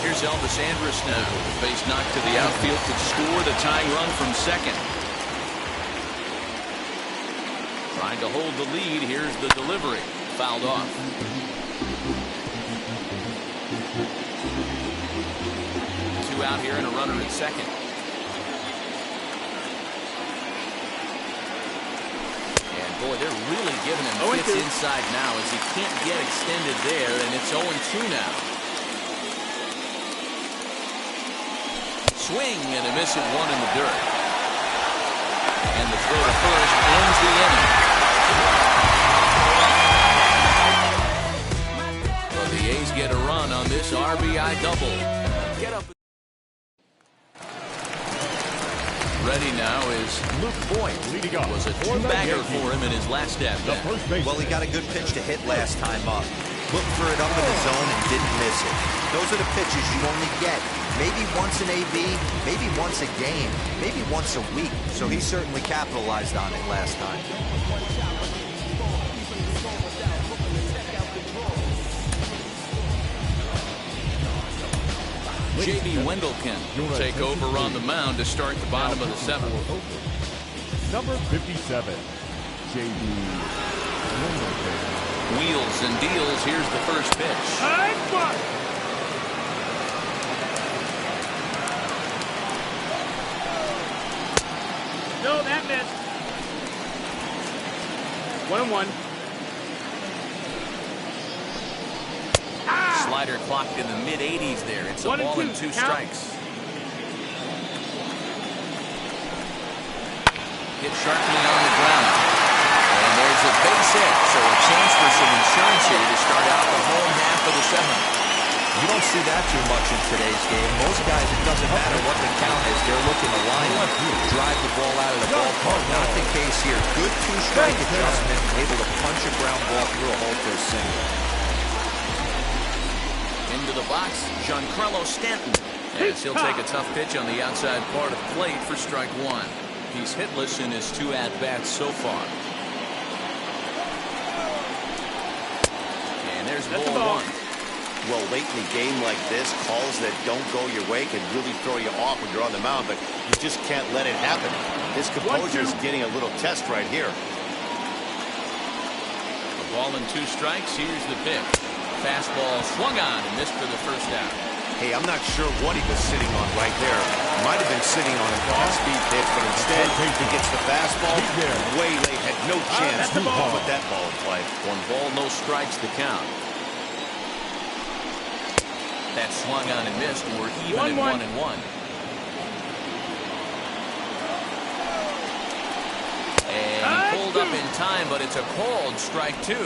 Here's Elvis Andrus now. The base knocked to the outfield to score the tying run from second. Trying to hold the lead. Here's the delivery. Fouled off. Out here and a runner at second. And boy, they're really giving him fits inside now as he can't get extended there, and it's 0-2 now. Swing and a miss at 1 in the dirt. And the throw to first ends the inning. Well, the A's get a run on this RBI double. Get up. Ready now is Luke Voigt. Was a 2-bagger for him in his last at bat. Well, he got a good pitch to hit last time up. Looked for it up in the zone and didn't miss it. Those are the pitches you only get. Maybe once an AB, maybe once a game, maybe once a week. So he certainly capitalized on it last time. J.B. Wendelken will take over on the mound to start the bottom of the 7th. Number 57, J.B. Wendelken. Wheels and deals. Here's the first pitch. No, that missed. 1-1. Slider clocked in the mid-80s there. It's a ball and 2 strikes. Hit sharply on the ground. And there's a base hit, so a chance for some insurance here to start out the home half of the 7th. You don't see that too much in today's game. Most guys, it doesn't matter what the count is. They're looking to line up, drive the ball out of the ballpark. Not the case here. Good 2-strike adjustment, able to punch a ground ball through a hole for a single. Into the box, Giancarlo Stanton. As he'll take a tough pitch on the outside part of the plate for strike 1. He's hitless in his 2 at-bats so far. And there's ball 1. Well, late in the game like this, calls that don't go your way can really throw you off when you're on the mound, but you just can't let it happen. His composure is getting a little test right here. A ball and 2 strikes. Here's the pitch. Fastball swung on and missed for the first out. Hey, I'm not sure what he was sitting on right there. Might have been sitting on an off-speed pitch, but instead he gets the fastball. Way late, had no chance to put that ball in play. 1 ball, no strikes the count. That swung on and missed. We're even at 1-1. And he pulled up in time, but it's a called strike 2.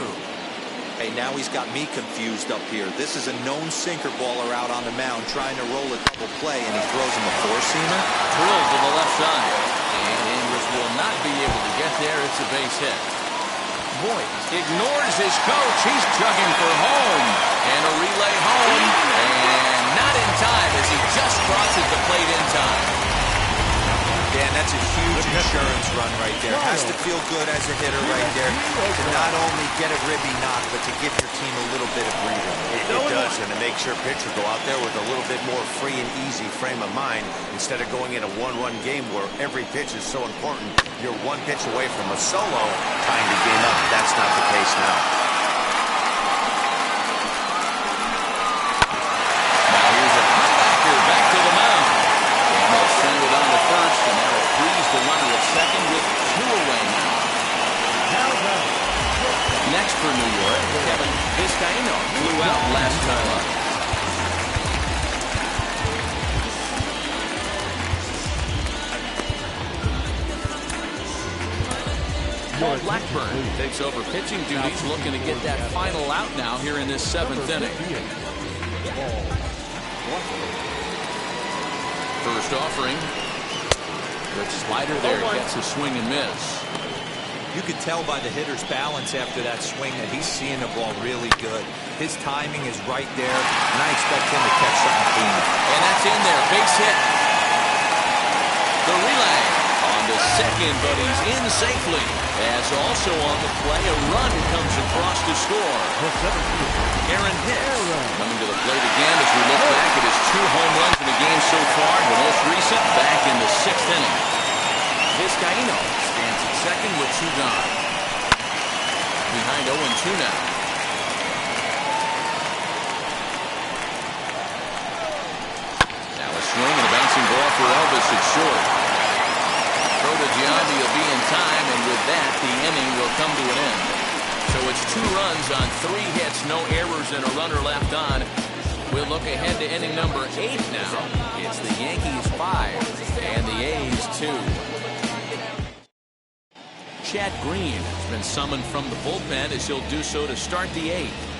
Hey, now he's got me confused up here. This is a known sinker baller out on the mound trying to roll a double play, and he throws him a four-seamer. Drilled to the left side. And Ingris will not be able to get there. It's a base hit. Boyd ignores his coach. He's chugging for home. And a relay home. And not in time as he just crosses the plate in time. Dan, that's a huge insurance run right there. Has to feel good as a hitter right there to not only get a ribby knock, but to give your team a little bit of breathing. It does, and it makes your pitcher go out there with a little bit more free and easy frame of mind instead of going in a one-run game where every pitch is so important. You're one pitch away from a solo, tying the game up. That's not the case now. Now here's a comebacker back to the mound. And they'll send it on to first, and that'll freeze the runner at second with 2 away now. Next for New York, Kevin Vizcaíno flew out last time up. Paul Blackburn takes over pitching duties, looking to get that final out now here in this 7th inning. First offering. Good slider there, gets a swing and miss. You could tell by the hitter's balance after that swing that he's seeing the ball really good. His timing is right there, and I expect him to catch something clean. And that's in there, base hit. The relay on to second, but he's in safely. As also on the play, a run comes across to score. Aaron Hicks coming to the plate again as we look back at his 2 home runs in the game so far. The most recent back in the 6th inning. Vizcaíno stands at second with 2 gone. Behind 0-2 now. Now a swing and a bouncing ball for Elvis at short. Throw to Giambi will be in time, and with that, the inning will come to an end. So it's 2 runs on 3 hits, no errors, and a runner left on. We'll look ahead to inning number 8 now. It's the Yankees 5 and the A's 2. Chad Green has been summoned from the bullpen as he'll do so to start the 8th.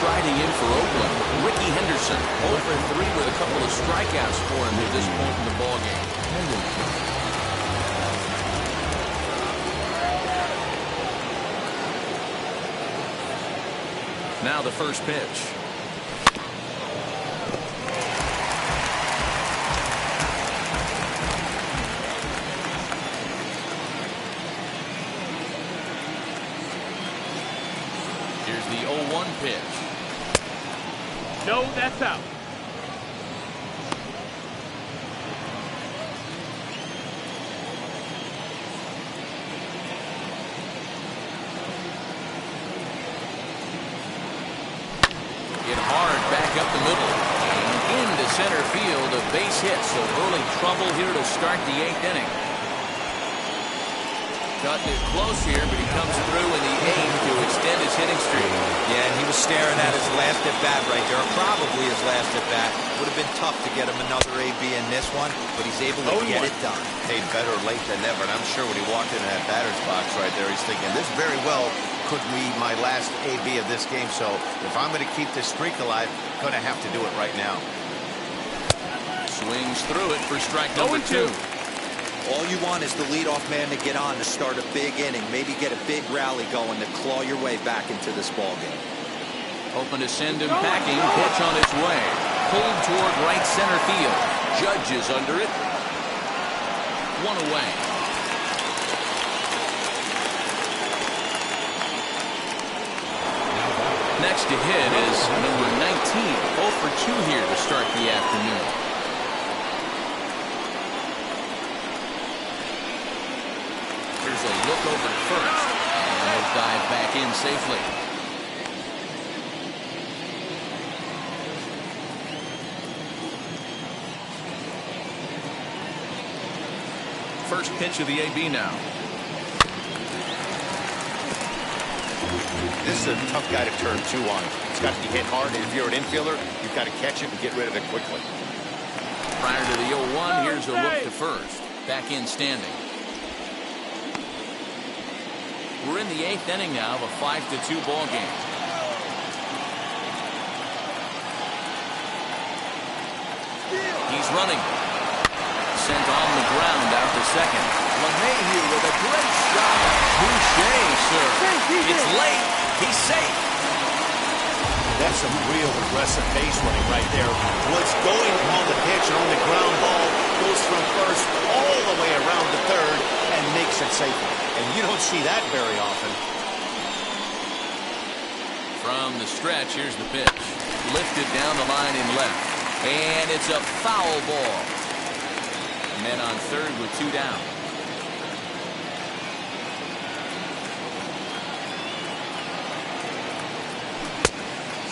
Striding in for Oakland, Ricky Henderson, 0-for-3 with a couple of strikeouts for him at this point in the ballgame. Now the first pitch. Here's the 0-1 pitch. No, that's out. Hit hard back up the middle and into center field, a base hit. So early trouble here to start the 8th inning. Cutting it close here, but he comes through in the 8th to extend his hitting streak. Yeah, and he was staring at his last at-bat right there, or probably his last at-bat. Would have been tough to get him another AB in this one, but he's able to get it done. Hey, better late than never, and I'm sure when he walked into that batter's box right there, he's thinking, this very well could be my last AB of this game, so if I'm going to keep this streak alive, I'm going to have to do it right now. Swings through it for strike number 2. All you want is the leadoff man to get on to start a big inning, maybe get a big rally going to claw your way back into this ballgame. Hoping to send him packing, pitch on its way. Pulled toward right center field. Judge is under it. 1 away. Next to hit is number 19. 0-for-2 here to start the afternoon. Here's a look over to first. And he'll dive back in safely. First pitch of the AB now. This is a tough guy to turn two on. It's got to be hit hard, and if you're an infielder, you've got to catch it and get rid of it quickly. Prior to the 0-1, here's a look to first. Back in standing. We're in the 8th inning now of a 5-2 ball game. He's running. Sent on the ground out to second. LeMahieu with a great shot. Touché, sir. It's late. He's safe. That's some real aggressive base running right there. What's going on the pitch and on the ground ball goes from first all the way around to third and makes it safely. And you don't see that very often. From the stretch, here's the pitch. Lifted down the line in left. And it's a foul ball. Men on third with 2 down.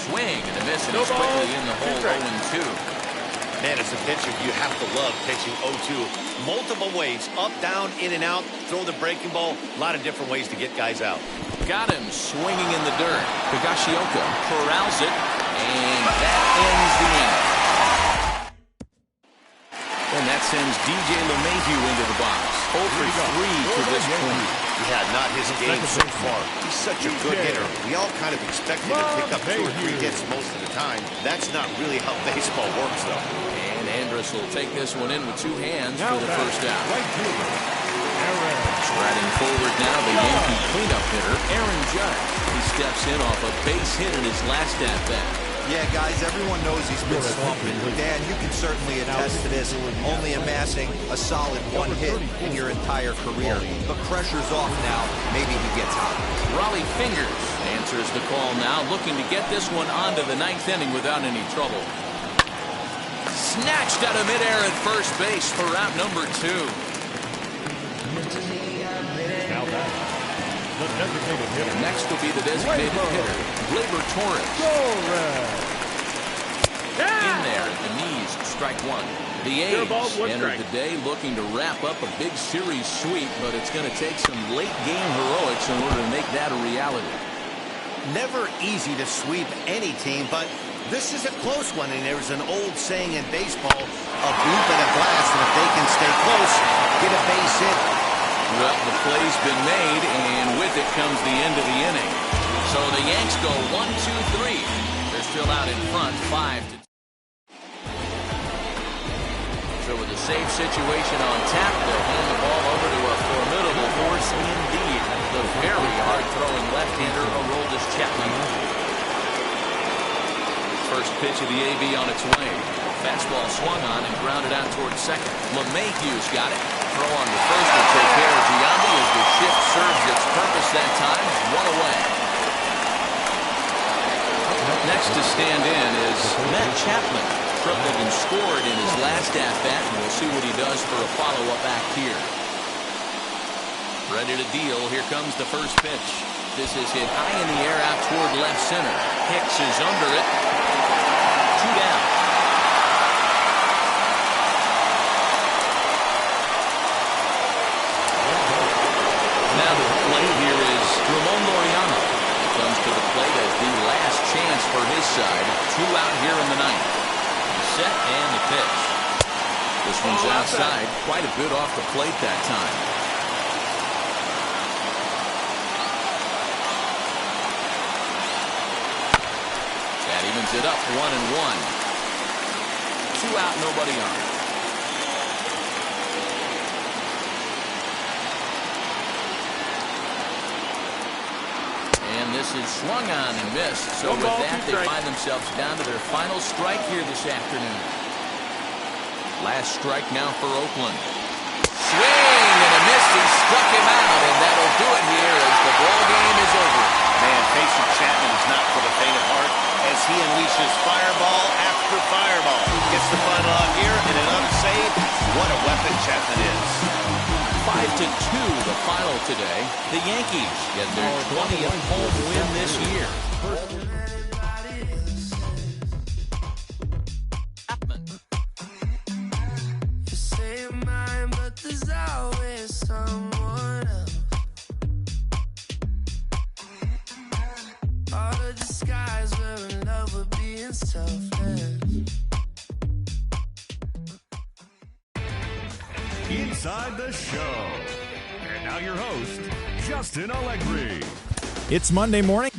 Swing and a miss, and he's quickly in the hole. 0-2. Man, as a pitcher, you have to love pitching 0-2. Multiple ways, up, down, in and out, throw the breaking ball. A lot of different ways to get guys out. Got him swinging in the dirt. Higashioka corrals it, and that ends the inning. And that sends DJ LeMahieu into the box. 0 for 3 to this point. Yeah, not his game so far. He's such a good hitter. We all kind of expect him to pick up 2 or 3 hits most of the time. That's not really how baseball works, though. And Andrus will take this one in with 2 hands for the first out. Striding forward now, the Yankee cleanup hitter, Aaron Judge. He steps in off a base hit in his last at-bat. Yeah, guys, everyone knows he's been slumping. Dan, you can certainly attest to this, only amassing a solid 1 hit in your entire career. But pressure's off now. Maybe he gets hot. Raleigh Fingers answers the call now, looking to get this one onto the 9th inning without any trouble. Snatched out of midair at first base for out number 2. Now that. The designated hitter. Next will be the designated hitter, Gleyber Torres. In there at the knees, strike 1. The A's entered the day looking to wrap up a big series sweep, but it's going to take some late game heroics in order to make that a reality. Never easy to sweep any team, but this is a close one, and there's an old saying in baseball, a bloop at a glass, and if they can stay close, get a base hit. Well, the play's been made, and with it comes the end of the inning. So the Yanks go 1-2-3. They're still out in front, 5-2. So with a safe situation on tap, they'll hand the ball over to a formidable horse indeed. The very hard-throwing left-hander, Aroldis Chapman. First pitch of the AB on its way. Fastball swung on and grounded out towards second. LeMahieu's got it. Throw on to first will take care of Giambi as the shift serves its purpose that time. 1 away. Next to stand in is Matt Chapman. Tripled and scored in his last at-bat, and we'll see what he does for a follow-up act here. Ready to deal. Here comes the first pitch. This is hit high in the air out toward left center. Hicks is under it. 2 down. Now to the plate here is Ramon Laureano. Comes to the plate as the last chance for his side. 2 out here in the 9th. The set and the pitch. This one's outside. Quite a bit off the plate that time. That evens it up 1-1. 2 out, nobody on. And this is swung on and missed. So with that, they find themselves down to their final strike here this afternoon. Last strike now for Oakland. Swing and a miss. He struck him out, and that'll do it here as the ball game is over. Man, facing Chapman is not for the faint of heart as he unleashes fireball after fireball. Gets the final out here and another save. What a weapon Chapman is. 5 the final today. The Yankees get their 20th home win this year. You say you're mine, but there's always someone else. All the disguise, we're in love with being selfless. Inside the show. And now your host, Justin Allegri. It's Monday morning.